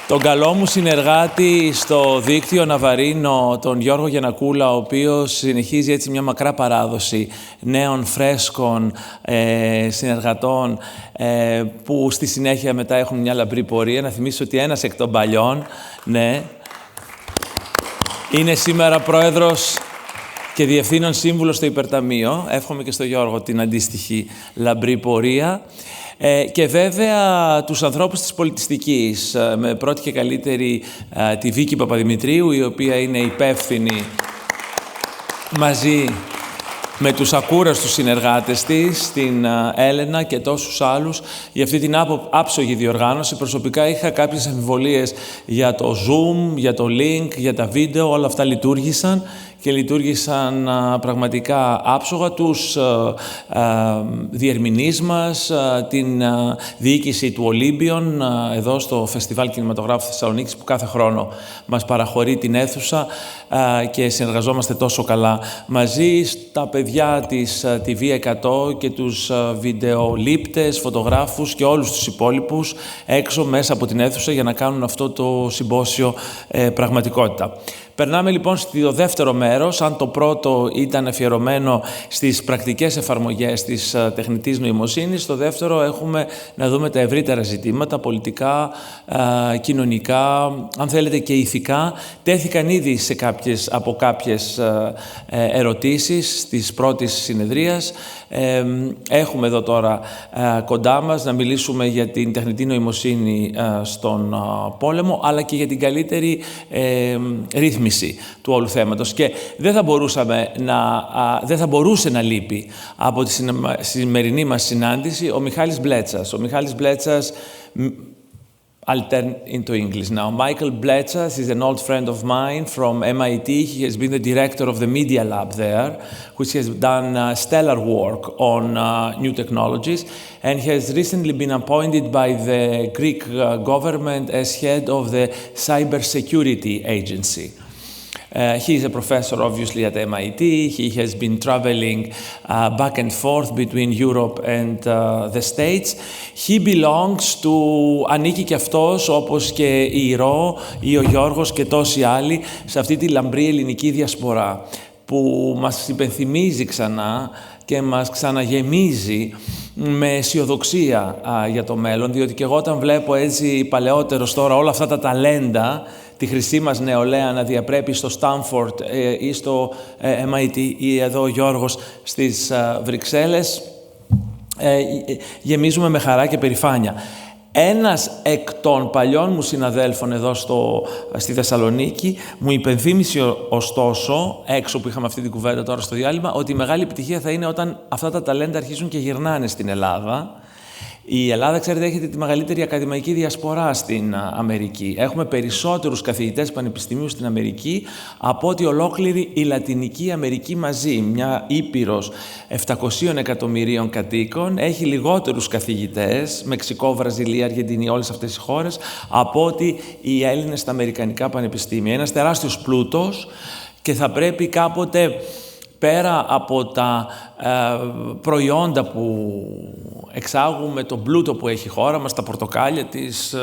Τον καλό μου συνεργάτη στο δίκτυο Ναβαρίνο, τον Γιώργο Γιαννακούλα, ο οποίος συνεχίζει έτσι μια μακρά παράδοση νέων φρέσκων συνεργατών που στη συνέχεια μετά έχουν μια λαμπρή πορεία. Να θυμίσω ότι ένας εκ των παλιών, ναι, είναι σήμερα πρόεδρος και διευθύνων σύμβουλος στο Υπερταμείο. Εύχομαι και στο Γιώργο την αντίστοιχη λαμπρή πορεία. Και βέβαια τους ανθρώπους της πολιτιστικής, με πρώτη και καλύτερη τη Βίκη Παπαδημητρίου, η οποία είναι υπεύθυνη μαζί με τους ακούραστους συνεργάτες της, την Έλενα και τόσους άλλους, για αυτή την άψογη διοργάνωση. Προσωπικά είχα κάποιες αμφιβολίες για το Zoom, για το link, για τα βίντεο, όλα αυτά λειτουργήσαν και λειτουργήσαν πραγματικά άψογα. Τους διερμηνείς μας, την διοίκηση του Ολύμπιον, εδώ στο Φεστιβάλ Κινηματογράφου Θεσσαλονίκης, που κάθε χρόνο μας παραχωρεί την αίθουσα και συνεργαζόμαστε τόσο καλά μαζί, στα παιδιά της TV100 και τους βιντεολήπτες, φωτογράφους και όλους τους υπόλοιπους έξω μέσα από την αίθουσα για να κάνουν αυτό το συμπόσιο πραγματικότητα. Περνάμε λοιπόν στο δεύτερο μέρος. Αν το πρώτο ήταν αφιερωμένο στις πρακτικές εφαρμογές της τεχνητής νοημοσύνης, στο δεύτερο έχουμε να δούμε τα ευρύτερα ζητήματα, πολιτικά, κοινωνικά, αν θέλετε και ηθικά. Τέθηκαν ήδη από κάποιες ερωτήσεις της πρώτης συνεδρίας. Έχουμε εδώ τώρα κοντά μας να μιλήσουμε για την τεχνητή νοημοσύνη στον πόλεμο, αλλά και για την καλύτερη ρύθμιση του όλου θέματος. Και δεν θα μπορούσε να λείπει από τη σημερινή μας συνάντηση ο Μιχάλης Μπλέτσας. Ο Μιχάλης Μπλέτσας I'll turn into English now. Michael Blechas is an old friend of mine from MIT. He has been the director of the Media Lab there, which has done stellar work on new technologies, and has recently been appointed by the Greek government as head of the Cybersecurity Agency. He is a professor, obviously, at MIT. He has been traveling back and forth between Europe and the States. He belongs to, ανήκει και αυτός, όπως και η Ρο ή ο Γιώργος και τόσοι άλλοι, σε αυτή τη λαμπρή ελληνική διασπορά, που μας υπενθυμίζει ξανά και μας ξαναγεμίζει με αισιοδοξία για το μέλλον, διότι και εγώ όταν βλέπω έτσι παλαιότερος τώρα όλα αυτά τα ταλέντα, τη χρυσή μας νεολαία να διαπρέπει στο Stanford ή στο MIT ή εδώ ο Γιώργος στις Βρυξέλλες, γεμίζουμε με χαρά και περηφάνεια. Ένας εκ των παλιών μου συναδέλφων εδώ στη Θεσσαλονίκη μου υπενθύμισε ωστόσο, έξω που είχαμε αυτή την κουβέντα τώρα στο διάλειμμα, ότι η μεγάλη επιτυχία θα είναι όταν αυτά τα ταλέντα αρχίζουν και γυρνάνε στην Ελλάδα. Η Ελλάδα, ξέρετε, έχετε τη μεγαλύτερη ακαδημαϊκή διασπορά στην Αμερική. Έχουμε περισσότερους καθηγητές πανεπιστημίου στην Αμερική από ότι ολόκληρη η Λατινική Αμερική μαζί. Μια ήπειρος 700 εκατομμυρίων κατοίκων έχει λιγότερους καθηγητές, Μεξικό, Βραζιλία, Αργεντινή, όλες αυτές οι χώρες, από ότι οι Έλληνες στα αμερικανικά πανεπιστήμια. Ένας τεράστιος πλούτος και θα πρέπει κάποτε, πέρα από τα προϊόντα που εξάγουμε, τον πλούτο που έχει η χώρα μας, τα πορτοκάλια της,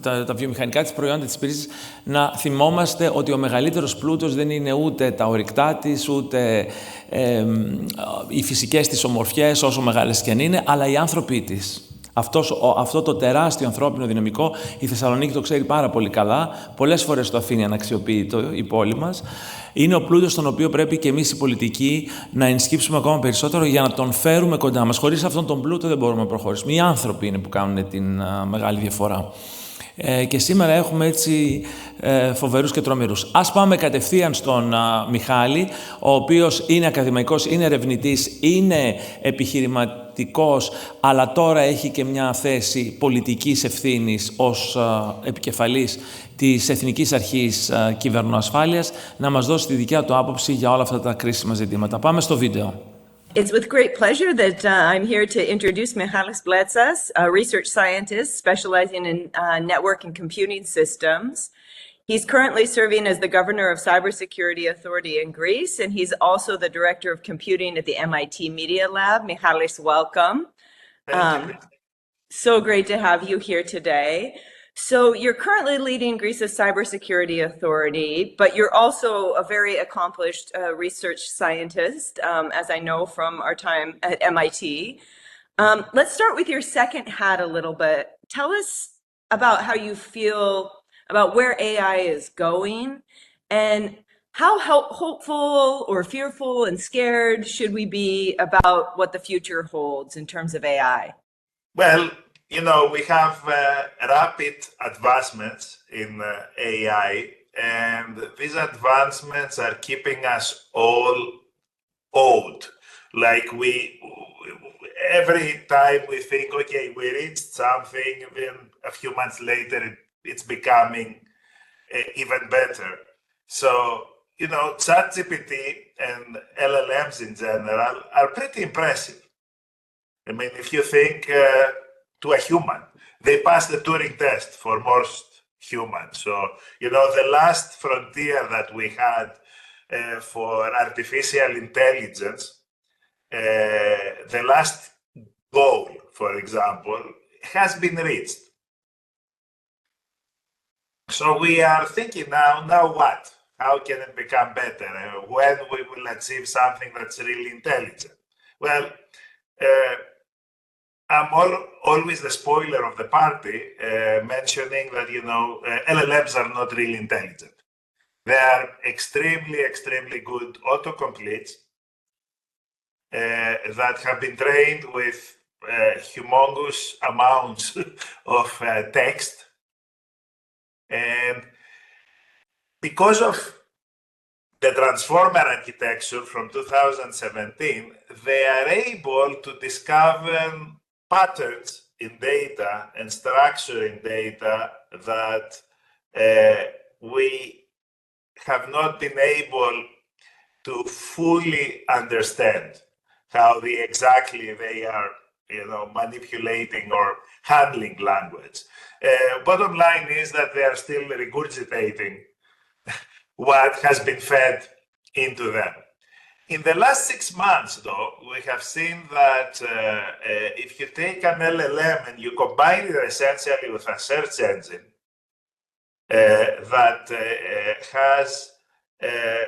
τα βιομηχανικά της προϊόντα της υπηρεσίας, να θυμόμαστε ότι ο μεγαλύτερος πλούτος δεν είναι ούτε τα ορυκτά της, ούτε οι φυσικές της ομορφιές, όσο μεγάλες και αν είναι, αλλά οι άνθρωποι της. Αυτό το τεράστιο ανθρώπινο δυναμικό, η Θεσσαλονίκη το ξέρει πάρα πολύ καλά, πολλές φορές το αφήνει αναξιοποιητό η πόλη μας. Είναι ο πλούτος τον οποίο πρέπει και εμείς οι πολιτικοί να ενσκύψουμε ακόμα περισσότερο για να τον φέρουμε κοντά μας. Χωρίς αυτόν τον πλούτο δεν μπορούμε να προχωρήσουμε. Οι άνθρωποι είναι που κάνουν την μεγάλη διαφορά. Και σήμερα έχουμε έτσι φοβερούς και τρομερούς. Ας πάμε κατευθείαν στον Μιχάλη, ο οποίος είναι ακαδημαϊκός, είναι ερευνητής, είναι επιχειρηματικός, αλλά τώρα έχει και μια θέση πολιτικής ευθύνης ως επικεφαλής της Εθνικής Αρχής Κυβερνοασφάλειας, να μας δώσει τη δικιά του άποψη για όλα αυτά τα κρίσιμα ζητήματα. Πάμε στο βίντεο. It's with great pleasure that I'm here to introduce Michalis Blechas, a research scientist specializing in network and computing systems. He's currently serving as the governor of Cybersecurity Authority in Greece, and he's also the director of computing at the MIT Media Lab. Michalis, welcome. So great to have you here today. So you're currently leading Greece's Cybersecurity Authority, but you're also a very accomplished research scientist, as I know from our time at MIT. Let's start with your second hat a little bit. Tell us about how you feel about where AI is going, and how hopeful or fearful and scared should we be about what the future holds in terms of AI? Well, you know, we have rapid advancements in AI, and these advancements are keeping us all awed. Like every time we think, okay, we reached something, then a few months later, it's becoming even better. So, you know, ChatGPT and LLMs in general are pretty impressive. I mean, if you think to a human, they pass the Turing test for most humans. So, you know, the last frontier that we had for artificial intelligence, the last goal, for example, has been reached. So we are thinking now what? How can it become better? When we will achieve something that's really intelligent? Well, I'm always the spoiler of the party, mentioning that, you know, LLMs are not really intelligent. They are extremely, extremely good autocompletes that have been trained with humongous amounts of text. And because of the transformer architecture from 2017, they are able to discover patterns in data and structuring data that we have not been able to fully understand how exactly they are, manipulating or handling language. Bottom line is that they are still regurgitating what has been fed into them. In the last 6 months, though, we have seen that if you take an LLM and you combine it essentially with a search engine that has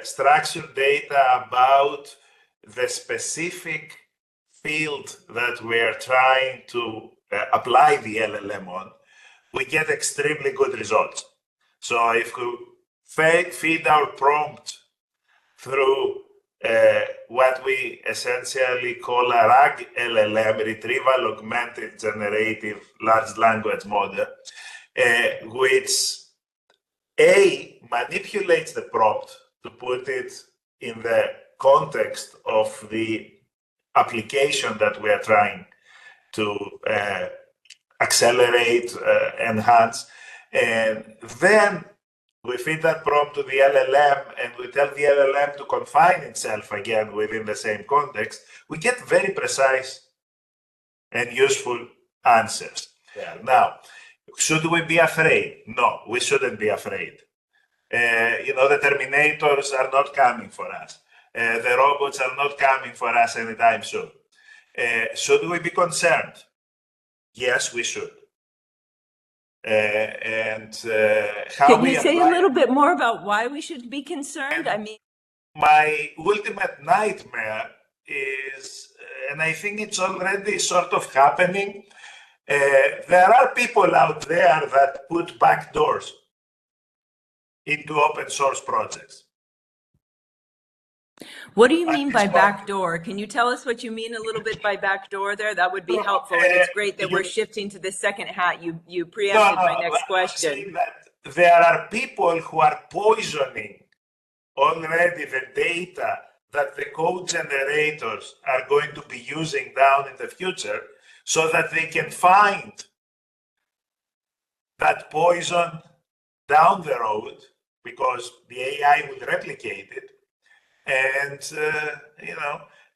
structured data about the specific field that we are trying to apply the LLM on, we get extremely good results. So if we feed our prompt through what we essentially call a RAG LLM, Retrieval Augmented Generative Large Language Model, which manipulates the prompt to put it in the context of the application that we are trying to accelerate, enhance, and then we feed that prompt to the LLM and we tell the LLM to confine itself again within the same context, we get very precise and useful answers there. Now, should we be afraid? No, we shouldn't be afraid. The Terminators are not coming for us. The robots are not coming for us anytime soon. Should we be concerned? Yes, we should. Can you say a little bit more about why we should be concerned? My ultimate nightmare is, and I think it's already sort of happening, there are people out there that put backdoors into open source projects. What do you mean by backdoor? Can you tell us what you mean a little bit by backdoor there? That would be helpful. And it's great that we're shifting to the second hat. You preempted my next question. There are people who are poisoning already the data that the code generators are going to be using down in the future so that they can find that poison down the road because the AI will replicate it and,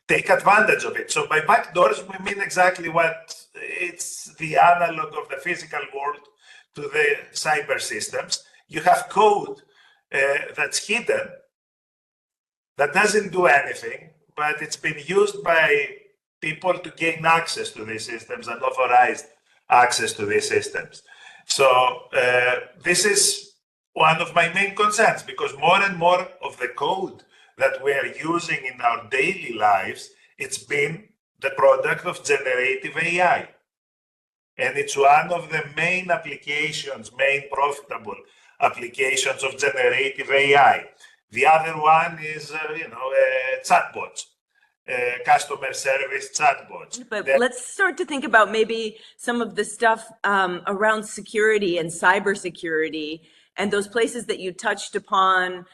take advantage of it. So by backdoors, we mean exactly what it's the analog of the physical world to the cyber systems. You have code that's hidden, that doesn't do anything, but it's been used by people to gain access to these systems, unauthorized access to these systems. So this is one of my main concerns, because more and more of the code that we are using in our daily lives, it's been the product of generative AI. And it's one of the main applications, main profitable applications of generative AI. The other one is, chatbots, customer service chatbots. But let's start to think about maybe some of the stuff around security and cybersecurity and those places that you touched upon,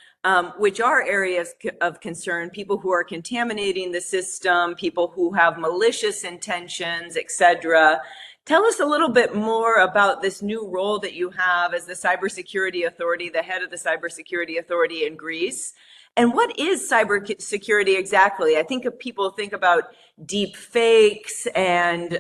which are areas of concern, people who are contaminating the system, people who have malicious intentions, etc. Tell us a little bit more about this new role that you have as the cybersecurity authority, the head of the cybersecurity authority in Greece. And what is cybersecurity exactly? I think people think about deep fakes and,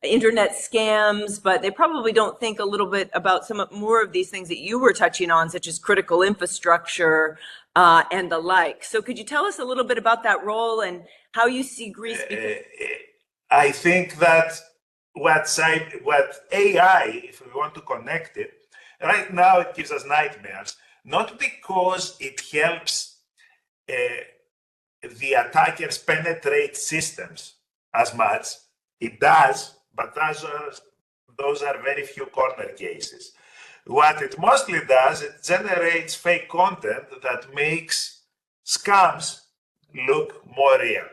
internet scams, but they probably don't think a little bit about some more of these things that you were touching on, such as critical infrastructure and the like. So could you tell us a little bit about that role and how you see Greece? I think that what AI, if we want to connect it, right now it gives us nightmares, not because it helps the attackers penetrate systems as much. It does, but those are very few corner cases. What it mostly does, it generates fake content that makes scams look more real.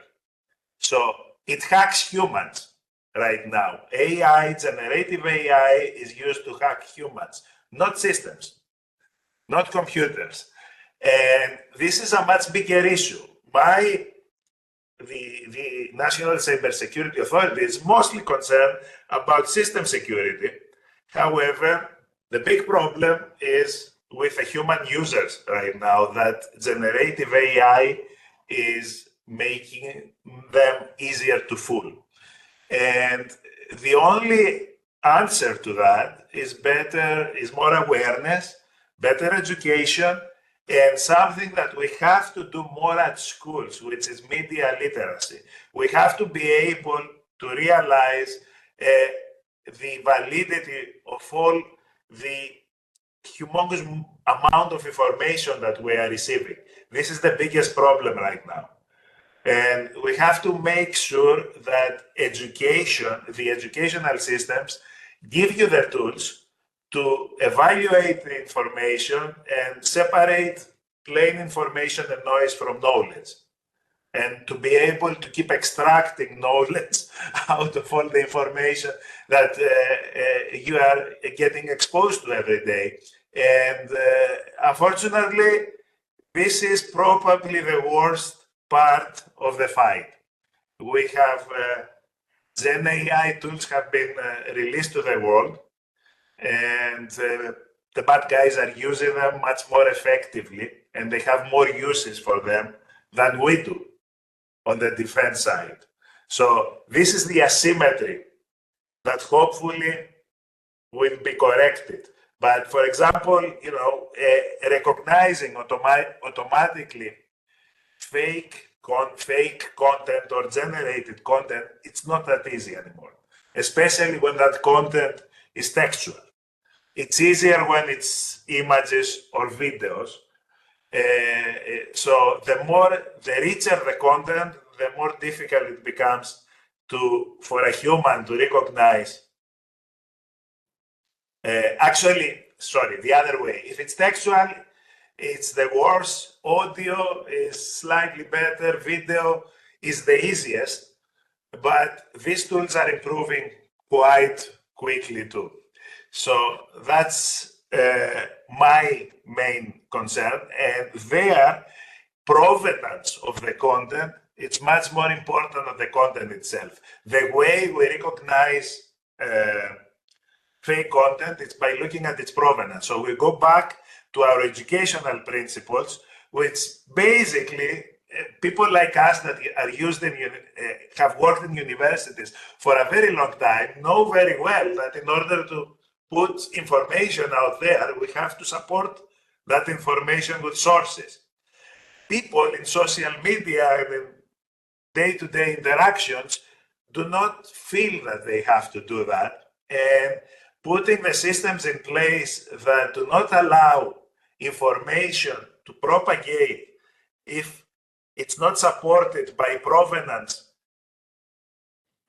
So it hacks humans right now. AI, generative AI, is used to hack humans, not systems, not computers. And this is a much bigger issue. My the National Cybersecurity Authority is mostly concerned about system security. However, the big problem is with the human users right now, that generative AI is making them easier to fool. And the only answer to that is more awareness, better education, and something that we have to do more at schools, which is media literacy. We have to be able to realize the validity of all the humongous amount of information that we are receiving. This is the biggest problem right now. And we have to make sure that the educational systems give you the tools to evaluate the information and separate plain information and noise from knowledge, and to be able to keep extracting knowledge out of all the information that you are getting exposed to every day. And unfortunately, this is probably the worst part of the fight. We have Gen AI tools have been released to the world, and the bad guys are using them much more effectively, and they have more uses for them than we do on the defense side. So this is the asymmetry that hopefully will be corrected. But for example, recognizing automatically fake content or generated content, it's not that easy anymore, especially when that content is textual. It's easier when it's images or videos. So the richer the content, the more difficult it becomes for a human to recognize. The other way. If it's textual, it's the worst. Audio is slightly better. Video is the easiest. But these tools are improving quite quickly too. So that's my main concern. And their provenance of the content, it's much more important than the content itself. The way we recognize fake content is by looking at its provenance. So we go back to our educational principles, which basically people like us that are have worked in universities for a very long time know very well that in order to put information out there, we have to support that information with sources. People in social media and in day-to-day interactions do not feel that they have to do that. And putting the systems in place that do not allow information to propagate if it's not supported by provenance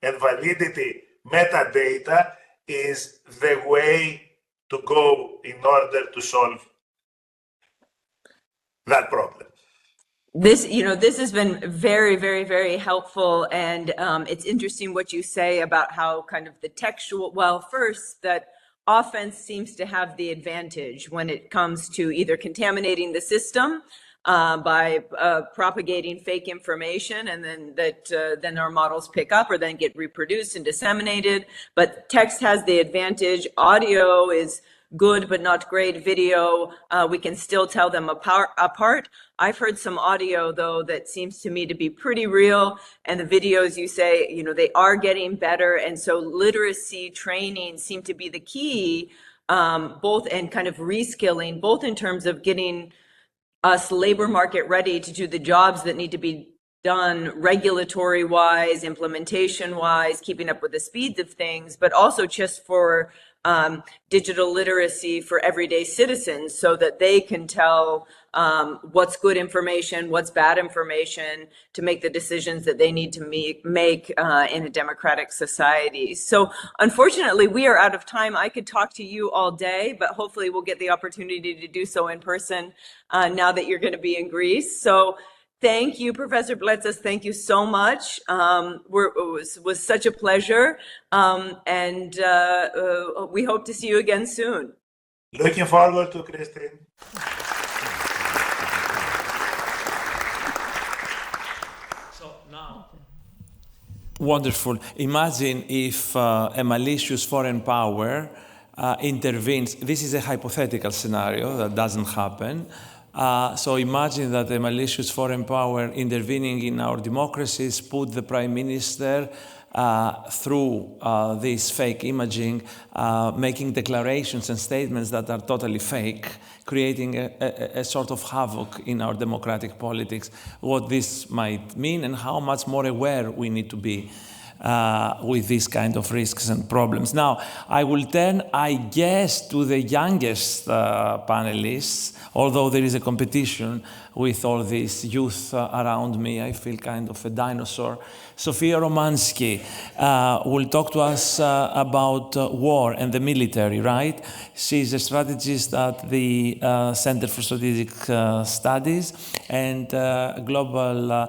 and validity metadata is the way to go in order to solve that problem. This has been very, very, very helpful. And it's interesting what you say about how kind of the textual, first, that offense seems to have the advantage when it comes to either contaminating the system by propagating fake information, and then our models pick up or then get reproduced and disseminated. But text has the advantage. Audio is good but not great. Video, we can still tell them apart. I've heard some audio though that seems to me to be pretty real, and the videos, you say, they are getting better. And so literacy training seem to be the key, both, and kind of reskilling, both in terms of getting us labor market ready to do the jobs that need to be done regulatory wise, implementation wise, keeping up with the speeds of things, but also just for digital literacy for everyday citizens, so that they can tell what's good information, what's bad information, to make the decisions that they need to make in a democratic society. So unfortunately, we are out of time. I could talk to you all day, but hopefully we'll get the opportunity to do so in person now that you're going to be in Greece. So thank you, Professor Bletzas. Thank you so much. It was such a pleasure. And we hope to see you again soon. Looking forward to Kristin. So now Wonderful. Imagine if a malicious foreign power intervenes. This is a hypothetical scenario that doesn't happen. So imagine that a malicious foreign power intervening in our democracies put the prime minister through this fake imaging, making declarations and statements that are totally fake, creating a sort of havoc in our democratic politics, what this might mean and how much more aware we need to be with these kind of risks and problems. Now, I will turn, I guess, to the youngest panelists, although there is a competition with all this youth around me. I feel kind of a dinosaur. Sofia Romansky will talk to us about war and the military, right? She's a strategist at the Center for Strategic Studies and global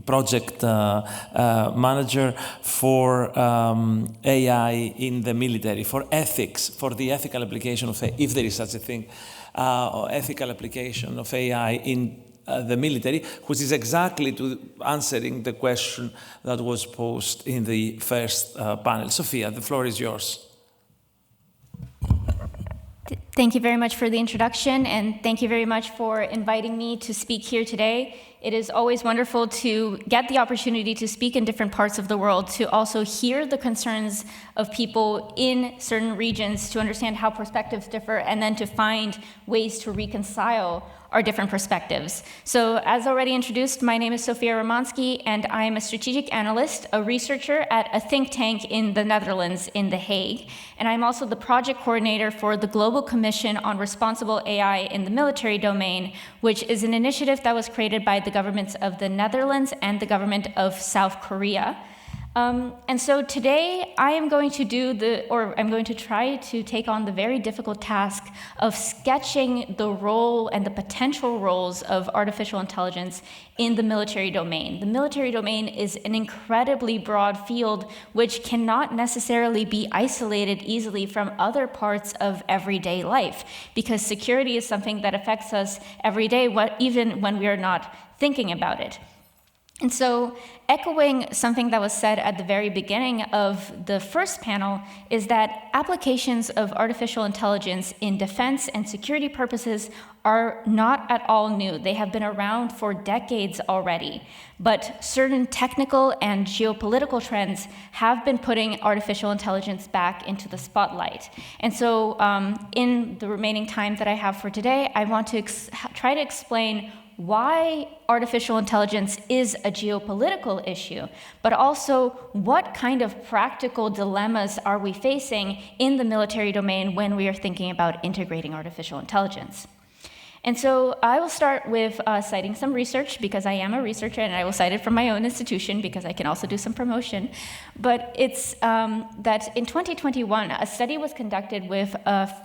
project manager for AI in the military, for ethics, for the ethical application of, if there is such a thing, ethical application of AI in the military, which is exactly to answering the question that was posed in the first panel. Sofia, the floor is yours. Thank you very much for the introduction, and thank you very much for inviting me to speak here today. It is always wonderful to get the opportunity to speak in different parts of the world, to also hear the concerns of people in certain regions, to understand how perspectives differ, and then to find ways to reconcile our different perspectives. So, as already introduced, my name is Sofia Romansky, and I am a strategic analyst, a researcher at a think tank in the Netherlands, in The Hague. And I'm also the project coordinator for the Global Commission on Responsible AI in the Military Domain, which is an initiative that was created by the governments of the Netherlands and the government of South Korea. And so today I am going to I'm going to try to take on the very difficult task of sketching the role and the potential roles of artificial intelligence in the military domain. The military domain is an incredibly broad field which cannot necessarily be isolated easily from other parts of everyday life, because security is something that affects us every day, even when we are not thinking about it. And so, echoing something that was said at the very beginning of the first panel, is that applications of artificial intelligence in defense and security purposes are not at all new. They have been around for decades already. But certain technical and geopolitical trends have been putting artificial intelligence back into the spotlight. And so, in the remaining time that I have for today, I want to try to explain why artificial intelligence is a geopolitical issue, but also what kind of practical dilemmas are we facing in the military domain when we are thinking about integrating artificial intelligence. And so I will start with citing some research, because I am a researcher, and I will cite it from my own institution because I can also do some promotion. But it's that in 2021, a study was conducted with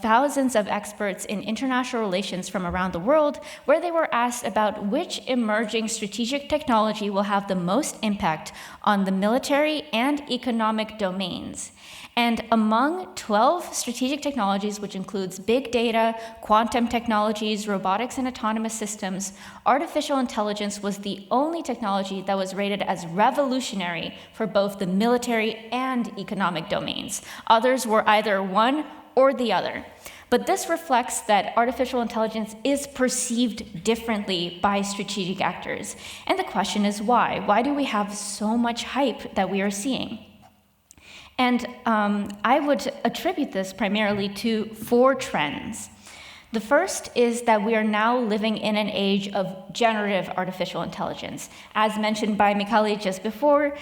thousands of experts in international relations from around the world, where they were asked about which emerging strategic technology will have the most impact on the military and economic domains. And among 12 strategic technologies, which includes big data, quantum technologies, robotics and autonomous systems, artificial intelligence was the only technology that was rated as revolutionary for both the military and economic domains. Others were either one or the other. But this reflects that artificial intelligence is perceived differently by strategic actors. And the question is why? Why do we have so much hype that we are seeing? And I would attribute this primarily to 4 trends. The first is that we are now living in an age of generative artificial intelligence. As mentioned by Michali just before,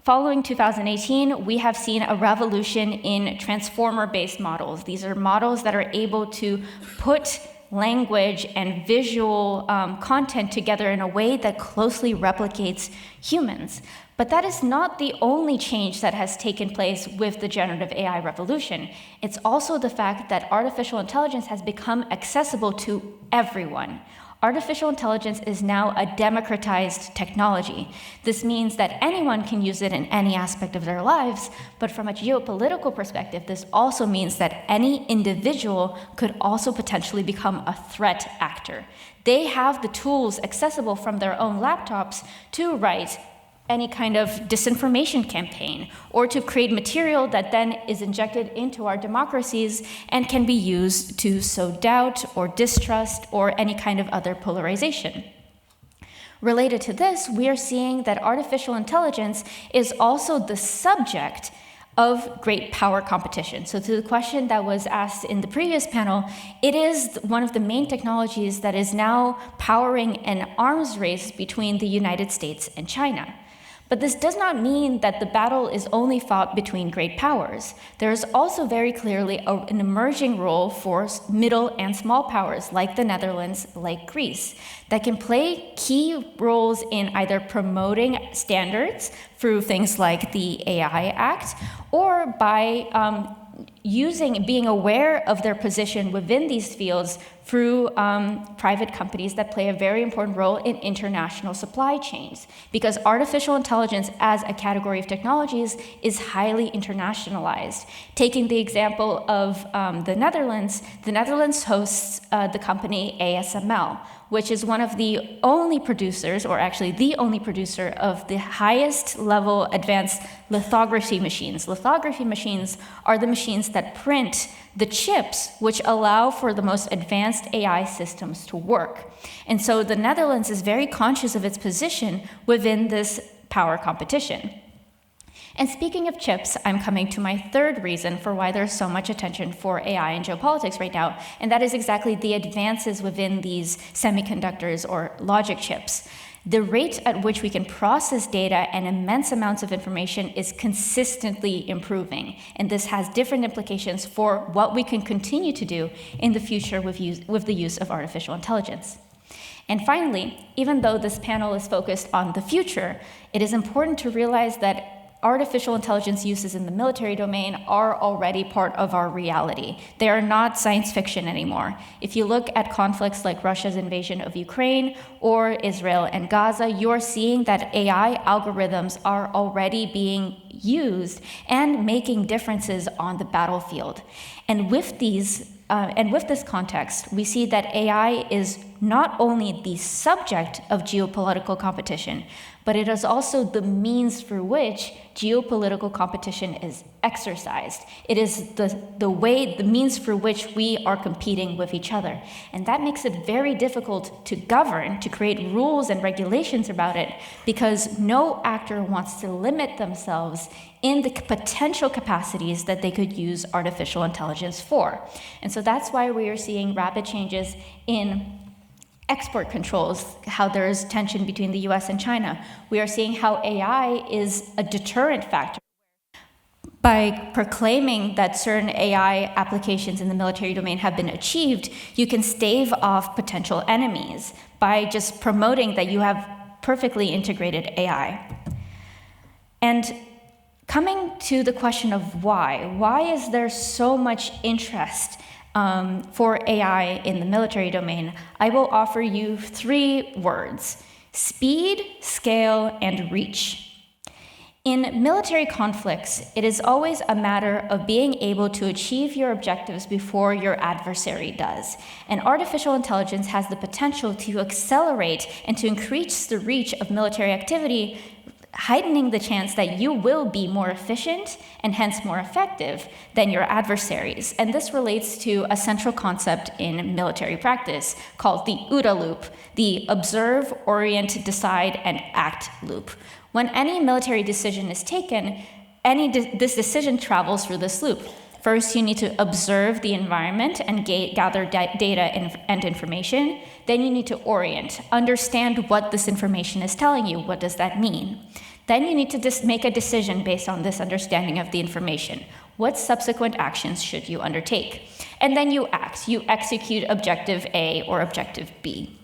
following 2018, we have seen a revolution in transformer-based models. These are models that are able to put language and visual content together in a way that closely replicates humans. But that is not the only change that has taken place with the generative AI revolution. It's also the fact that artificial intelligence has become accessible to everyone. Artificial intelligence is now a democratized technology. This means that anyone can use it in any aspect of their lives, but from a geopolitical perspective, this also means that any individual could also potentially become a threat actor. They have the tools accessible from their own laptops to write any kind of disinformation campaign, or to create material that then is injected into our democracies and can be used to sow doubt or distrust or any kind of other polarization. Related to this, we are seeing that artificial intelligence is also the subject of great power competition. So to the question that was asked in the previous panel, it is one of the main technologies that is now powering an arms race between the United States and China. But this does not mean that the battle is only fought between great powers. There is also very clearly an emerging role for middle and small powers, like the Netherlands, like Greece, that can play key roles in either promoting standards through things like the AI Act, or by being aware of their position within these fields through private companies that play a very important role in international supply chains. Because artificial intelligence as a category of technologies is highly internationalized. Taking the example of the Netherlands hosts the company ASML, which is one of the only producers, or actually the only producer, of the highest level advanced lithography machines. Lithography machines are the machines that print the chips which allow for the most advanced AI systems to work. And so the Netherlands is very conscious of its position within this power competition. And speaking of chips, I'm coming to my third reason for why there's so much attention for AI and geopolitics right now, and that is exactly the advances within these semiconductors or logic chips. The rate at which we can process data and immense amounts of information is consistently improving, and this has different implications for what we can continue to do in the future with the use of artificial intelligence. And finally, even though this panel is focused on the future, it is important to realize that artificial intelligence uses in the military domain are already part of our reality. They are not science fiction anymore. If you look at conflicts like Russia's invasion of Ukraine or Israel and Gaza, you're seeing that AI algorithms are already being used and making differences on the battlefield. And with this context, we see that AI is not only the subject of geopolitical competition, but it is also the means through which geopolitical competition is exercised. It is the means through which we are competing with each other. And that makes it very difficult to govern, to create rules and regulations about it, because no actor wants to limit themselves in the potential capacities that they could use artificial intelligence for. And so that's why we are seeing rapid changes in export controls, how there is tension between the US and China. We are seeing how AI is a deterrent factor. By proclaiming that certain AI applications in the military domain have been achieved, you can stave off potential enemies by just promoting that you have perfectly integrated AI. And coming to the question of why is there so much interest for AI in the military domain? I will offer you 3 words: speed, scale, and reach. In military conflicts, it is always a matter of being able to achieve your objectives before your adversary does. And artificial intelligence has the potential to accelerate and to increase the reach of military activity, heightening the chance that you will be more efficient and hence more effective than your adversaries. And this relates to a central concept in military practice called the OODA loop, the observe, orient, decide, and act loop. When any military decision is taken, this decision travels through this loop. First, you need to observe the environment and gather data and information. Then you need to orient, understand what this information is telling you. What does that mean? Then you need to make a decision based on this understanding of the information. What subsequent actions should you undertake? And then you act. You execute objective A or objective B.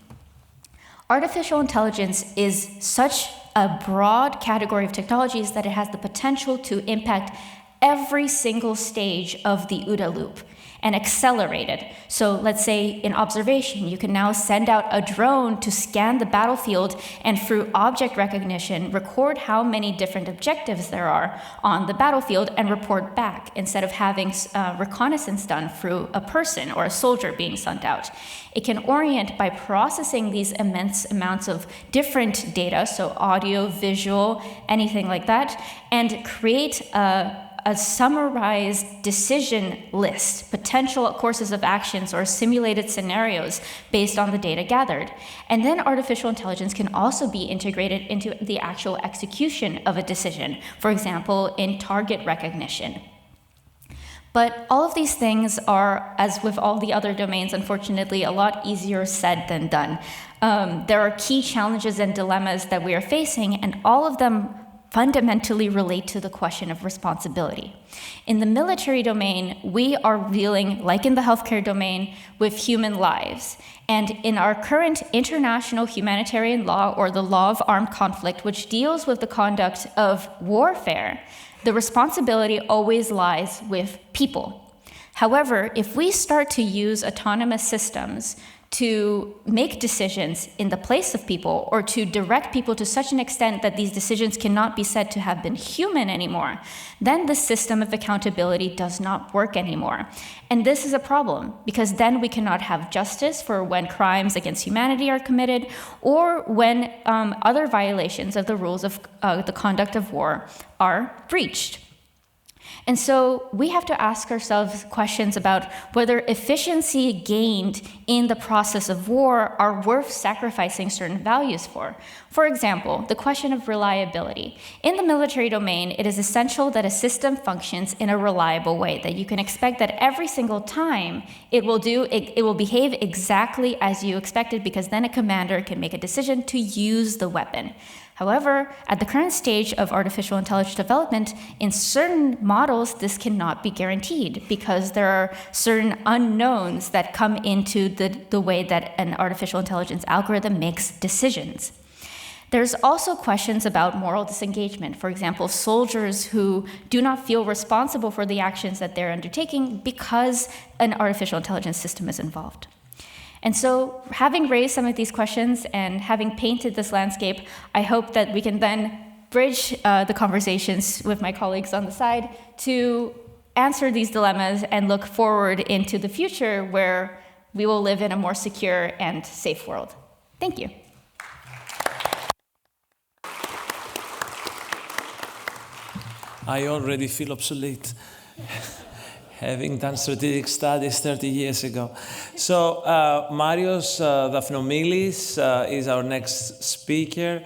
Artificial intelligence is such a broad category of technologies that it has the potential to impact every single stage of the OODA loop. and accelerated. So let's say in observation, you can now send out a drone to scan the battlefield and through object recognition, record how many different objectives there are on the battlefield and report back instead of having reconnaissance done through a person or a soldier being sent out. It can orient by processing these immense amounts of different data, so audio, visual, anything like that, and create a summarized decision list, potential courses of actions or simulated scenarios based on the data gathered. And then artificial intelligence can also be integrated into the actual execution of a decision, for example, in target recognition. But all of these things are, as with all the other domains, unfortunately, a lot easier said than done. There are key challenges and dilemmas that we are facing, and all of them fundamentally relate to the question of responsibility. In the military domain, we are dealing, like in the healthcare domain, with human lives. And in our current international humanitarian law, or the law of armed conflict, which deals with the conduct of warfare, the responsibility always lies with people. However, if we start to use autonomous systems to make decisions in the place of people or to direct people to such an extent that these decisions cannot be said to have been human anymore, then the system of accountability does not work anymore. And this is a problem because then we cannot have justice for when crimes against humanity are committed or when other violations of the rules of the conduct of war are breached. And so we have to ask ourselves questions about whether efficiency gained in the process of war are worth sacrificing certain values for. For example, the question of reliability. In the military domain, it is essential that a system functions in a reliable way, that you can expect that every single time it will behave exactly as you expected, because then a commander can make a decision to use the weapon. However, at the current stage of artificial intelligence development, in certain models, this cannot be guaranteed because there are certain unknowns that come into the way that an artificial intelligence algorithm makes decisions. There's also questions about moral disengagement. For example, soldiers who do not feel responsible for the actions that they're undertaking because an artificial intelligence system is involved. And so, having raised some of these questions and having painted this landscape, I hope that we can then bridge the conversations with my colleagues on the side to answer these dilemmas and look forward into the future where we will live in a more secure and safe world. Thank you. I already feel obsolete. Having done strategic studies 30 years ago. So Marios Dafnomilis is our next speaker.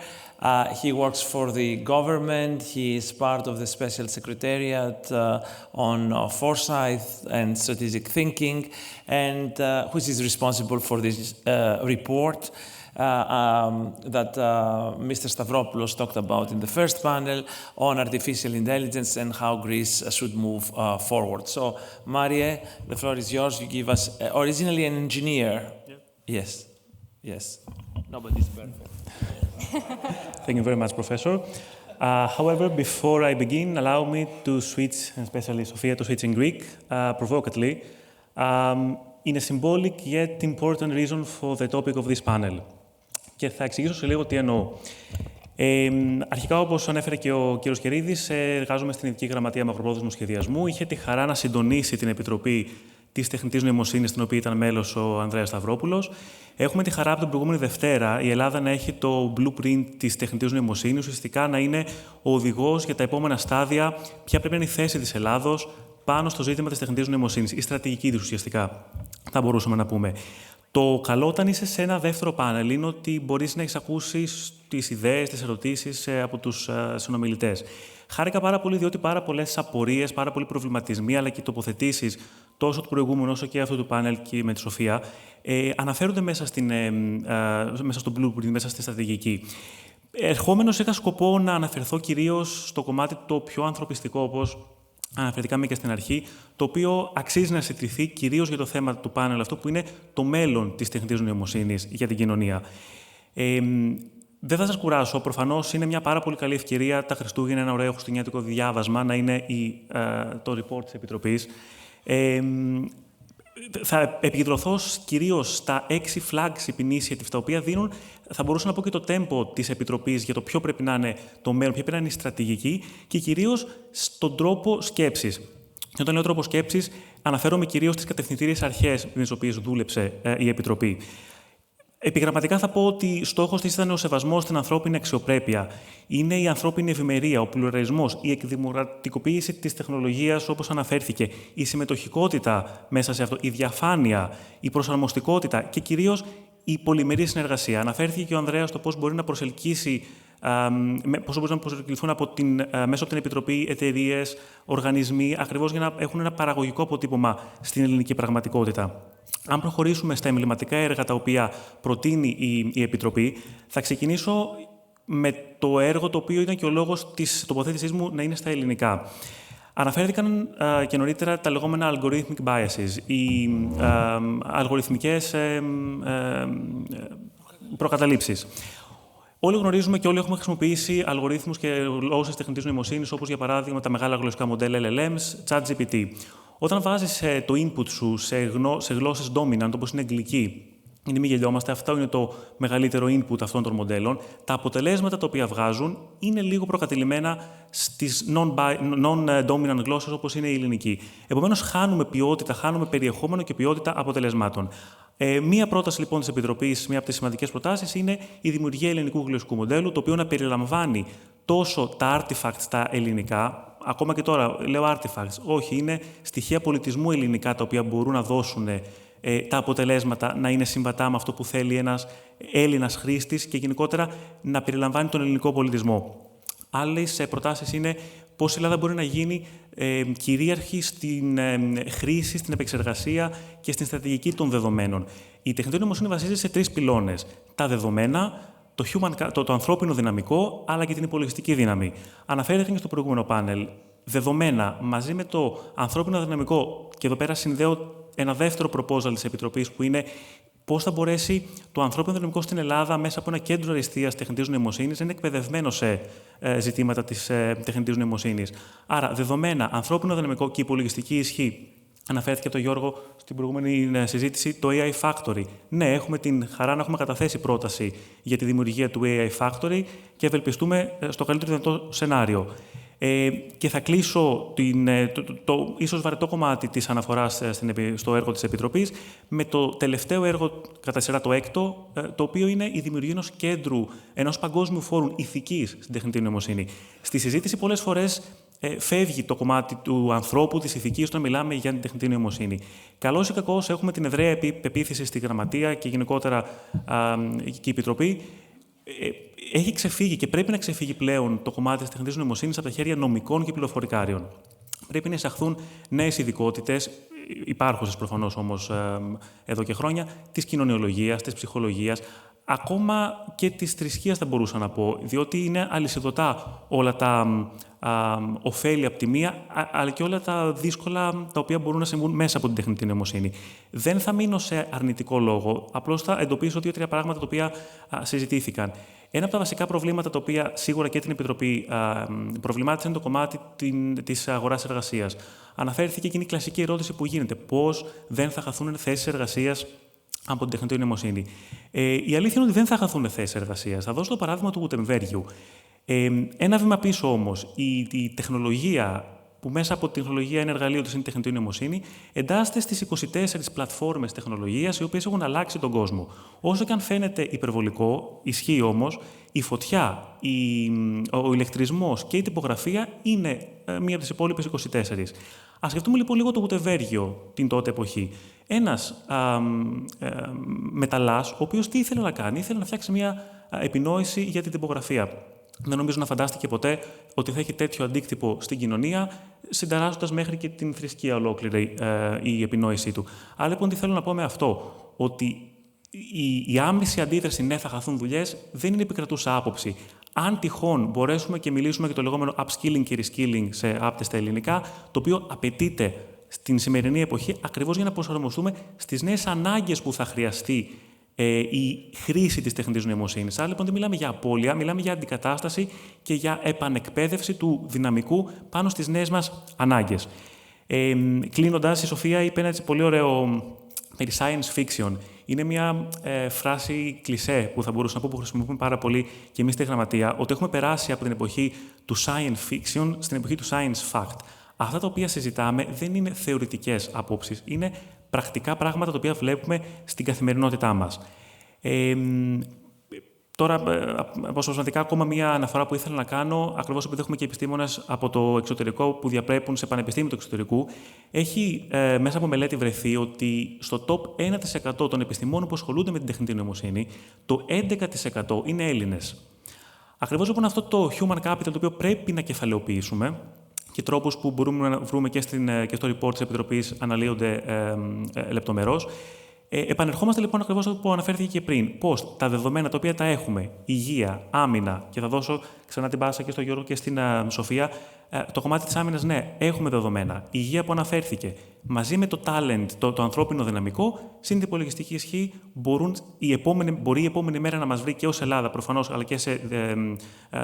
He works for the government. He is part of the Special Secretariat on Foresight and Strategic Thinking, and which is responsible for this report that Mr. Stavropoulos talked about in the first panel on artificial intelligence and how Greece should move forward. So, Marie, the floor is yours. You give us, originally an engineer. Yeah. Yes, yes. Nobody's perfect. Thank you very much, Professor. However, before I begin, allow me to switch, especially Sofia, to switch in Greek, provocatively, in a symbolic yet important reason for the topic of this panel. Και θα εξηγήσω σε λίγο τι εννοώ. Αρχικά, όπως ανέφερε και ο κ. Κερίδης, εργάζομαι στην Ειδική Γραμματεία Μακροπρόθεσμου Σχεδιασμού. Είχε τη χαρά να συντονίσει την Επιτροπή της Τεχνητής Νοημοσύνης, στην οποία ήταν μέλος ο Ανδρέας Σταυρόπουλος. Έχουμε τη χαρά από την προηγούμενη Δευτέρα η Ελλάδα να έχει το blueprint της τεχνητής νοημοσύνης, ουσιαστικά να είναι ο οδηγός για τα επόμενα στάδια, ποια πρέπει να είναι η θέση της Ελλάδος πάνω στο ζήτημα της τεχνητής νοημοσύνης, η στρατηγική της ουσιαστικά, θα μπορούσαμε να πούμε. Το καλό όταν είσαι σε ένα δεύτερο πάνελ είναι ότι μπορείς να έχεις ακούσει τις ιδέες, τις ερωτήσεις από τους συνομιλητές. Χάρηκα πάρα πολύ διότι πάρα πολλές απορίες, πάρα πολλοί προβληματισμοί αλλά και τοποθετήσεις τόσο του προηγούμενου όσο και αυτού του πάνελ και με τη Σοφία αναφέρονται μέσα στο blueprint, μέσα στη στρατηγική. Ερχόμενος είχα σκοπό να αναφερθώ κυρίως στο κομμάτι το πιο ανθρωπιστικό, όπως αναφερθήκαμε και στην αρχή, το οποίο αξίζει να συζητηθεί κυρίως για το θέμα του πάνελ αυτό, που είναι το μέλλον της τεχνητής νοημοσύνης για την κοινωνία. Δεν θα σας κουράσω. Προφανώς είναι μια πάρα πολύ καλή ευκαιρία τα Χριστούγεννα, ένα ωραίο χριστουγεννιάτικο διάβασμα, να είναι το report της Επιτροπής. Θα επικεντρωθώ κυρίως στα 6 flagship initiatives, τα οποία δίνουν, θα μπορούσα να πω, και το tempo της Επιτροπής για το ποιο πρέπει να είναι το μέλλον, ποια πρέπει να είναι η στρατηγική και κυρίως στον τρόπο σκέψης. Και όταν λέω τρόπο σκέψης, αναφέρομαι κυρίως στις κατευθυντήριες αρχές με τις οποίες δούλεψε η Επιτροπή. Επιγραμματικά θα πω ότι στόχος της ήταν ο σεβασμός στην ανθρώπινη αξιοπρέπεια. Είναι η ανθρώπινη ευημερία, ο πλουραλισμός, η εκδημοκρατικοποίηση της τεχνολογίας, όπως αναφέρθηκε, η συμμετοχικότητα μέσα σε αυτό, η διαφάνεια, η προσαρμοστικότητα και κυρίως η πολυμερή συνεργασία. Αναφέρθηκε και ο Ανδρέας το πώς μπορεί να προσελκύσει. Πώς μπορούν να προσελκυθούν μέσω από την Επιτροπή εταιρείες, οργανισμοί, ακριβώς για να έχουν ένα παραγωγικό αποτύπωμα στην ελληνική πραγματικότητα. Αν προχωρήσουμε στα εμβληματικά έργα τα οποία προτείνει η Επιτροπή, θα ξεκινήσω με το έργο το οποίο ήταν και ο λόγος της τοποθέτησής μου να είναι στα ελληνικά. Αναφέρθηκαν και νωρίτερα τα λεγόμενα algorithmic biases, οι αλγοριθμικές προκαταλήψεις. Όλοι γνωρίζουμε και όλοι έχουμε χρησιμοποιήσει αλγορίθμους και γλώσσες τεχνητής νοημοσύνης, όπως για παράδειγμα τα μεγάλα γλωσσικά μοντέλα LLMs, ChatGPT. Όταν βάζεις το input σου σε γλώσσες dominant, όπως είναι αγγλική, μην γελιόμαστε, αυτό είναι το μεγαλύτερο input αυτών των μοντέλων, τα αποτελέσματα τα οποία βγάζουν είναι λίγο προκατηλημένα στις non-dominant γλώσσες, όπως είναι η ελληνική. Επομένως, χάνουμε ποιότητα, χάνουμε περιεχόμενο και ποιότητα αποτελεσμάτων. Μία πρόταση λοιπόν της Επιτροπής, μία από τις σημαντικές προτάσεις, είναι η δημιουργία ελληνικού γλωσσικού μοντέλου, το οποίο να περιλαμβάνει τόσο τα artifacts τα ελληνικά, ακόμα και τώρα λέω artifacts, όχι, είναι στοιχεία πολιτισμού ελληνικά τα οποία μπορούν να δώσουν τα αποτελέσματα να είναι συμβατά με αυτό που θέλει ένας Έλληνας χρήστης και γενικότερα να περιλαμβάνει τον ελληνικό πολιτισμό. Άλλες προτάσεις είναι πώς η Ελλάδα μπορεί να γίνει κυρίαρχη στην χρήση, στην επεξεργασία και στην στρατηγική των δεδομένων. Η τεχνητή νοημοσύνη βασίζεται σε 3 πυλώνες. Τα δεδομένα, το ανθρώπινο δυναμικό, αλλά και την υπολογιστική δύναμη. Αναφέρθηκε και στο προηγούμενο πάνελ. Δεδομένα μαζί με το ανθρώπινο δυναμικό, και εδώ πέρα συνδέω ένα δεύτερο proposal της Επιτροπής, που είναι πώς θα μπορέσει το ανθρώπινο δυναμικό στην Ελλάδα μέσα από ένα κέντρο αριστείας τεχνητής νοημοσύνης να είναι εκπαιδευμένο σε ζητήματα της τεχνητής νοημοσύνης. Άρα, δεδομένα, ανθρώπινο δυναμικό και υπολογιστική ισχύ. Αναφέρθηκε από τον Γιώργο στην προηγούμενη συζήτηση το AI Factory. Ναι, έχουμε την χαρά να έχουμε καταθέσει πρόταση για τη δημιουργία του AI Factory και ευελπιστούμε στο καλύτερο δυνατό σενάριο. Και θα κλείσω το ίσως βαρετό κομμάτι της αναφοράς στο έργο της Επιτροπής με το τελευταίο έργο, κατά σειρά το έκτο, το οποίο είναι η δημιουργία ενός κέντρου, ενός παγκόσμιου φόρουμ ηθικής στην τεχνητή νοημοσύνη. Στη συζήτηση πολλές φορές φεύγει το κομμάτι του ανθρώπου, της ηθικής, όταν μιλάμε για την τεχνητή νοημοσύνη. Καλώς ή κακώς έχουμε την ευραία πεποίθηση στη Γραμματεία και γενικότερα και η Επιτροπή. Έχει ξεφύγει και πρέπει να ξεφύγει πλέον το κομμάτι της τεχνητής νοημοσύνης από τα χέρια νομικών και πληροφορικάριων. Πρέπει να εισαχθούν νέες ειδικότητες, υπάρχουσες προφανώς όμως εδώ και χρόνια, της κοινωνιολογίας, της ψυχολογίας, ακόμα και της θρησκείας θα μπορούσα να πω, διότι είναι αλυσιδωτά όλα τα ωφέλη από τη μία, αλλά και όλα τα δύσκολα τα οποία μπορούν να συμβούν μέσα από την τεχνητή νοημοσύνη. Δεν θα μείνω σε αρνητικό λόγο, απλώς θα εντοπίσω 2-3 πράγματα τα οποία συζητήθηκαν. Ένα από τα βασικά προβλήματα τα οποία σίγουρα και την Επιτροπή προβλημάτισε είναι το κομμάτι της αγοράς εργασίας. Αναφέρθηκε και είναι η κλασική ερώτηση που γίνεται. Πώς δεν θα χαθούν θέσεις εργασίας από την τεχνητή νοημοσύνη? Η αλήθεια είναι ότι δεν θα χαθούν θέσεις εργασίας. Θα δώσω το παράδειγμα του Γουτεμβέργιου. Ένα βήμα πίσω όμως, η τεχνολογία, που μέσα από την τεχνολογία είναι εργαλείο της, είναι η τεχνητή νοημοσύνη, εντάσσεται στις 24 πλατφόρμες τεχνολογίας, οι οποίες έχουν αλλάξει τον κόσμο. Όσο και αν φαίνεται υπερβολικό, ισχύει όμως, η φωτιά, ο ηλεκτρισμός και η τυπογραφία είναι μία από τις υπόλοιπες 24. Ας σκεφτούμε λοιπόν λίγο το Γουτεμβέργιο την τότε εποχή. Ένας μεταλλάς, ο οποίος τι ήθελε να κάνει? Ήθελε να φτιάξει μία επινόηση για την τυπογραφία. Δεν νομίζω να φαντάστηκε ποτέ ότι θα έχει τέτοιο αντίκτυπο στην κοινωνία, συνταράζοντας μέχρι και την θρησκεία ολόκληρη η επινόησή του. Άρα λοιπόν τι θέλω να πω με αυτό? Ότι η άμεση αντίδραση, ναι, θα χαθούν δουλειές, δεν είναι επικρατούσα άποψη. Αν τυχόν μπορέσουμε και μιλήσουμε για το λεγόμενο upskilling και reskilling σε άπτεστα ελληνικά, το οποίο απαιτείται στην σημερινή εποχή ακριβώς για να προσαρμοστούμε στις νέες ανάγκες που θα χρειαστεί η χρήση της τεχνητής νοημοσύνης. Άρα λοιπόν δεν μιλάμε για απώλεια, μιλάμε για αντικατάσταση και για επανεκπαίδευση του δυναμικού πάνω στις νέες μας ανάγκες. Κλείνοντας, η Σοφία είπε ένα πολύ ωραίο περί science fiction. Είναι μια φράση κλισέ που θα μπορούσα να πω, που χρησιμοποιούμε πάρα πολύ και εμείς στη γραμματεία, ότι έχουμε περάσει από την εποχή του science fiction στην εποχή του science fact. Αυτά τα οποία συζητάμε δεν είναι θεωρητικές απόψεις, είναι πρακτικά πράγματα τα οποία βλέπουμε στην καθημερινότητά μας. Τώρα, αποσπασματικά, ακόμα μία αναφορά που ήθελα να κάνω, ακριβώς επειδή έχουμε και επιστήμονες από το εξωτερικό που διαπρέπουν σε πανεπιστήμια του εξωτερικού, έχει μέσα από μελέτη βρεθεί ότι στο top 1% των επιστημόνων που ασχολούνται με την τεχνητή νοημοσύνη, το 11% είναι Έλληνες. Ακριβώς λοιπόν αυτό το human capital, το οποίο πρέπει να κεφαλαιοποιήσουμε, και τρόπους που μπορούμε να βρούμε και στο report της Επιτροπής αναλύονται λεπτομερώς. Επανερχόμαστε λοιπόν ακριβώς αυτό που αναφέρθηκε και πριν. Πώς τα δεδομένα τα οποία τα έχουμε, υγεία, άμυνα, και θα δώσω ξανά την πάσα και στον Γιώργο και στην Σοφία, το κομμάτι της άμυνας, ναι, έχουμε δεδομένα. Η υγεία που αναφέρθηκε, μαζί με το talent, το ανθρώπινο δυναμικό, συν την υπολογιστική ισχύ, μπορεί η επόμενη μέρα να μας βρει και ως Ελλάδα προφανώς, αλλά και σε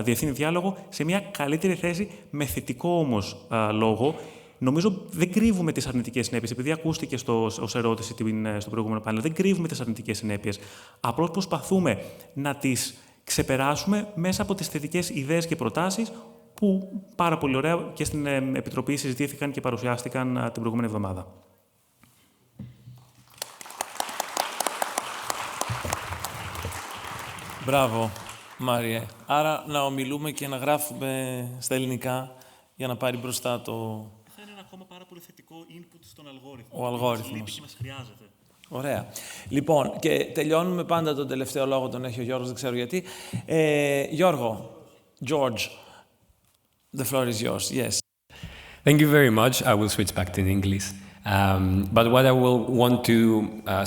διευθύνει διάλογο, σε μια καλύτερη θέση, με θετικό όμως λόγο. Νομίζω δεν κρύβουμε τις αρνητικές συνέπειες, επειδή ακούστηκε ως ερώτηση στο προηγούμενο πάνελ, δεν κρύβουμε τις αρνητικές συνέπειες. Απλώς προσπαθούμε να τις ξεπεράσουμε μέσα από τις θετικές ιδέες και προτάσεις που πάρα πολύ ωραία και στην Επιτροπή συζητήθηκαν και παρουσιάστηκαν την προηγούμενη εβδομάδα. Μπράβο, Μάριε. Άρα να ομιλούμε και να γράφουμε στα ελληνικά για να πάρει μπροστά το... Θα είναι ένα ακόμα πάρα πολύ θετικό input στον αλγόριθμο. Ο αλγόριθμος. Μας και μας χρειάζεται. Ωραία. Λοιπόν, και τελειώνουμε πάντα τον τελευταίο λόγο, τον έχει ο Γιώργος, δεν ξέρω γιατί. Γιώργο, George, the floor is yours. Yes. Thank you very much. I will switch back to English. But what I will want to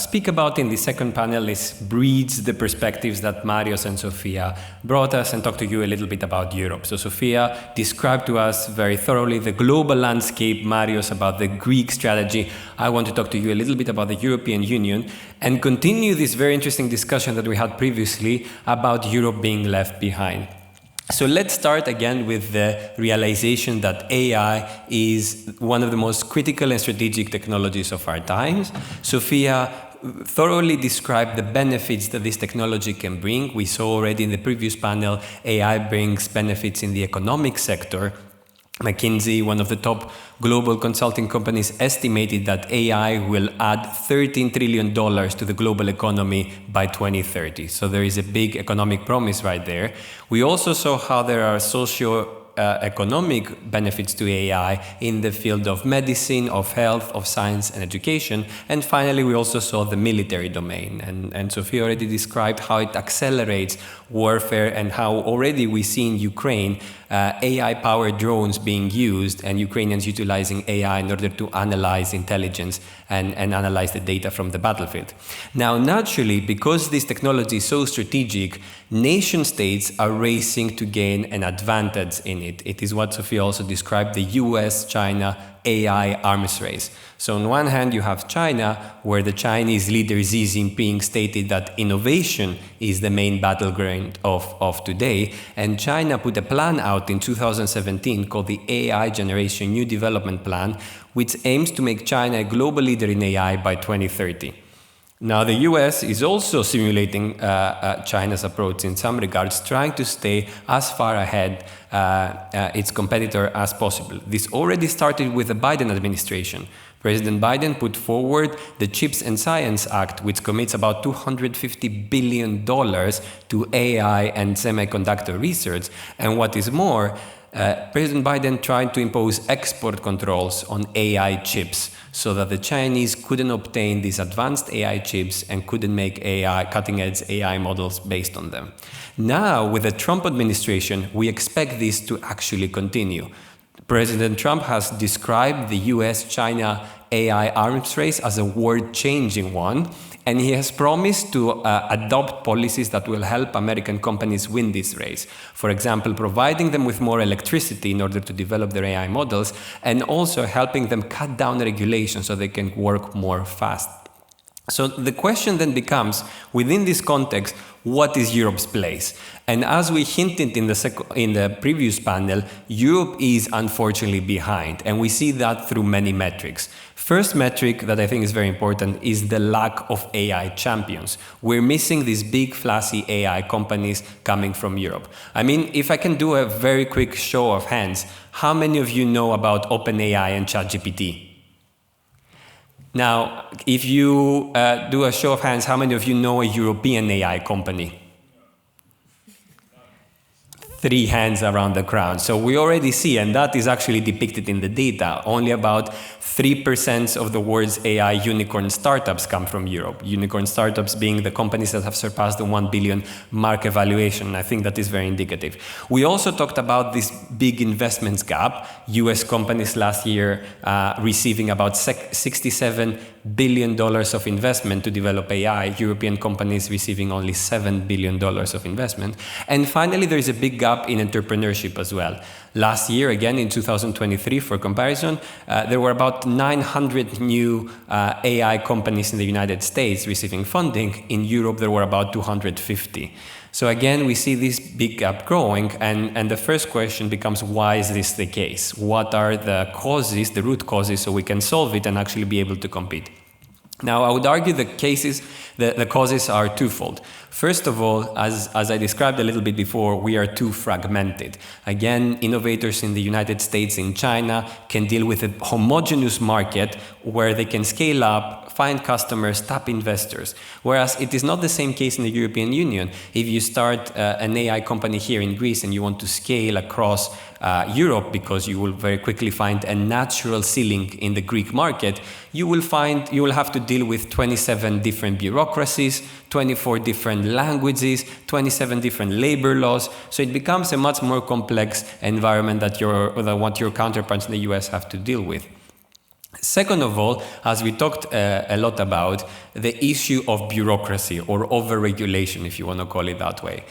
speak about in the second panel is breeds the perspectives that Marios and Sofia brought us, and talk to you a little bit about Europe. So Sofia described to us very thoroughly the global landscape, Marios about the Greek strategy. I want to talk to you a little bit about the European Union and continue this very interesting discussion that we had previously about Europe being left behind. So let's start again with the realization that AI is one of the most critical and strategic technologies of our times. Sofia thoroughly described the benefits that this technology can bring. We saw already in the previous panel, AI brings benefits in the economic sector. McKinsey, one of the top global consulting companies, estimated that AI will add $13 trillion to the global economy by 2030. So there is a big economic promise right there. We also saw how there are socio-economic benefits to AI in the field of medicine, of health, of science and education. And finally, we also saw the military domain. And Sofia already described how it accelerates warfare and how already we see in Ukraine AI-powered drones being used and Ukrainians utilizing AI in order to analyze intelligence and analyze the data from the battlefield. Now, naturally, because this technology is so strategic, nation-states are racing to gain an advantage in it. It is what Sofia also described, the US-China AI arms race. So on one hand, you have China, where the Chinese leader Xi Jinping stated that innovation is the main battleground of today. And China put a plan out in 2017 called the AI Generation New Development Plan, which aims to make China a global leader in AI by 2030. Now, the US is also simulating China's approach in some regards, trying to stay as far ahead its competitor as possible. This already started with the Biden administration. President Biden put forward the Chips and Science Act, which commits about $250 billion to AI and semiconductor research. And what is more, President Biden tried to impose export controls on AI chips so that the Chinese couldn't obtain these advanced AI chips and couldn't make cutting-edge AI models based on them. Now, with the Trump administration, we expect this to actually continue. President Trump has described the US-China AI arms race as a world-changing one, and he has promised to adopt policies that will help American companies win this race. For example, providing them with more electricity in order to develop their AI models, and also helping them cut down regulation so they can work more fast. So the question then becomes, within this context, what is Europe's place? And as we hinted in the previous panel, Europe is unfortunately behind, and we see that through many metrics. First metric that I think is very important is the lack of AI champions. We're missing these big, flashy AI companies coming from Europe. I mean, if I can do a very quick show of hands, how many of you know about OpenAI and ChatGPT? Now, if you do a show of hands, how many of you know a European AI company? 3 hands around the crowd. So we already see, and that is actually depicted in the data, only about 3% of the world's AI unicorn startups come from Europe. Unicorn startups being the companies that have surpassed the 1 billion market valuation. I think that is very indicative. We also talked about this big investments gap. US companies last year receiving about $67 billion of investment to develop AI. European companies receiving only $7 billion of investment. And finally, there is a big gap in entrepreneurship as well. Last year, again, in 2023, for comparison, there were about 900 new AI companies in the United States receiving funding. In Europe, there were about 250. So again, we see this big gap growing, and the first question becomes, why is this the case? What are the causes, the root causes, so we can solve it and actually be able to compete? Now, I would argue the causes are twofold. First of all, as I described a little bit before, we are too fragmented. Again, innovators in the United States, in China, can deal with a homogeneous market where they can scale up, find customers, tap investors. Whereas it is not the same case in the European Union. If you start an AI company here in Greece and you want to scale across Europe, because you will very quickly find a natural ceiling in the Greek market, you will have to deal with 27 different bureaucracies, 24 different languages, 27 different labor laws. So it becomes a much more complex environment than what your counterparts in the US have to deal with. Second of all, as we talked a lot about, the issue of bureaucracy or over-regulation, if you want to call it that way.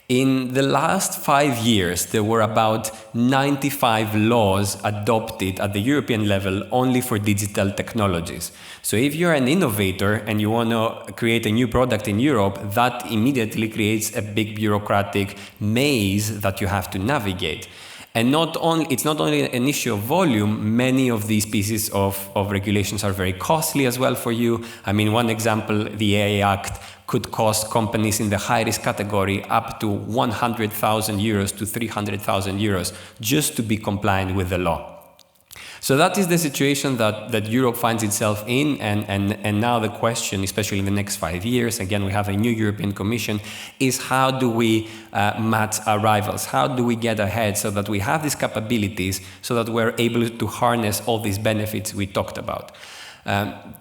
In the last 5 years, there were about 95 laws adopted at the European level only for digital technologies. So if you're an innovator and you want to create a new product in Europe, that immediately creates a big bureaucratic maze that you have to navigate. And it's not only an issue of volume, many of these pieces of regulations are very costly as well for you. I mean, one example, the AI Act could cost companies in the high-risk category up to 100,000 euros to 300,000 euros just to be compliant with the law. So that is the situation that Europe finds itself in, and now the question, especially in the next 5 years, again, we have a new European Commission, is how do we match our rivals? How do we get ahead so that we have these capabilities so that we're able to harness all these benefits we talked about?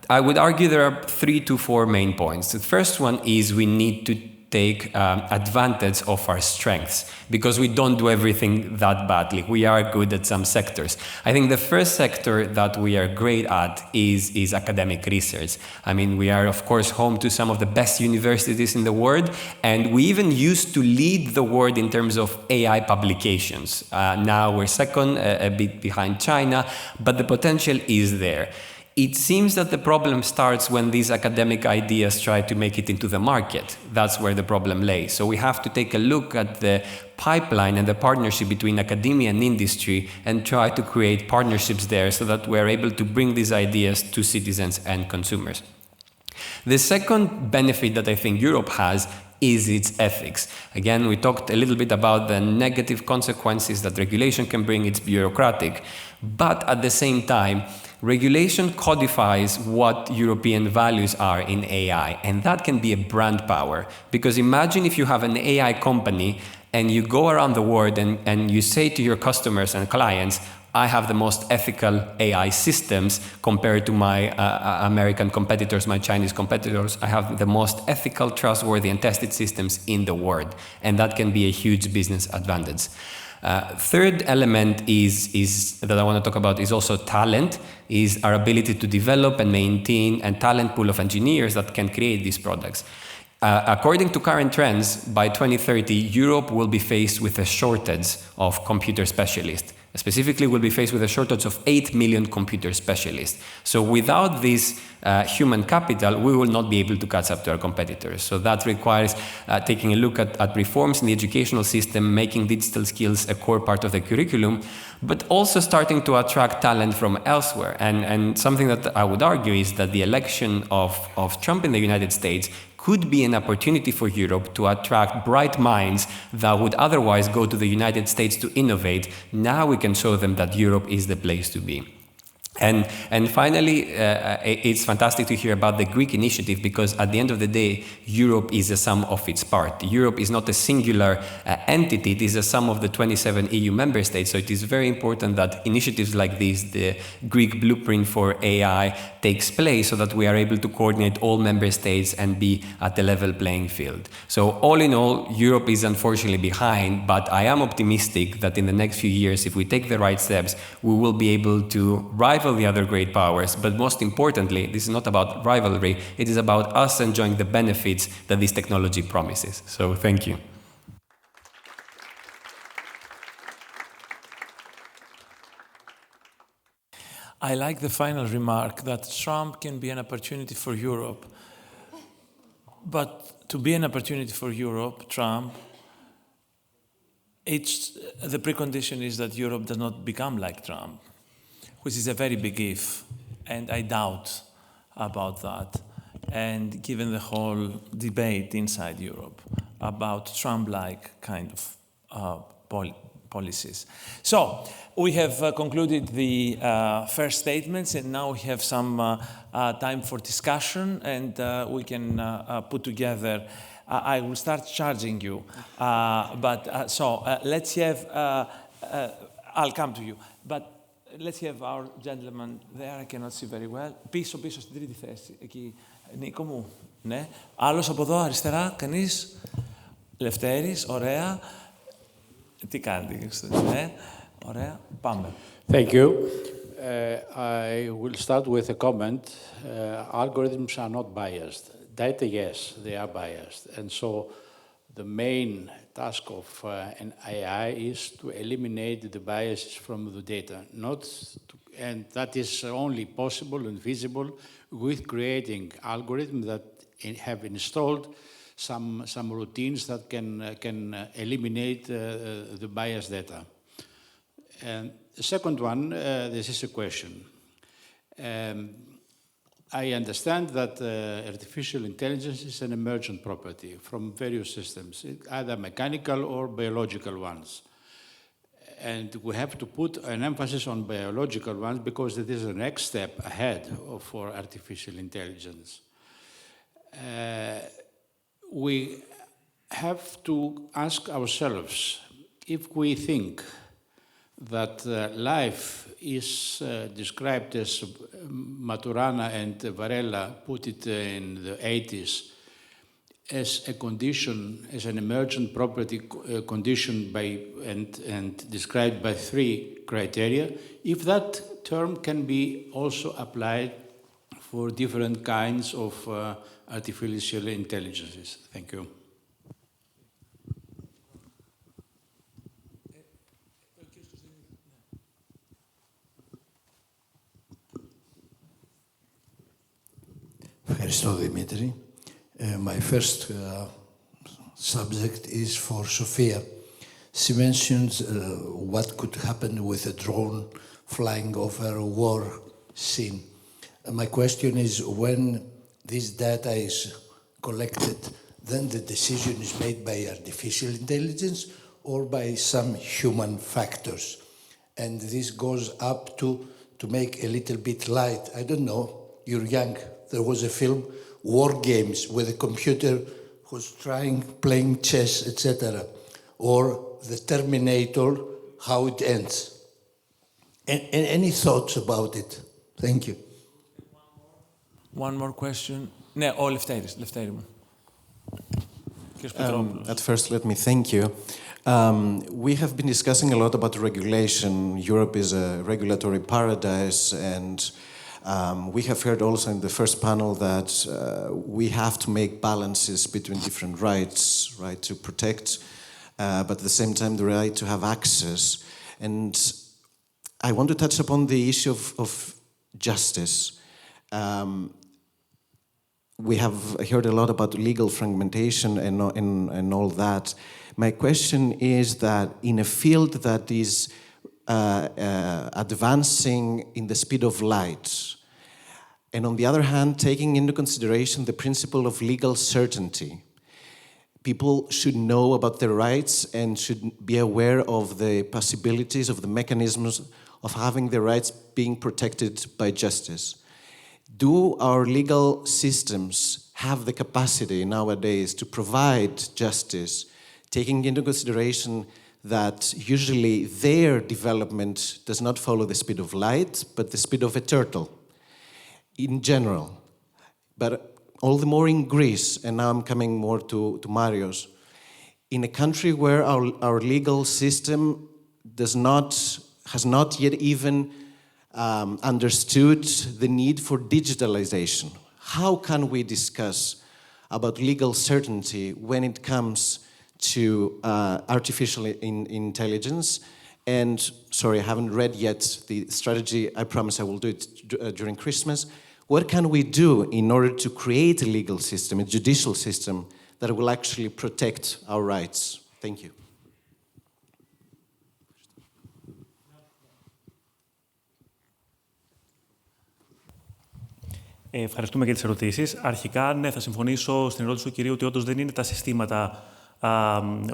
I would argue there are 3 to 4 main points. The first one is we need to take advantage of our strengths, because we don't do everything that badly. We are good at some sectors. I think the first sector that we are great at is academic research. I mean, we are, of course, home to some of the best universities in the world, and we even used to lead the world in terms of AI publications. Now we're second, a bit behind China, but the potential is there. It seems that the problem starts when these academic ideas try to make it into the market. That's where the problem lays. So we have to take a look at the pipeline and the partnership between academia and industry and try to create partnerships there so that we're able to bring these ideas to citizens and consumers. The second benefit that I think Europe has is its ethics. Again, we talked a little bit about the negative consequences that regulation can bring. It's bureaucratic. But at the same time, regulation codifies what European values are in AI, and that can be a brand power. Because imagine if you have an AI company and you go around the world and you say to your customers and clients, I have the most ethical AI systems compared to my American competitors, my Chinese competitors. I have the most ethical, trustworthy, and tested systems in the world. And that can be a huge business advantage. Third element is that I want to talk about is also talent, is our ability to develop and maintain a talent pool of engineers that can create these products. According to current trends, by 2030, Europe will be faced with a shortage of computer specialists. Specifically, we'll be faced with a shortage of 8 million computer specialists. So without this human capital, we will not be able to catch up to our competitors. So that requires taking a look at reforms in the educational system, making digital skills a core part of the curriculum, but also starting to attract talent from elsewhere. And something that I would argue is that the election of Trump in the United States could be an opportunity for Europe to attract bright minds that would otherwise go to the United States to innovate. Now we can show them that Europe is the place to be. And finally, it's fantastic to hear about the Greek initiative, because at the end of the day, Europe is a sum of its parts. Europe is not a singular entity, it is a sum of the 27 EU member states. So it is very important that initiatives like this, the Greek blueprint for AI, takes place so that we are able to coordinate all member states and be at a level playing field. So all in all, Europe is unfortunately behind, but I am optimistic that in the next few years, if we take the right steps, we will be able to rival the other great powers. But most importantly, this is not about rivalry, it is about us enjoying the benefits that this technology promises. So thank you. I like the final remark that Trump can be an opportunity for Europe. But to be an opportunity for Europe, Trump, the precondition is that Europe does not become like Trump, which is a very big if, and I doubt about that. And given the whole debate inside Europe about Trump-like kind of policies. So we have concluded the first statements, and now we have some time for discussion, and we can put together. I will start charging you, let's have. I'll come to you, but. Let's have our gentleman there. I cannot see very well. Πίσω στην τρίτη θέση. Εκεί. Νίκο μου. Ναι. Άλλος από εδώ, αριστερά. Κανείς. Λευτέρης. Ωραία. Τι κάνετε. Ναι. Ωραία. Πάμε. Thank you. I will start with a comment. Algorithms are not biased. Data, yes, they are biased. And so the main task of an AI is to eliminate the biases from the data, and that is only possible and feasible with creating algorithms that have installed some routines that can eliminate the biased data. And the second one, this is a question. I understand that artificial intelligence is an emergent property from various systems, either mechanical or biological ones. And we have to put an emphasis on biological ones because it is the next step ahead for artificial intelligence. We have to ask ourselves if we think that life is described as Maturana and Varela put it in the 80s as a condition, as an emergent property condition and described by 3 criteria, if that term can be also applied for different kinds of artificial intelligences. Thank you. Ευχαριστώ, Δημήτρη. My first subject is for Sofia. She mentioned what could happen with a drone flying over a war scene. My question is, when this data is collected, then the decision is made by artificial intelligence or by some human factors. And this goes up to make a little bit light. I don't know, you're young. There was a film, War Games, with a computer who's playing chess, etc. Or The Terminator, how it ends. Any thoughts about it? Thank you. One more question. Ναι, ο Λευτέρης μου. At first, let me thank you. We have been discussing a lot about regulation. Europe is a regulatory paradise, and we have heard also in the first panel that we have to make balances between different rights, to protect, but at the same time the right to have access. And I want to touch upon the issue of justice. We have heard a lot about legal fragmentation and all that. My question is that in a field that is advancing in the speed of light, and on the other hand, taking into consideration the principle of legal certainty, people should know about their rights and should be aware of the possibilities of the mechanisms of having their rights being protected by justice. Do our legal systems have the capacity nowadays to provide justice, taking into consideration that usually their development does not follow the speed of light, but the speed of a turtle in general? But all the more in Greece, and now I'm coming more to Marios, in a country where our legal system has not yet even understood the need for digitalization. How can we discuss about legal certainty when it comes to artificial intelligence? And, sorry, I haven't read yet the strategy. I promise I will do it during Christmas. What can we do in order to create a legal system, a judicial system, that will actually protect our rights? Thank you. Ευχαριστούμε για τις ερωτήσεις. Αρχικά, ναι, θα συμφωνήσω στην ερώτηση του κυρίου ότι όντως δεν είναι τα συστήματα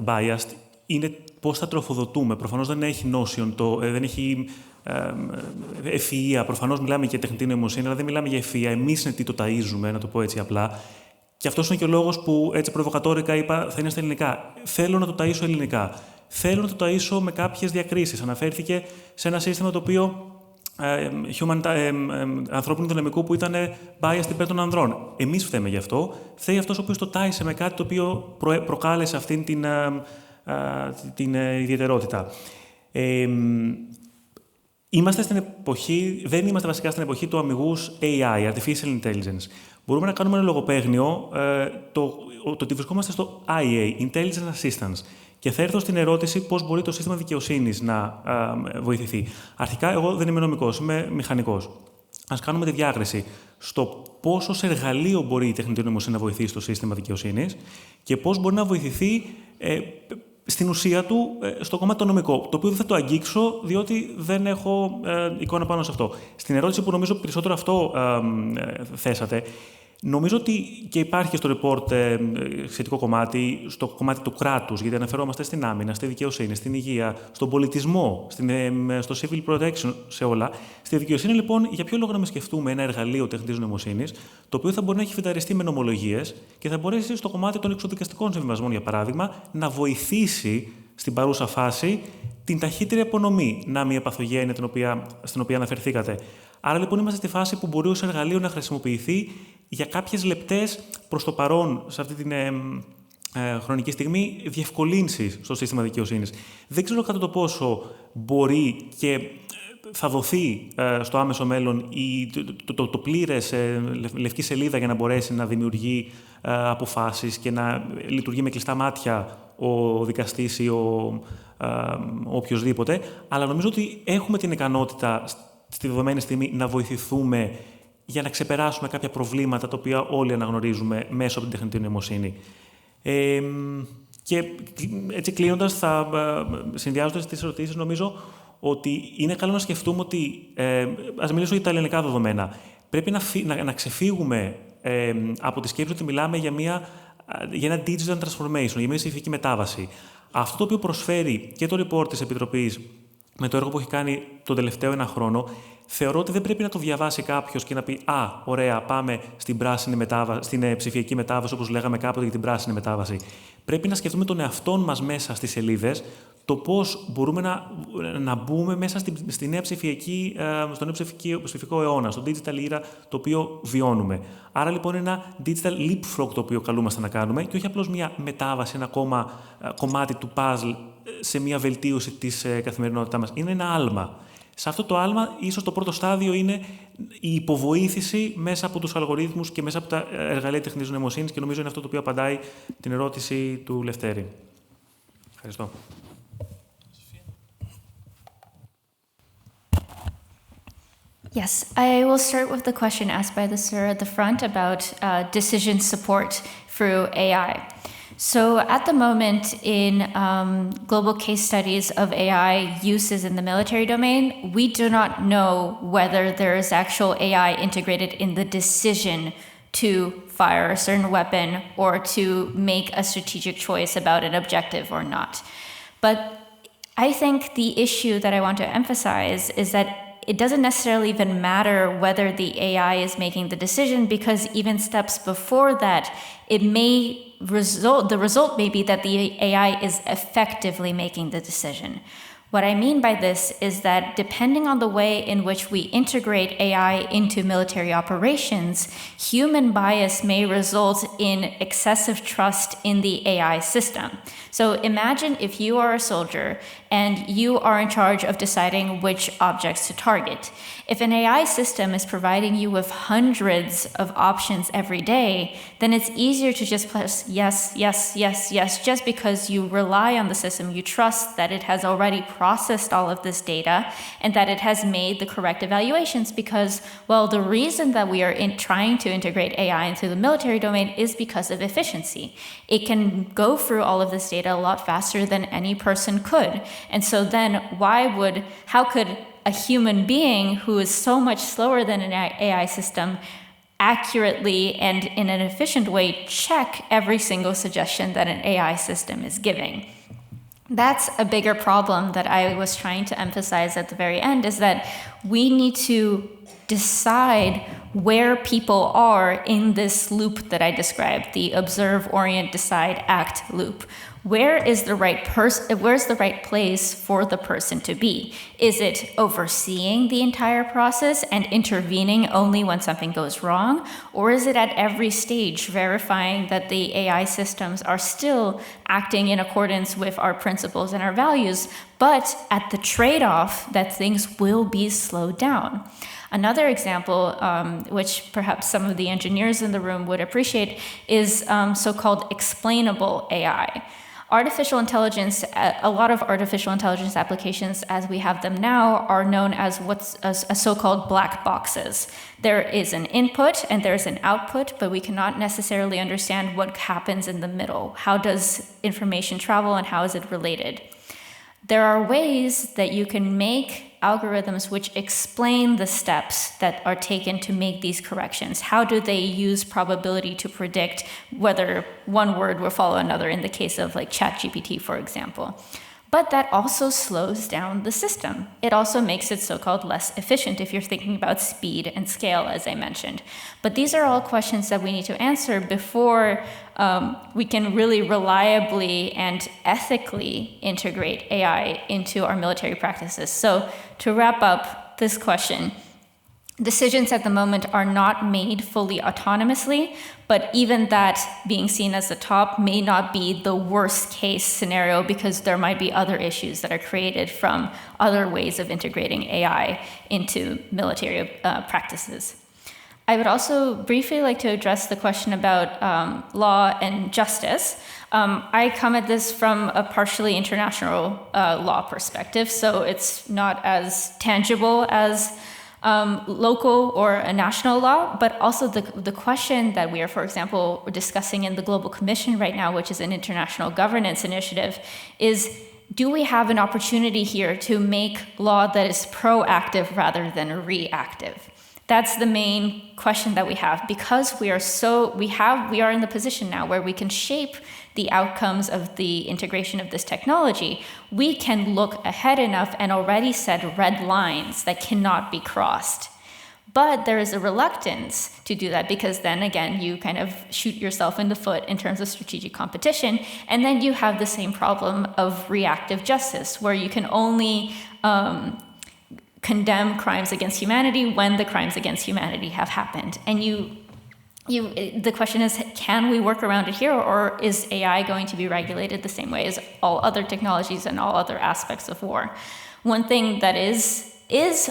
biased, είναι πώς θα τροφοδοτούμε. Προφανώς δεν έχει notion, δεν έχει ευφυΐα. Προφανώς μιλάμε για τεχνητή νοημοσύνη, αλλά δεν μιλάμε για ευφυΐα. Εμείς είναι τι το ταΐζουμε, να το πω έτσι απλά. Και αυτός είναι και ο λόγος που έτσι προβοκατόρικα είπα θα είναι στα ελληνικά. Θέλω να το ταΐσω ελληνικά. Θέλω να το ταΐσω με κάποιες διακρίσεις. Αναφέρθηκε σε ένα σύστημα το οποίο ανθρώπινου δυναμικού που ήταν biased υπέρ των ανδρών. Εμείς φταίμε γι' αυτό. Φταίει αυτός ο οποίος το τάισε με κάτι το οποίο προκάλεσε αυτήν την ιδιαιτερότητα. Είμαστε στην εποχή, δεν είμαστε βασικά στην εποχή του αμιγούς AI, Artificial Intelligence. Μπορούμε να κάνουμε ένα λογοπαίγνιο το ότι βρισκόμαστε στο IA, Intelligence Assistance. Και θα έρθω στην ερώτηση πώς μπορεί το σύστημα δικαιοσύνης να βοηθηθεί. Αρχικά, εγώ δεν είμαι νομικός, είμαι μηχανικός. Ας κάνουμε τη διάκριση στο πόσο ως εργαλείο μπορεί η τεχνητή νοημοσύνη να βοηθήσει το σύστημα δικαιοσύνης και πώς μπορεί να βοηθηθεί στην ουσία του στο κομμάτι το νομικό, το οποίο δεν θα το αγγίξω, διότι δεν έχω εικόνα πάνω σε αυτό. Στην ερώτηση που νομίζω περισσότερο αυτό θέσατε, νομίζω ότι και υπάρχει στο report σχετικό κομμάτι, στο κομμάτι του κράτους, γιατί αναφερόμαστε στην άμυνα, στη δικαιοσύνη, στην υγεία, στον πολιτισμό, στο civil protection, σε όλα. Στη δικαιοσύνη, λοιπόν, για ποιο λόγο να μην σκεφτούμε ένα εργαλείο τεχνητής νοημοσύνης, το οποίο θα μπορεί να έχει φυταριστεί με νομολογίες και θα μπορέσει στο κομμάτι των εξοδικαστικών συμβιβασμών, για παράδειγμα, να βοηθήσει στην παρούσα φάση την ταχύτερη απονομή, να μια παθογένεια στην οποία αναφερθήκατε. Άρα, λοιπόν, είμαστε στη φάση που μπορεί ως εργαλείο να χρησιμοποιηθεί για κάποιες λεπτές προς το παρόν, σε αυτή την χρονική στιγμή, διευκολύνσεις στο σύστημα δικαιοσύνης. Δεν ξέρω κατά το πόσο μπορεί και θα δοθεί στο άμεσο μέλλον το πλήρες λευκή σελίδα για να μπορέσει να δημιουργεί αποφάσεις και να λειτουργεί με κλειστά μάτια ο δικαστής ή ο οποιοσδήποτε, αλλά νομίζω ότι έχουμε την ικανότητα στη δεδομένη στιγμή να βοηθηθούμε για να ξεπεράσουμε κάποια προβλήματα τα οποία όλοι αναγνωρίζουμε μέσω από την τεχνητή νοημοσύνη. Και έτσι κλείνοντας, συνδυάζοντας τις ερωτήσεις, νομίζω ότι είναι καλό να σκεφτούμε ότι, ας μιλήσω για τα ελληνικά δεδομένα, πρέπει να ξεφύγουμε από τη σκέψη ότι μιλάμε για ένα digital transformation, για μια ψηφιακή μετάβαση. Αυτό το οποίο προσφέρει και το report της Επιτροπής με το έργο που έχει κάνει τον τελευταίο ένα χρόνο, θεωρώ ότι δεν πρέπει να το διαβάσει κάποιος και να πει «Α, ωραία, πάμε στην ψηφιακή μετάβαση, όπως λέγαμε κάποτε για την πράσινη μετάβαση». Πρέπει να σκεφτούμε τον εαυτόν μας μέσα στις σελίδες, το πώς μπορούμε να μπούμε μέσα στο νέο ψηφιακό αιώνα, στο digital era το οποίο βιώνουμε. Άρα λοιπόν ένα digital leapfrog το οποίο καλούμαστε να κάνουμε και όχι απλώς μια μετάβαση, ένα ακόμα κομμάτι του puzzle σε μια βελτίωση της καθημερινότητάς μας. Είναι ένα άλμα. Σε αυτό το άλμα, ίσως το πρώτο στάδιο είναι η υποβοήθηση μέσα από τους αλγορίθμους και μέσα από τα εργαλεία τεχνητής νοημοσύνης και νομίζω είναι αυτό το οποίο απαντάει την ερώτηση του Λευτέρη. Ευχαριστώ. Yes, I will start with the question asked by the sir at the front about decision support through AI. So at the moment in global case studies of AI uses in the military domain, we do not know whether there is actual AI integrated in the decision to fire a certain weapon or to make a strategic choice about an objective or not. But I think the issue that I want to emphasize is that it doesn't necessarily even matter whether the AI is making the decision, because even steps before that, the result may be that the AI is effectively making the decision. What I mean by this is that depending on the way in which we integrate AI into military operations, human bias may result in excessive trust in the AI system. So imagine if you are a soldier and you are in charge of deciding which objects to target. If an AI system is providing you with hundreds of options every day, then it's easier to just press yes, yes, yes, yes, just because you rely on the system. You trust that it has already processed all of this data and that it has made the correct evaluations, because, well, the reason that we are trying to integrate AI into the military domain is because of efficiency. It can go through all of this data a lot faster than any person could. And so then how could a human being who is so much slower than an AI system accurately and in an efficient way check every single suggestion that an AI system is giving? That's a bigger problem that I was trying to emphasize at the very end, is that we need to decide where people are in this loop that I described, the observe, orient, decide, act loop. Where is the right where's the right place for the person to be? Is it overseeing the entire process and intervening only when something goes wrong? Or is it at every stage verifying that the AI systems are still acting in accordance with our principles and our values, but at the trade-off that things will be slowed down? Another example, which perhaps some of the engineers in the room would appreciate, is so-called explainable AI. Artificial intelligence, a lot of artificial intelligence applications as we have them now are known as a so-called black boxes. There is an input and there's an output, but we cannot necessarily understand what happens in the middle. How does information travel and how is it related? There are ways that you can make algorithms which explain the steps that are taken to make these corrections. How do they use probability to predict whether one word will follow another in the case of like ChatGPT, for example? But that also slows down the system. It also makes it so-called less efficient if you're thinking about speed and scale, as I mentioned. But these are all questions that we need to answer before we can really reliably and ethically integrate AI into our military practices. So to wrap up this question, decisions at the moment are not made fully autonomously, but even that being seen as the top may not be the worst case scenario, because there might be other issues that are created from other ways of integrating AI into military practices. I would also briefly like to address the question about law and justice. I come at this from a partially international law perspective, so it's not as tangible as local or a national law, but also the question that we are, for example, discussing in the Global Commission right now, which is an international governance initiative, is do we have an opportunity here to make law that is proactive rather than reactive? That's the main question that we have, because we are in the position now where we can shape the outcomes of the integration of this technology. We can look ahead enough and already set red lines that cannot be crossed. But there is a reluctance to do that, because then again, you kind of shoot yourself in the foot in terms of strategic competition. And then you have the same problem of reactive justice, where you can only condemn crimes against humanity when the crimes against humanity have happened. And the question is, can we work around it here, or is AI going to be regulated the same way as all other technologies and all other aspects of war? One thing that is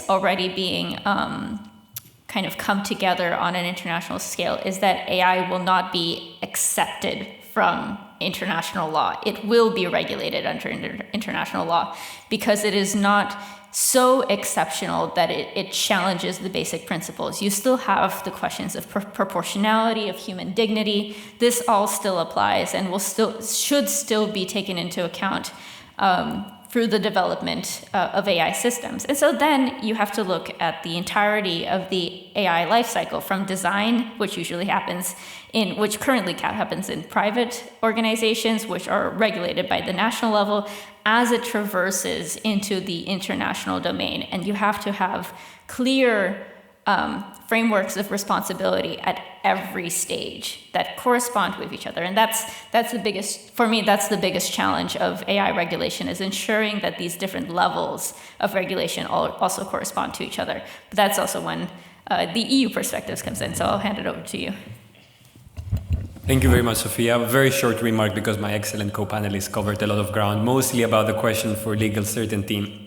already being kind of come together on an international scale is that AI will not be accepted from international law. It will be regulated under international law, because it is not so exceptional that it challenges the basic principles. You still have the questions of proportionality, of human dignity. This all still applies and should still be taken into account through the development of AI systems. And so then you have to look at the entirety of the AI lifecycle, from design, which currently happens in private organizations, which are regulated by the national level, as it traverses into the international domain. And you have to have clear frameworks of responsibility at every stage that correspond with each other. And that's the biggest challenge of AI regulation, is ensuring that these different levels of regulation also correspond to each other. But that's also when the EU perspectives comes in. So I'll hand it over to you. Thank you very much, Sofia. A very short remark, because my excellent co-panelists covered a lot of ground, mostly about the question for legal certainty.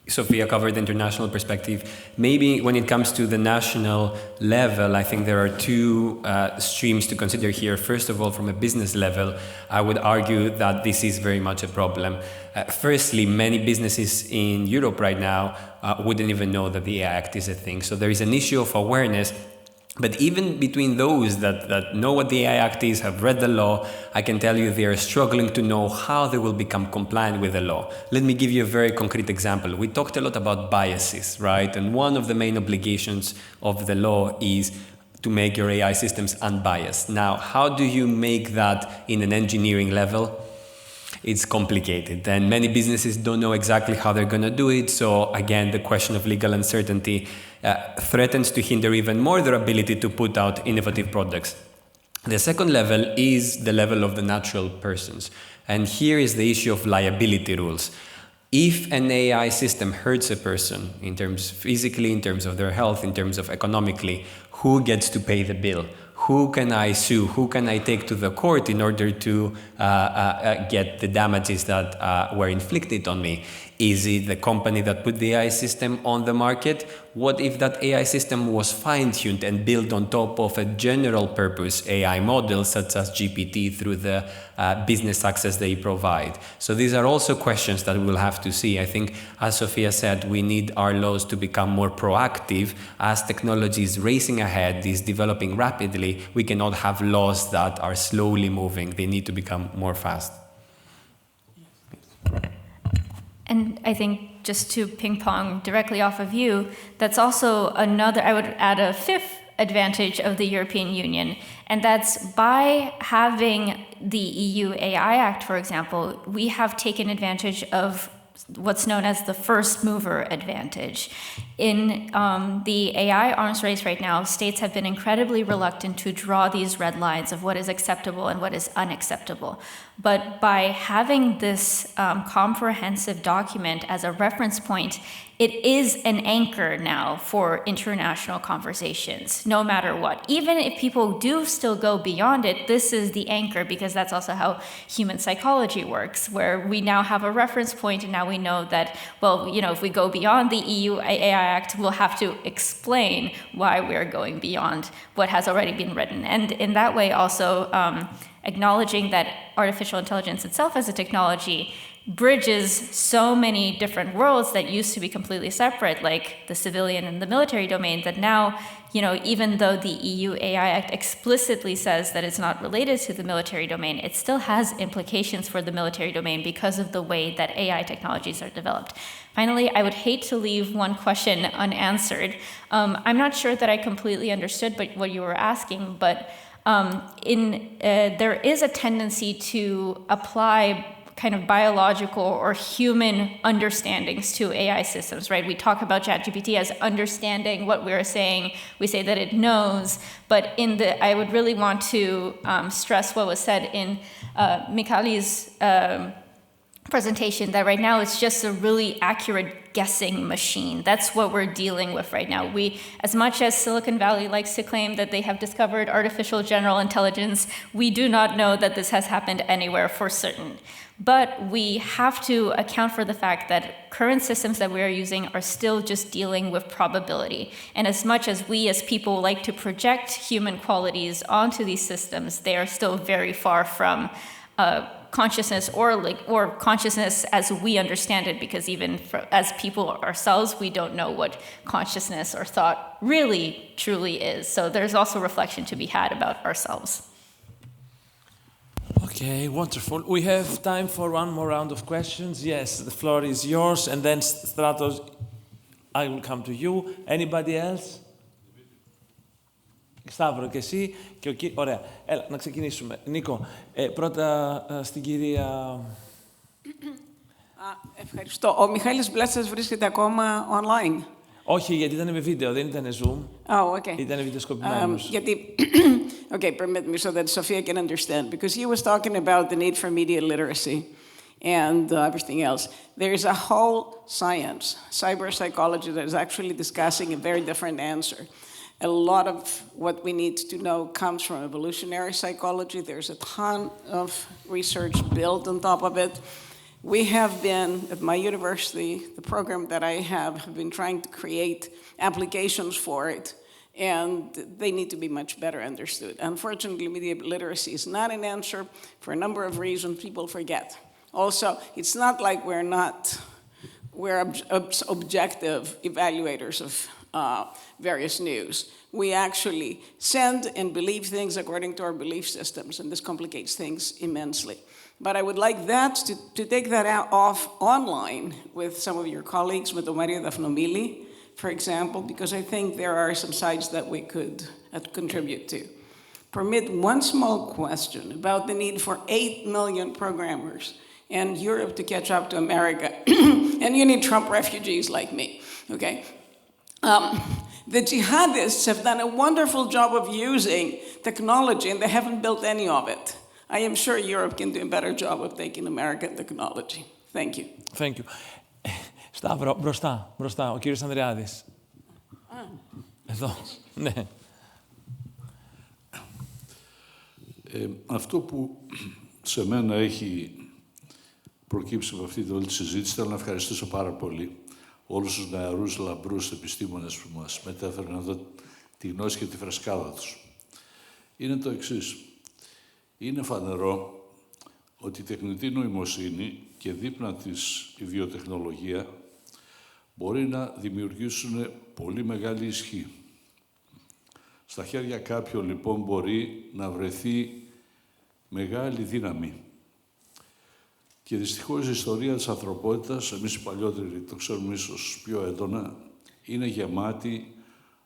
Sofia covered the international perspective. Maybe when it comes to the national level, I think there are two streams to consider here. First of all, from a business level, I would argue that this is very much a problem. Firstly, many businesses in Europe right now wouldn't even know that the AI Act is a thing. So there is an issue of awareness. But even between those that know what the AI Act is, have read the law, I can tell you they are struggling to know how they will become compliant with the law. Let me give you a very concrete example. We talked a lot about biases, right? And one of the main obligations of the law is to make your AI systems unbiased. Now, how do you make that in an engineering level? It's complicated, and many businesses don't know exactly how they're going to do it. So again, the question of legal uncertainty threatens to hinder even more their ability to put out innovative products. The second level is the level of the natural persons. And here is the issue of liability rules. If an AI system hurts a person, in terms physically, in terms of their health, in terms of economically, who gets to pay the bill? Who can I sue? Who can I take to the court in order to get the damages that were inflicted on me? Is it the company that put the AI system on the market? What if that AI system was fine-tuned and built on top of a general purpose AI model, such as GPT, through the business success they provide? So these are also questions that we will have to see. I think, as Sofia said, we need our laws to become more proactive. As technology is racing ahead, is developing rapidly, we cannot have laws that are slowly moving. They need to become more fast. And I think, just to ping pong directly off of you, that's also another, I would add a fifth advantage of the European Union, and that's by having the EU AI Act, for example, we have taken advantage of what's known as the first mover advantage. In the AI arms race right now, states have been incredibly reluctant to draw these red lines of what is acceptable and what is unacceptable. But by having this comprehensive document as a reference point, it is an anchor now for international conversations, no matter what. Even if people do still go beyond it, this is the anchor, because that's also how human psychology works, where we now have a reference point, and now we know that, well, you know, if we go beyond the EU AI Act, we'll have to explain why we're going beyond what has already been written. And in that way, also acknowledging that artificial intelligence itself as a technology bridges so many different worlds that used to be completely separate, like the civilian and the military domain, that now, you know, even though the EU AI Act explicitly says that it's not related to the military domain, it still has implications for the military domain because of the way that AI technologies are developed. Finally, I would hate to leave one question unanswered. I'm not sure that I completely understood what you were asking, but there is a tendency to apply kind of biological or human understandings to AI systems, right? We talk about ChatGPT as understanding what we're saying. We say that it knows, but I would really want to stress what was said in Michali's presentation, that right now it's just a really accurate guessing machine. That's what we're dealing with right now. As much as Silicon Valley likes to claim that they have discovered artificial general intelligence, we do not know that this has happened anywhere for certain. But we have to account for the fact that current systems that we are using are still just dealing with probability. And as much as we as people like to project human qualities onto these systems, they are still very far from consciousness or consciousness as we understand it, because even as people ourselves, we don't know what consciousness or thought really, truly is. So there's also reflection to be had about ourselves. Okay, wonderful. We have time for one more round of questions. Yes, the floor is yours, and then Stratos, I will come to you. Anybody else? Σταύρο και εσύ και ο κύριος. Ωραία. Έλα, να ξεκινήσουμε. Νίκο, πρώτα στην κυρία... Ευχαριστώ. Ο Μιχάλης Μπλάτσας βρίσκεται ακόμα online. Όχι, γιατί ήταν με βίντεο, δεν ήταν Zoom. Oh, okay. Ήταν βιντεοσκοπημένος. Γιατί... Okay, permit me so that Sofia can understand. Because he was talking about the need for media literacy and everything else. There is a whole science, cyber psychology, that is actually discussing a very different answer. A lot of what we need to know comes from evolutionary psychology. There's a ton of research built on top of it. We have been, at my university, the program that I have been trying to create applications for it, and they need to be much better understood. Unfortunately, media literacy is not an answer for a number of reasons people forget. Also, it's not like we're objective evaluators of various news. We actually send and believe things according to our belief systems, and this complicates things immensely. But I would like that to take that off online with some of your colleagues, with Maria Dafnomili, for example, because I think there are some sides that we could contribute to. Permit one small question about the need for 8 million programmers and Europe to catch up to America. And you need Trump refugees like me, okay? The jihadists have done a wonderful job of using technology, and they haven't built any of it. I am sure Europe can do a better job of taking American technology. Thank you. Thank you. Σταύρο, μπροστά, ο κύριος Ανδρεάδης. Εδώ, ναι. Αυτό που σε μένα έχει προκύψει από αυτή την όλη συζήτηση, θέλω να ευχαριστήσω πάρα πολύ όλους τους νεαρούς λαμπρούς επιστήμονες που μας μετέφεραν εδώ τη γνώση και τη φρεσκάδα τους. Είναι το εξής. Είναι φανερό ότι η τεχνητή νοημοσύνη και δίπλα της η βιοτεχνολογία μπορεί να δημιουργήσουν πολύ μεγάλη ισχύ. Στα χέρια κάποιων, λοιπόν, μπορεί να βρεθεί μεγάλη δύναμη. Και δυστυχώς η ιστορία της ανθρωπότητας, εμείς οι παλιότεροι το ξέρουμε ίσως πιο έντονα, είναι γεμάτη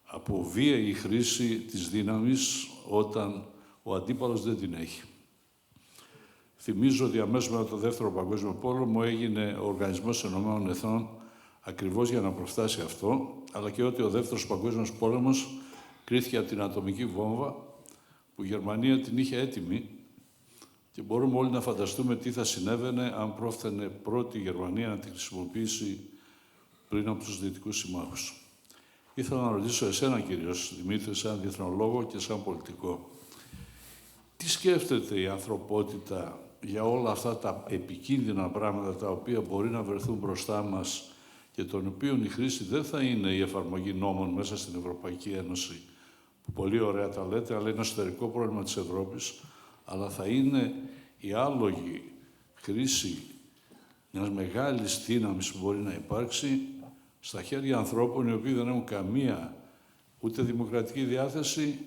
από βίαιη χρήση της δύναμης όταν ο αντίπαλος δεν την έχει. Θυμίζω ότι αμέσως μετά το Δεύτερο Παγκόσμιο Πόλεμο έγινε ο Οργανισμός Ενωμένων Εθνών ακριβώς για να προφτάσει αυτό, αλλά και ότι ο Δεύτερος Παγκόσμιος Πόλεμος κρίθηκε από την ατομική βόμβα που η Γερμανία την είχε έτοιμη και μπορούμε όλοι να φανταστούμε τι θα συνέβαινε αν πρόφθαινε πρώτη η Γερμανία να την χρησιμοποιήσει πριν από τους δυτικούς συμμάχους. Ήθελα να ρωτήσω εσένα, κύριος Δημήτρη, σαν διεθνολόγο και σαν πολιτικό. Τι σκέφτεται η ανθρωπότητα για όλα αυτά τα επικίνδυνα πράγματα τα οποία μπορεί να βρεθούν μπροστά μας και των οποίων η χρήση δεν θα είναι η εφαρμογή νόμων μέσα στην Ευρωπαϊκή Ένωση, που πολύ ωραία τα λέτε, αλλά είναι εσωτερικό πρόβλημα της Ευρώπης, αλλά θα είναι η άλογη χρήση μιας μεγάλης δύναμης που μπορεί να υπάρξει στα χέρια ανθρώπων οι οποίοι δεν έχουν καμία ούτε δημοκρατική διάθεση,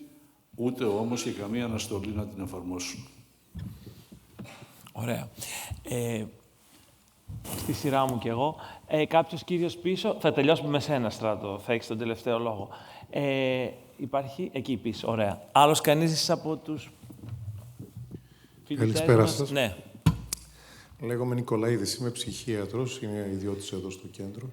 ούτε όμως και καμία αναστολή να την εφαρμόσουν. Ωραία. Στη σειρά μου κι εγώ. Κάποιος κύριος πίσω. Θα τελειώσουμε με σένα, Στράτο. Θα έχεις τον τελευταίο λόγο. Υπάρχει εκεί πίσω. Ωραία. Άλλος κανείς από τους φοιτητές Καλησπέρα μας? σας. Ναι. Λέγομαι Νικολαίδης, είμαι ψυχίατρος, είμαι ιδιώτης εδώ στο κέντρο.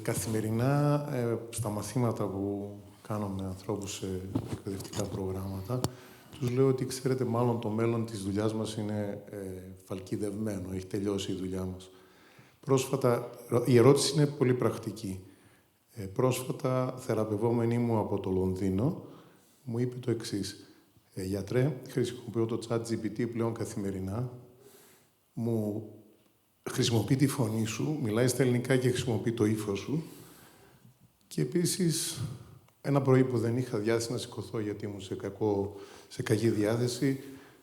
Καθημερινά, στα μαθήματα που κάνω με ανθρώπους σε εκπαιδευτικά προγράμματα, τους λέω ότι, ξέρετε, μάλλον το μέλλον της δουλειάς μας είναι φαλκιδευμένο, έχει τελειώσει η δουλειά μας. Πρόσφατα, η ερώτηση είναι πολύ πρακτική. Πρόσφατα, θεραπευόμενη μου από το Λονδίνο, μου είπε το εξής. Γιατρέ, χρησιμοποιώ το ChatGPT πλέον καθημερινά, μου χρησιμοποιεί τη φωνή σου, μιλάει στα ελληνικά και χρησιμοποιεί το ύφος σου. Και επίσης, ένα πρωί που δεν είχα διάθεση να σηκωθώ γιατί ήμουν σε κακή διάθεση,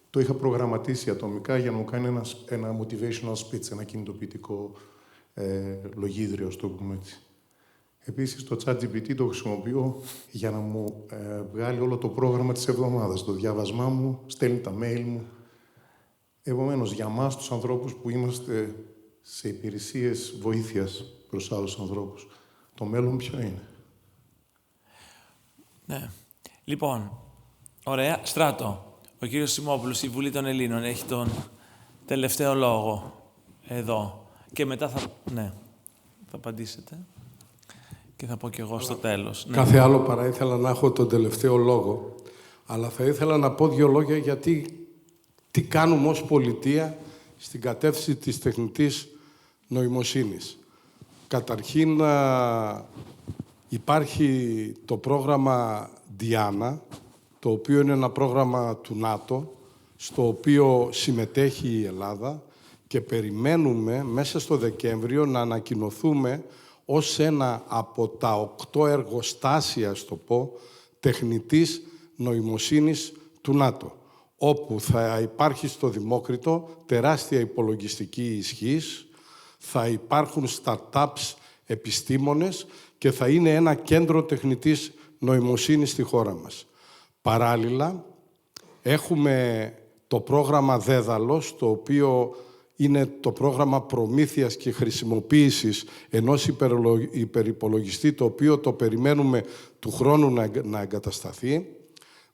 Το είχα προγραμματίσει ατομικά για να μου κάνει ένα motivational speech, ένα κινητοποιητικό λογίδριο, στο πούμε έτσι. Επίσης, το ChatGPT το χρησιμοποιώ για να μου βγάλει όλο το πρόγραμμα της εβδομάδας. Το διάβασμά μου, στέλνει τα mail μου. Επομένως, για μας τους ανθρώπους που είμαστε σε υπηρεσίες βοήθειας προς άλλους ανθρώπους, το μέλλον ποιο είναι? Ναι. Λοιπόν, ωραία. Στράτο. Ο κύριος Σιμόπουλος, η Βουλή των Ελλήνων, έχει τον τελευταίο λόγο εδώ. Και μετά θα απαντήσετε. Και θα πω κι εγώ στο τέλος. Κάθε άλλο παρά ήθελα να έχω τον τελευταίο λόγο. Αλλά θα ήθελα να πω δύο λόγια γιατί τι κάνουμε ως πολιτεία στην κατεύθυνση της τεχνητής νοημοσύνης. Καταρχήν υπάρχει το πρόγραμμα Diana, το οποίο είναι ένα πρόγραμμα του ΝΑΤΟ, στο οποίο συμμετέχει η Ελλάδα και περιμένουμε μέσα στο Δεκέμβριο να ανακοινωθούμε ως ένα από τα 8 εργοστάσια, στο πω, τεχνητής νοημοσύνης του ΝΑΤΟ, όπου θα υπάρχει στο Δημόκριτο τεράστια υπολογιστική ισχύς, θα υπάρχουν startups επιστήμονες και θα είναι ένα κέντρο τεχνητής νοημοσύνης στη χώρα μας. Παράλληλα, έχουμε το πρόγραμμα Δέδαλος, το οποίο είναι το πρόγραμμα προμήθειας και χρησιμοποίησης ενός υπερυπολογιστή, το οποίο το περιμένουμε του χρόνου να εγκατασταθεί.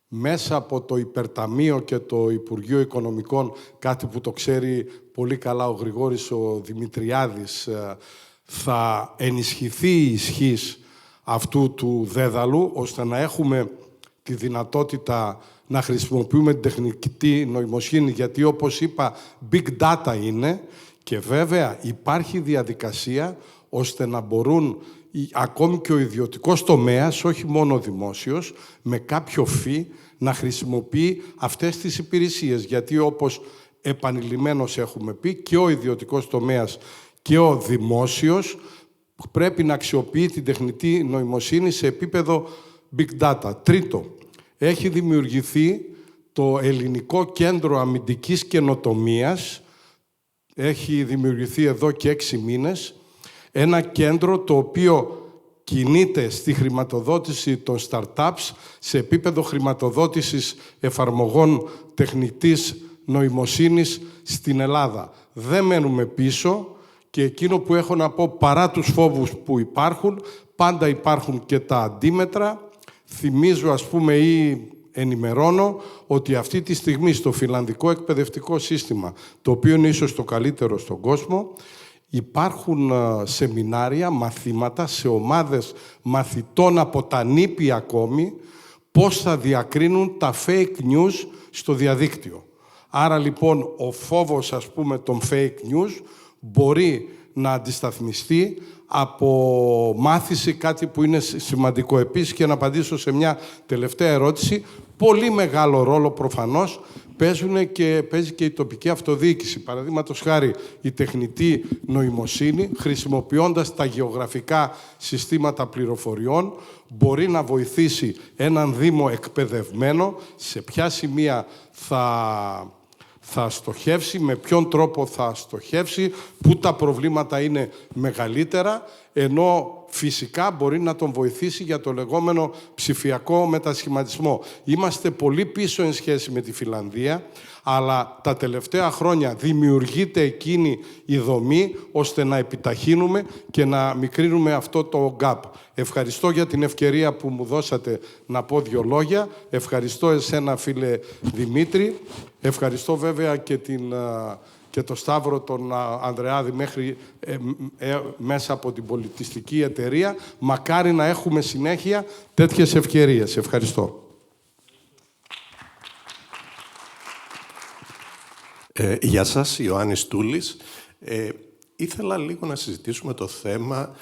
Μέσα από το Υπερταμείο και το Υπουργείο Οικονομικών, κάτι που το ξέρει πολύ καλά ο Γρηγόρης ο Δημητριάδης, θα ενισχυθεί η ισχύς αυτού του δέδαλου, ώστε να έχουμε τη δυνατότητα να χρησιμοποιούμε την τεχνητή νοημοσύνη, γιατί όπως είπα, big data είναι και βέβαια υπάρχει διαδικασία ώστε να μπορούν ακόμη και ο ιδιωτικός τομέας, όχι μόνο ο δημόσιος, με κάποιο φύ να χρησιμοποιεί αυτές τις υπηρεσίες. Γιατί όπως επανειλημμένως έχουμε πει, και ο ιδιωτικός τομέας και ο δημόσιος πρέπει να αξιοποιεί την τεχνητή νοημοσύνη σε επίπεδο big data. Τρίτο, έχει δημιουργηθεί το Ελληνικό Κέντρο Αμυντικής Καινοτομίας. Έχει δημιουργηθεί εδώ και 6 μήνες. Ένα κέντρο το οποίο κινείται στη χρηματοδότηση των startups σε επίπεδο χρηματοδότησης εφαρμογών τεχνητής νοημοσύνης στην Ελλάδα. Δεν μένουμε πίσω και εκείνο που έχω να πω, παρά τους φόβους που υπάρχουν, πάντα υπάρχουν και τα αντίμετρα. Θυμίζω, ας πούμε, ή ενημερώνω ότι αυτή τη στιγμή στο φιλανδικό εκπαιδευτικό σύστημα, το οποίο είναι ίσως το καλύτερο στον κόσμο, υπάρχουν σεμινάρια, μαθήματα σε ομάδες μαθητών από τα νήπη ακόμη, πώς θα διακρίνουν τα fake news στο διαδίκτυο. Άρα, λοιπόν, ο φόβος, ας πούμε, των fake news μπορεί να αντισταθμιστεί από μάθηση, κάτι που είναι σημαντικό. Επίσης, και να απαντήσω σε μια τελευταία ερώτηση, πολύ μεγάλο ρόλο προφανώς παίζει και η τοπική αυτοδιοίκηση. Παραδείγματος χάρη, η τεχνητή νοημοσύνη, χρησιμοποιώντας τα γεωγραφικά συστήματα πληροφοριών, μπορεί να βοηθήσει έναν Δήμο εκπαιδευμένο σε ποια σημεία θα στοχεύσει, με ποιον τρόπο θα στοχεύσει, πού τα προβλήματα είναι μεγαλύτερα, ενώ φυσικά μπορεί να τον βοηθήσει για το λεγόμενο ψηφιακό μετασχηματισμό. Είμαστε πολύ πίσω εν σχέση με τη Φιλανδία, αλλά τα τελευταία χρόνια δημιουργείται εκείνη η δομή ώστε να επιταχύνουμε και να μικρύνουμε αυτό το gap. Ευχαριστώ για την ευκαιρία που μου δώσατε να πω 2 λόγια. Ευχαριστώ εσένα, φίλε Δημήτρη. Ευχαριστώ βέβαια και το Σταύρο, τον Ανδρεάδη, μέσα από την πολιτιστική εταιρεία. Μακάρι να έχουμε συνέχεια τέτοιες ευκαιρίες. Ευχαριστώ. Γεια σας, Ιωάννης Τούλης. Ήθελα λίγο να συζητήσουμε το θέμα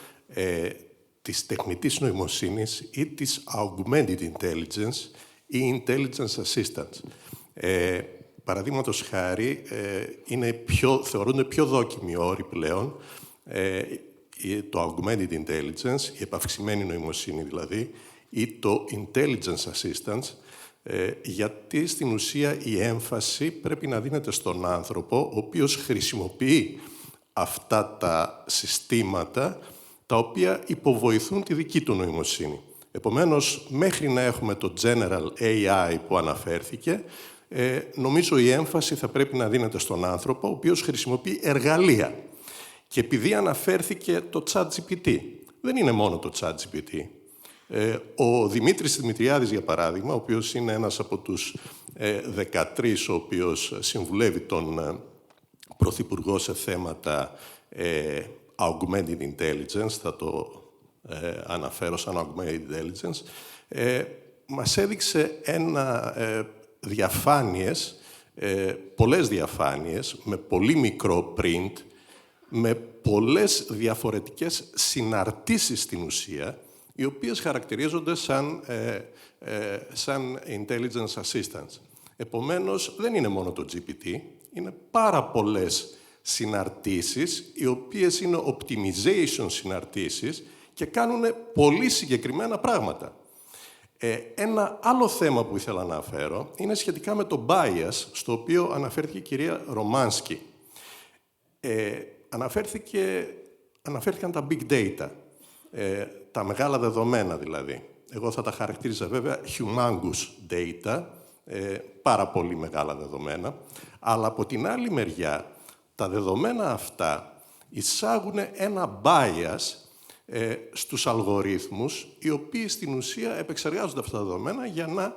της τεχνητής νοημοσύνης ή της augmented intelligence ή intelligence assistance. Παραδείγματος χάρη, θεωρούνται πιο δόκιμοι όροι πλέον το augmented intelligence, η επαυξημένη νοημοσύνη δηλαδή, ή το intelligence assistance, Γιατί στην ουσία η έμφαση πρέπει να δίνεται στον άνθρωπο, ο οποίος χρησιμοποιεί αυτά τα συστήματα, τα οποία υποβοηθούν τη δική του νοημοσύνη. Επομένως, μέχρι να έχουμε το General AI που αναφέρθηκε, νομίζω η έμφαση θα πρέπει να δίνεται στον άνθρωπο, ο οποίος χρησιμοποιεί εργαλεία. Και επειδή αναφέρθηκε το ChatGPT, δεν είναι μόνο το ChatGPT. Ο Δημήτρης Δημητριάδης, για παράδειγμα, ο οποίος είναι ένας από τους 13, ο οποίος συμβουλεύει τον Πρωθυπουργό σε θέματα augmented intelligence, θα το αναφέρω σαν augmented intelligence, μας έδειξε πολλές διαφάνειες, με πολύ μικρό print, με πολλές διαφορετικές συναρτήσεις στην ουσία, οι οποίες χαρακτηρίζονται σαν intelligence assistants. Επομένως, δεν είναι μόνο το GPT, είναι πάρα πολλές συναρτήσεις, οι οποίες είναι optimization συναρτήσεις και κάνουν πολύ συγκεκριμένα πράγματα. Ένα άλλο θέμα που ήθελα να αναφέρω είναι σχετικά με το bias, στο οποίο αναφέρθηκε η κυρία Ρωμάνσκι. Αναφέρθηκαν τα big data, τα μεγάλα δεδομένα δηλαδή. Εγώ θα τα χαρακτήριζα βέβαια humongous data, πάρα πολύ μεγάλα δεδομένα, αλλά από την άλλη μεριά τα δεδομένα αυτά εισάγουν ένα bias στους αλγορίθμους, οι οποίοι στην ουσία επεξεργάζονται αυτά τα δεδομένα για να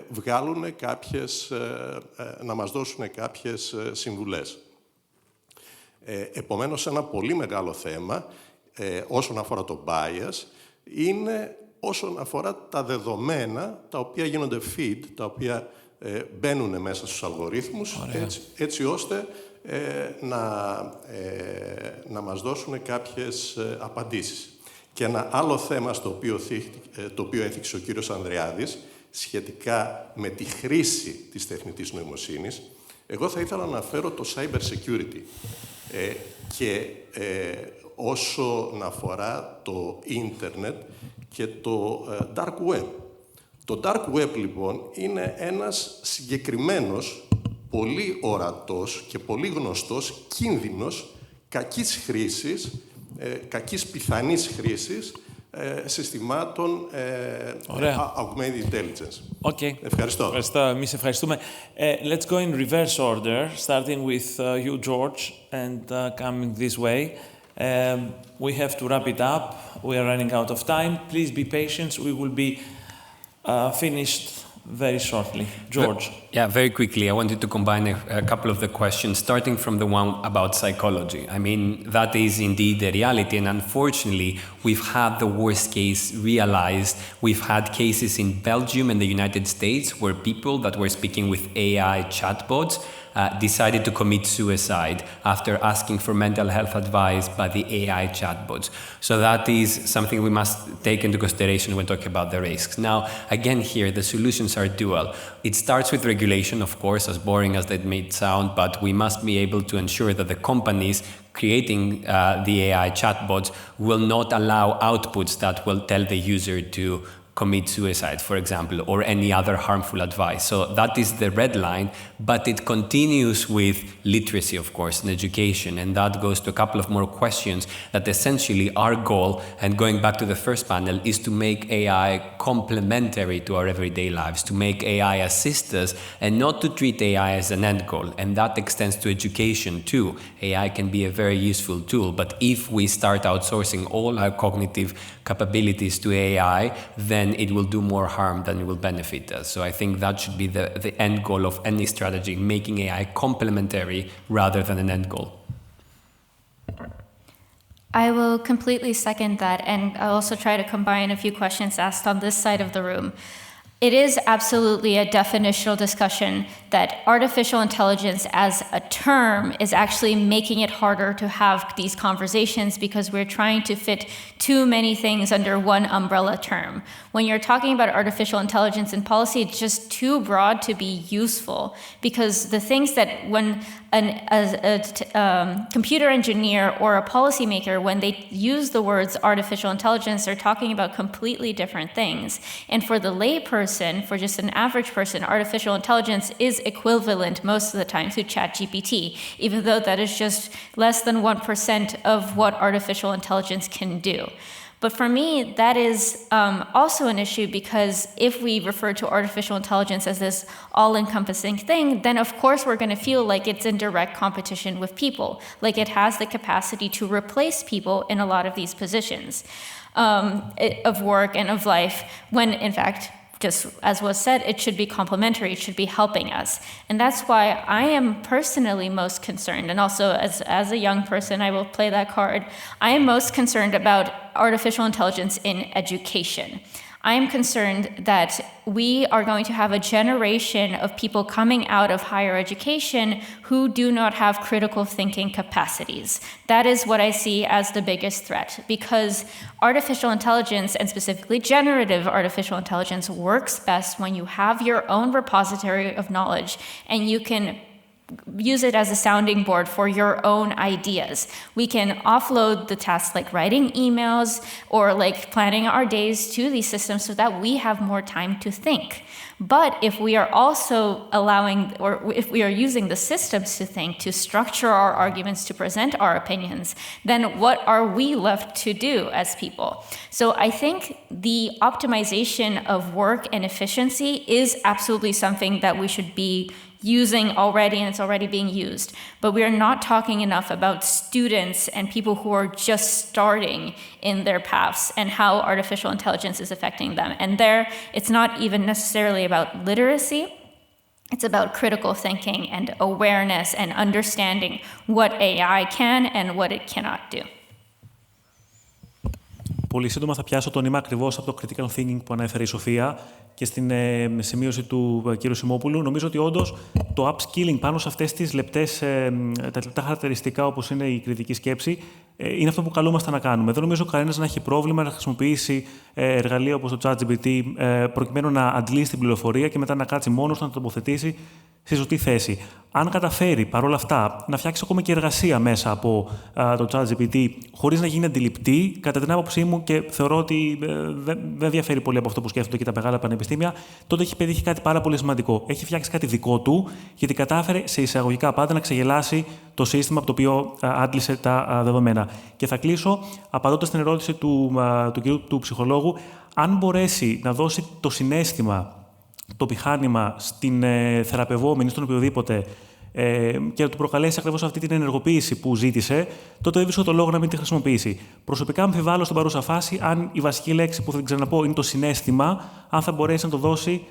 βγάλουν να μας δώσουν κάποιες συμβουλές. Επομένως, ένα πολύ μεγάλο θέμα όσον αφορά το bias είναι όσον αφορά τα δεδομένα τα οποία γίνονται feed, τα οποία μπαίνουν μέσα στους αλγορίθμους, έτσι ώστε να μας δώσουν κάποιες απαντήσεις. Και ένα άλλο θέμα το οποίο έθιξε ο κύριος Ανδριάδης, σχετικά με τη χρήση της τεχνητής νοημοσύνης, εγώ θα ήθελα να αναφέρω το cyber security και όσον αφορά το ίντερνετ και το dark web. Το dark web, λοιπόν, είναι ένας συγκεκριμένος, πολύ ορατός και πολύ γνωστός κίνδυνος κακής χρήσης, κακής πιθανής χρήσης συστημάτων augmented intelligence. Okay. Ευχαριστώ. Εμείς ευχαριστούμε. Let's go in reverse order, starting with you, George, and coming this way. We have to wrap it up. We are running out of time. Please be patient. We will be finished very shortly. George. Yeah, very quickly. I wanted to combine a couple of the questions, starting from the one about psychology. I mean, that is indeed the reality, and unfortunately, we've had the worst case realized. We've had cases in Belgium and the United States where people that were speaking with AI chatbots decided to commit suicide after asking for mental health advice by the AI chatbots. So that is something we must take into consideration when talking about the risks. Now, again here, the solutions are dual. It starts with regulation, of course, as boring as that may sound, but we must be able to ensure that the companies creating the AI chatbots will not allow outputs that will tell the user to commit suicide, for example, or any other harmful advice. So that is the red line, but it continues with literacy, of course, and education, and that goes to a couple of more questions that essentially our goal, and going back to the first panel, is to make AI complementary to our everyday lives, to make AI assist us, and not to treat AI as an end goal, and that extends to education too. AI can be a very useful tool, but if we start outsourcing all our cognitive capabilities to AI, then it will do more harm than it will benefit us. So I think that should be the end goal of any strategy, making AI complementary rather than an end goal. I will completely second that, and I'll also try to combine a few questions asked on this side of the room. It is absolutely a definitional discussion that artificial intelligence as a term is actually making it harder to have these conversations because we're trying to fit too many things under one umbrella term. When you're talking about artificial intelligence in policy, it's just too broad to be useful because the things that when a computer engineer or a policymaker, when they use the words artificial intelligence, they're talking about completely different things. And for the layperson, person, for just an average person, artificial intelligence is equivalent most of the time to ChatGPT, even though that is just less than 1% of what artificial intelligence can do. But for me, that is also an issue because if we refer to artificial intelligence as this all-encompassing thing, then of course we're going to feel like it's in direct competition with people, like it has the capacity to replace people in a lot of these positions of work and of life, when in fact, just as was said, it should be complementary, it should be helping us. And that's why I am personally most concerned, and also as a young person, I will play that card, I am most concerned about artificial intelligence in education. I am concerned that we are going to have a generation of people coming out of higher education who do not have critical thinking capacities. That is what I see as the biggest threat, because artificial intelligence, and specifically generative artificial intelligence, works best when you have your own repository of knowledge and you can use it as a sounding board for your own ideas. We can offload the tasks like writing emails or like planning our days to these systems so that we have more time to think. But if we are also allowing, or if we are using the systems to think, to structure our arguments, to present our opinions, then what are we left to do as people? So I think the optimization of work and efficiency is absolutely something that we should be using already, and it's already being used. But we are not talking enough about students and people who are just starting in their paths and how artificial intelligence is affecting them. And there, it's not even necessarily about literacy. It's about critical thinking and awareness and understanding what AI can and what it cannot do. Πολύ σύντομα θα πιάσω το νήμα ακριβώς από το critical thinking που ανέφερε η Σοφία και στην σημείωση του κ. Σιμόπουλου. Νομίζω ότι όντως το upskilling πάνω σε αυτές τις τα λεπτά χαρακτηριστικά όπως είναι η κριτική σκέψη είναι αυτό που καλούμαστε να κάνουμε. Δεν νομίζω κανένας να έχει πρόβλημα να χρησιμοποιήσει εργαλεία όπως το ChatGPT προκειμένου να αντλήσει την πληροφορία και μετά να κάτσει μόνος να το τοποθετήσει στη σωστή θέση. Αν καταφέρει παρόλα αυτά να φτιάξει ακόμα και εργασία μέσα από το ChatGPT χωρίς να γίνει αντιληπτή, κατά την άποψή μου, και θεωρώ ότι δεν διαφέρει πολύ από αυτό που σκέφτονται και τα μεγάλα πανεπιστήμια, τότε έχει πετύχει κάτι πάρα πολύ σημαντικό. Έχει φτιάξει κάτι δικό του, γιατί κατάφερε σε εισαγωγικά πάντα να ξεγελάσει το σύστημα από το οποίο άντλησε τα δεδομένα. Και θα κλείσω απαντώντας στην ερώτηση του κυρίου του ψυχολόγου, αν μπορέσει να δώσει το συναίσθημα, το μηχάνημα στην θεραπευόμενη, στον οποιοδήποτε, και να του προκαλέσει ακριβώς αυτή την ενεργοποίηση που ζήτησε, τότε δεν βρίσκω το λόγο να μην τη χρησιμοποιήσει. Προσωπικά αμφιβάλλω στην παρούσα φάση αν η βασική λέξη που θα την ξαναπώ είναι το συναίσθημα, αν θα μπορέσει να το δώσει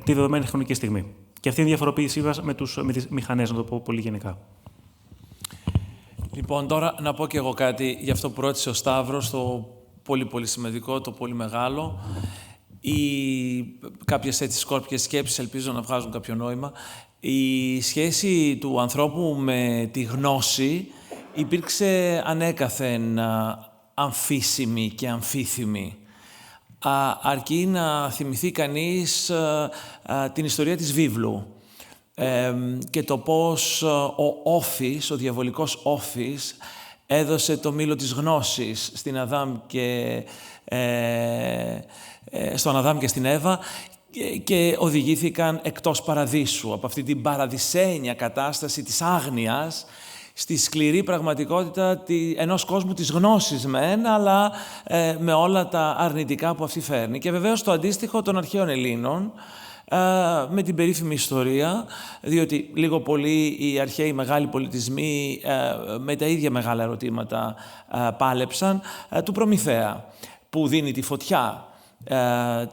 τη δεδομένη χρονική στιγμή. Και αυτή είναι η διαφοροποίησή μας με τις μηχανές, να το πω πολύ γενικά. Λοιπόν, τώρα να πω και εγώ κάτι για αυτό που ρώτησε ο Σταύρος, το πολύ πολύ σημαντικό, το πολύ μεγάλο. Ή κάποιες έτσι σκόρπιες σκέψεις, ελπίζω να βγάζουν κάποιο νόημα. Η σχέση του ανθρώπου με τη γνώση υπήρξε ανέκαθεν αμφίσιμη και αμφίθυμη. Αρκεί να θυμηθεί κανείς την ιστορία της βίβλου και το πώς ο Όφης, ο διαβολικός Όφης, έδωσε το μήλο της γνώσης στον Αδάμ και στην Εύα και οδηγήθηκαν εκτός παραδείσου, από αυτή την παραδεισένια κατάσταση της άγνοιας, στη σκληρή πραγματικότητα ενός κόσμου της γνώσης μεν, αλλά με όλα τα αρνητικά που αυτή φέρνει. Και βεβαίως το αντίστοιχο των αρχαίων Ελλήνων, με την περίφημη ιστορία, διότι λίγο πολύ οι αρχαίοι μεγάλοι πολιτισμοί με τα ίδια μεγάλα ερωτήματα πάλεψαν, του Προμηθέα, που δίνει τη φωτιά,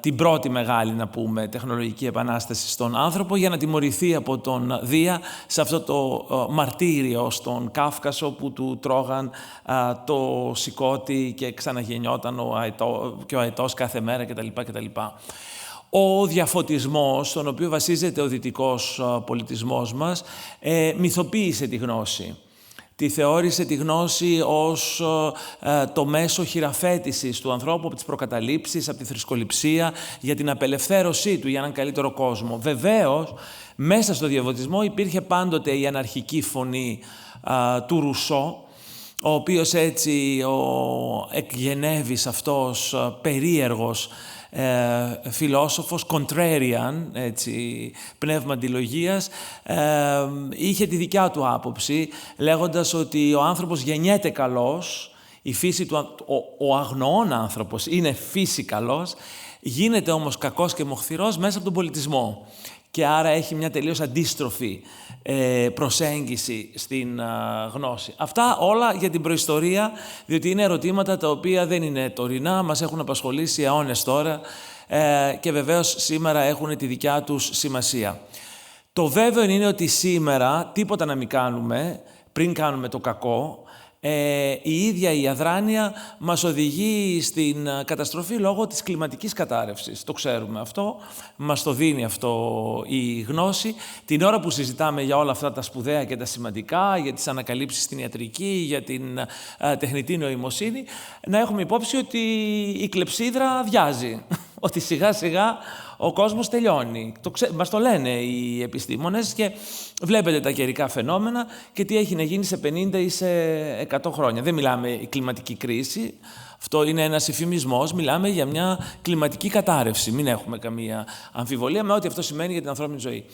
την πρώτη μεγάλη, να πούμε, τεχνολογική επανάσταση στον άνθρωπο, για να τιμωρηθεί από τον Δία σε αυτό το μαρτύριο στον Κάφκασο που του τρώγαν το σηκώτη και ξαναγεννιόταν ο αετός κάθε μέρα κτλ. Ο διαφωτισμός, στον οποίο βασίζεται ο δυτικός πολιτισμός μας, μυθοποίησε τη γνώση. Τη θεώρησε τη γνώση ως το μέσο χειραφέτησης του ανθρώπου από τις προκαταλήψεις, από τη θρησκοληψία, για την απελευθέρωσή του, για έναν καλύτερο κόσμο. Βεβαίως, μέσα στο διαφωτισμό υπήρχε πάντοτε η αναρχική φωνή του Ρουσό, ο οποίος έτσι ο εκγενέβης αυτός περίεργος φιλόσοφος, contrarian, έτσι, πνεύμα αντιλογίας, είχε τη δικιά του άποψη, λέγοντας ότι ο άνθρωπος γεννιέται καλός, η φύση του, ο αγνοών άνθρωπος είναι φύση καλός, γίνεται όμως κακός και μοχθηρός μέσα από τον πολιτισμό. Και άρα έχει μια τελείως αντίστροφη προσέγγιση στην γνώση. Αυτά όλα για την προϊστορία, διότι είναι ερωτήματα τα οποία δεν είναι τωρινά, μας έχουν απασχολήσει αιώνες τώρα και βεβαίως σήμερα έχουν τη δικιά τους σημασία. Το βέβαιο είναι ότι σήμερα τίποτα να μην κάνουμε πριν κάνουμε το κακό. Η ίδια η αδράνεια μας οδηγεί στην καταστροφή λόγω της κλιματικής κατάρρευσης. Το ξέρουμε αυτό, μας το δίνει αυτό η γνώση. Την ώρα που συζητάμε για όλα αυτά τα σπουδαία και τα σημαντικά, για τις ανακαλύψεις στην ιατρική, για την τεχνητή νοημοσύνη, να έχουμε υπόψη ότι η κλεψίδρα αδειάζει, ότι σιγά σιγά ο κόσμος τελειώνει. Μας το λένε οι επιστήμονες και βλέπετε τα καιρικά φαινόμενα και τι έχει να γίνει σε 50 ή σε 100 χρόνια. Δεν μιλάμε η κλιματική κρίση, αυτό είναι ένας ευφημισμός, μιλάμε για μια κλιματική κατάρρευση. Μην έχουμε καμία αμφιβολία με ό,τι αυτό σημαίνει για την ανθρώπινη ζωή.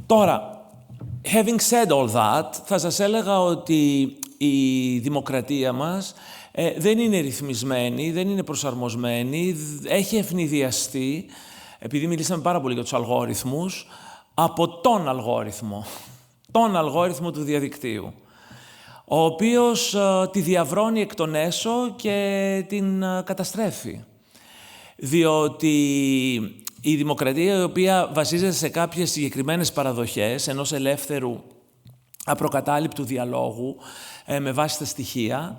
Τώρα, having said all that, θα σας έλεγα ότι η δημοκρατία μας δεν είναι ρυθμισμένη, δεν είναι προσαρμοσμένη, έχει ευνηδιαστεί, επειδή μιλήσαμε πάρα πολύ για τους αλγόριθμους, από τον αλγόριθμο του διαδικτύου, ο οποίος τη διαβρώνει εκ των έσω και την καταστρέφει. Διότι η δημοκρατία, η οποία βασίζεται σε κάποιες συγκεκριμένες παραδοχές ενός ελεύθερου απροκατάληπτου διαλόγου με βάση τα στοιχεία,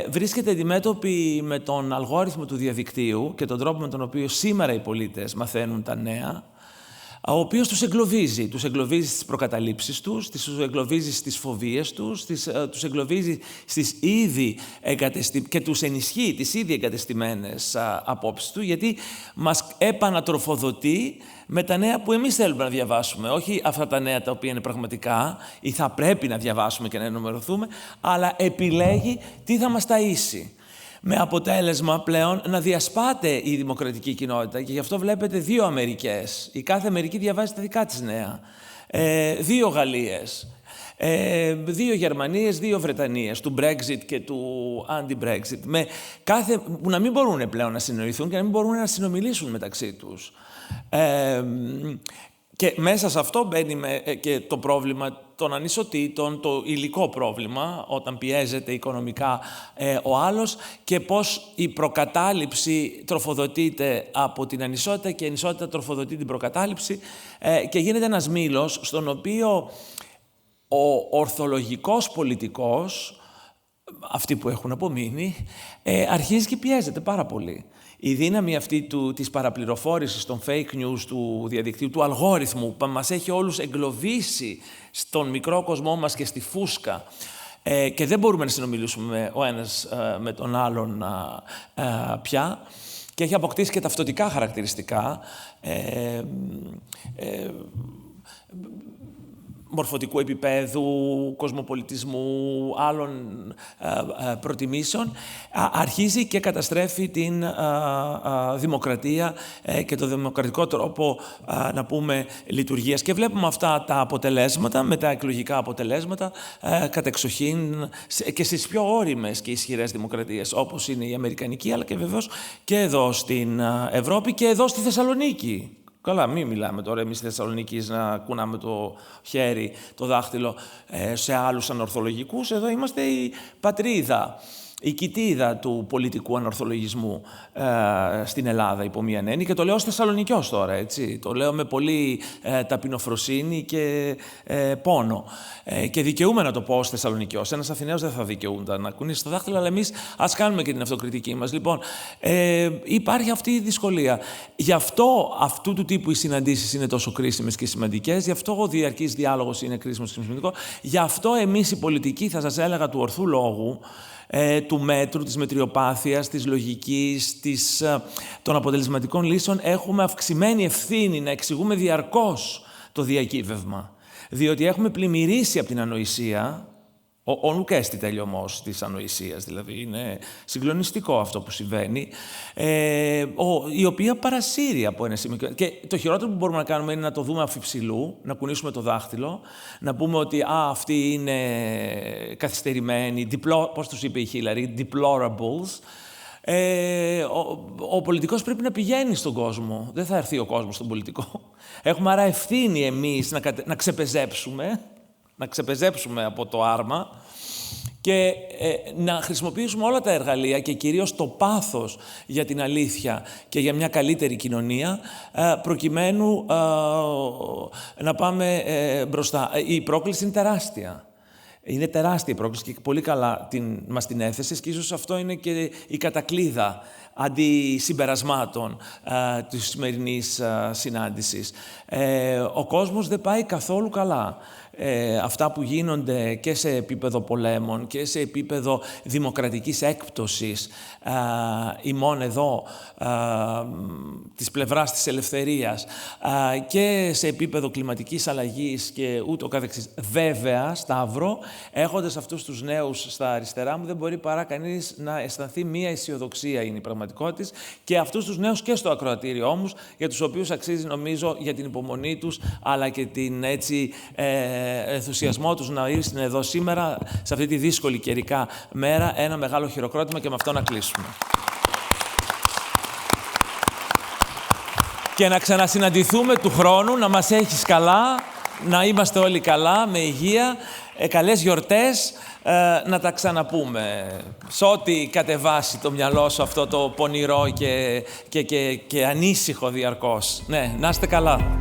βρίσκεται αντιμέτωπη με τον αλγόριθμο του διαδικτύου και τον τρόπο με τον οποίο σήμερα οι πολίτες μαθαίνουν τα νέα, ο οποίος τους εγκλωβίζει. Τους εγκλωβίζει στις προκαταλήψεις τους, τους εγκλωβίζει στις φοβίες τους, τους εγκλωβίζει στις ήδη και τους ενισχύει τις ήδη εγκατεστημένες απόψεις του, γιατί μας επανατροφοδοτεί με τα νέα που εμείς θέλουμε να διαβάσουμε. Όχι αυτά τα νέα τα οποία είναι πραγματικά ή θα πρέπει να διαβάσουμε και να ενημερωθούμε, αλλά επιλέγει τι θα μας ταΐσει. Με αποτέλεσμα πλέον να διασπάται η δημοκρατική κοινότητα και γι' αυτό βλέπετε δύο Αμερικές. Η κάθε Αμερική διαβάζει τα δικά της νέα. Δύο Γαλλίες, δύο Γερμανίες, δύο Βρετανίες, του Brexit και του anti-Brexit. Που να μην μπορούν πλέον να συνοηθούν και να μην μπορούν να συνομιλήσουν μεταξύ τους. Και μέσα σε αυτό μπαίνει και το πρόβλημα των ανισοτήτων, το υλικό πρόβλημα, όταν πιέζεται οικονομικά ο άλλος και πώς η προκατάληψη τροφοδοτείται από την ανισότητα και η ανισότητα τροφοδοτεί την προκατάληψη και γίνεται ένας μήλος στον οποίο ο ορθολογικός πολιτικός, αυτοί που έχουν απομείνει, αρχίζει και πιέζεται πάρα πολύ. Η δύναμη αυτή της παραπληροφόρησης, των fake news, του διαδικτύου, του αλγόριθμου που μας έχει όλους εγκλωβίσει στον μικρό κοσμό μας και στη φούσκα και δεν μπορούμε να συνομιλήσουμε ο ένας με τον άλλον πια και έχει αποκτήσει και ταυτοτικά χαρακτηριστικά μορφωτικού επίπεδου, κοσμοπολιτισμού, άλλων προτιμήσεων, αρχίζει και καταστρέφει την δημοκρατία και το δημοκρατικό τρόπο, να πούμε, λειτουργίας. Και βλέπουμε αυτά τα αποτελέσματα, με τα εκλογικά αποτελέσματα, κατεξοχήν και στις πιο όριμες και ισχυρές δημοκρατίες, όπως είναι η Αμερικανική, αλλά και βεβαίως και εδώ στην Ευρώπη και εδώ στη Θεσσαλονίκη. Καλά, μην μιλάμε τώρα εμείς στη Θεσσαλονίκη να κουνάμε το χέρι, το δάχτυλο σε άλλους ανορθολογικούς. Εδώ είμαστε η πατρίδα, η κοιτίδα του πολιτικού ανορθολογισμού στην Ελλάδα, υπό μία έννοια. Και το λέω ως Θεσσαλονικιός τώρα, έτσι. Το λέω με πολύ ταπεινοφροσύνη και πόνο. Και δικαιούμαι να το πω ως Θεσσαλονικιός. Ένας Αθηναίος δεν θα δικαιούνταν να κουνήσει το δάχτυλο, αλλά εμείς ας κάνουμε και την αυτοκριτική μας. Λοιπόν, υπάρχει αυτή η δυσκολία. Γι' αυτό αυτού του τύπου οι συναντήσεις είναι τόσο κρίσιμες και σημαντικές. Γι' αυτό ο διαρκής διάλογος είναι κρίσιμος και σημαντικό. Γι' αυτό εμείς οι πολιτικοί, θα σας έλεγα, του ορθού λόγου, του μέτρου, της μετριοπάθειας, της λογικής, των αποτελεσματικών λύσεων, έχουμε αυξημένη ευθύνη να εξηγούμε διαρκώς το διακύβευμα. Διότι έχουμε πλημμυρίσει από την ανοησία Ο νουκέστη τελειωμός της ανοησίας, δηλαδή. Είναι συγκλονιστικό αυτό που συμβαίνει, η οποία παρασύρει από ένα σημείο. Και το χειρότερο που μπορούμε να κάνουμε είναι να το δούμε αφιψηλού, να κουνήσουμε το δάχτυλο, να πούμε ότι αυτοί είναι καθυστερημένοι, πώς τους είπε η Χίλαρη, deplorables. Ο πολιτικός πρέπει να πηγαίνει στον κόσμο. Δεν θα έρθει ο κόσμος στον πολιτικό. Έχουμε άρα ευθύνη εμείς να ξεπεζέψουμε από το άρμα και να χρησιμοποιήσουμε όλα τα εργαλεία και κυρίως το πάθος για την αλήθεια και για μια καλύτερη κοινωνία, προκειμένου να πάμε μπροστά. Η πρόκληση είναι τεράστια. Είναι τεράστια η πρόκληση και πολύ καλά μας την έθεσες και ίσως αυτό είναι και η κατακλείδα αντισυμπερασμάτων της σημερινής συνάντησης. Ο κόσμος δεν πάει καθόλου καλά. Αυτά που γίνονται και σε επίπεδο πολέμων και σε επίπεδο δημοκρατικής έκπτωσης ημών εδώ της πλευράς της ελευθερίας και σε επίπεδο κλιματικής αλλαγής και ούτω καθεξής. Βέβαια, Σταύρο, έχοντας αυτούς τους νέους στα αριστερά μου, δεν μπορεί παρά κανείς να αισθανθεί μία αισιοδοξία, είναι η πραγματικότητα, και αυτούς τους νέους και στο ακροατήριό όμως, για τους οποίους αξίζει νομίζω για την υπομονή τους, αλλά και την ενθουσιασμό τους να ήρθουν εδώ σήμερα, σε αυτή τη δύσκολη καιρικά μέρα, ένα μεγάλο χειροκρότημα και με αυτό να κλείσουμε. Και να ξανασυναντηθούμε του χρόνου, να μας έχεις καλά, να είμαστε όλοι καλά, με υγεία, καλές γιορτές, να τα ξαναπούμε. Σε ό,τι κατεβάσει το μυαλό σου αυτό το πονηρό και ανήσυχο διαρκώς. Ναι, να είστε καλά.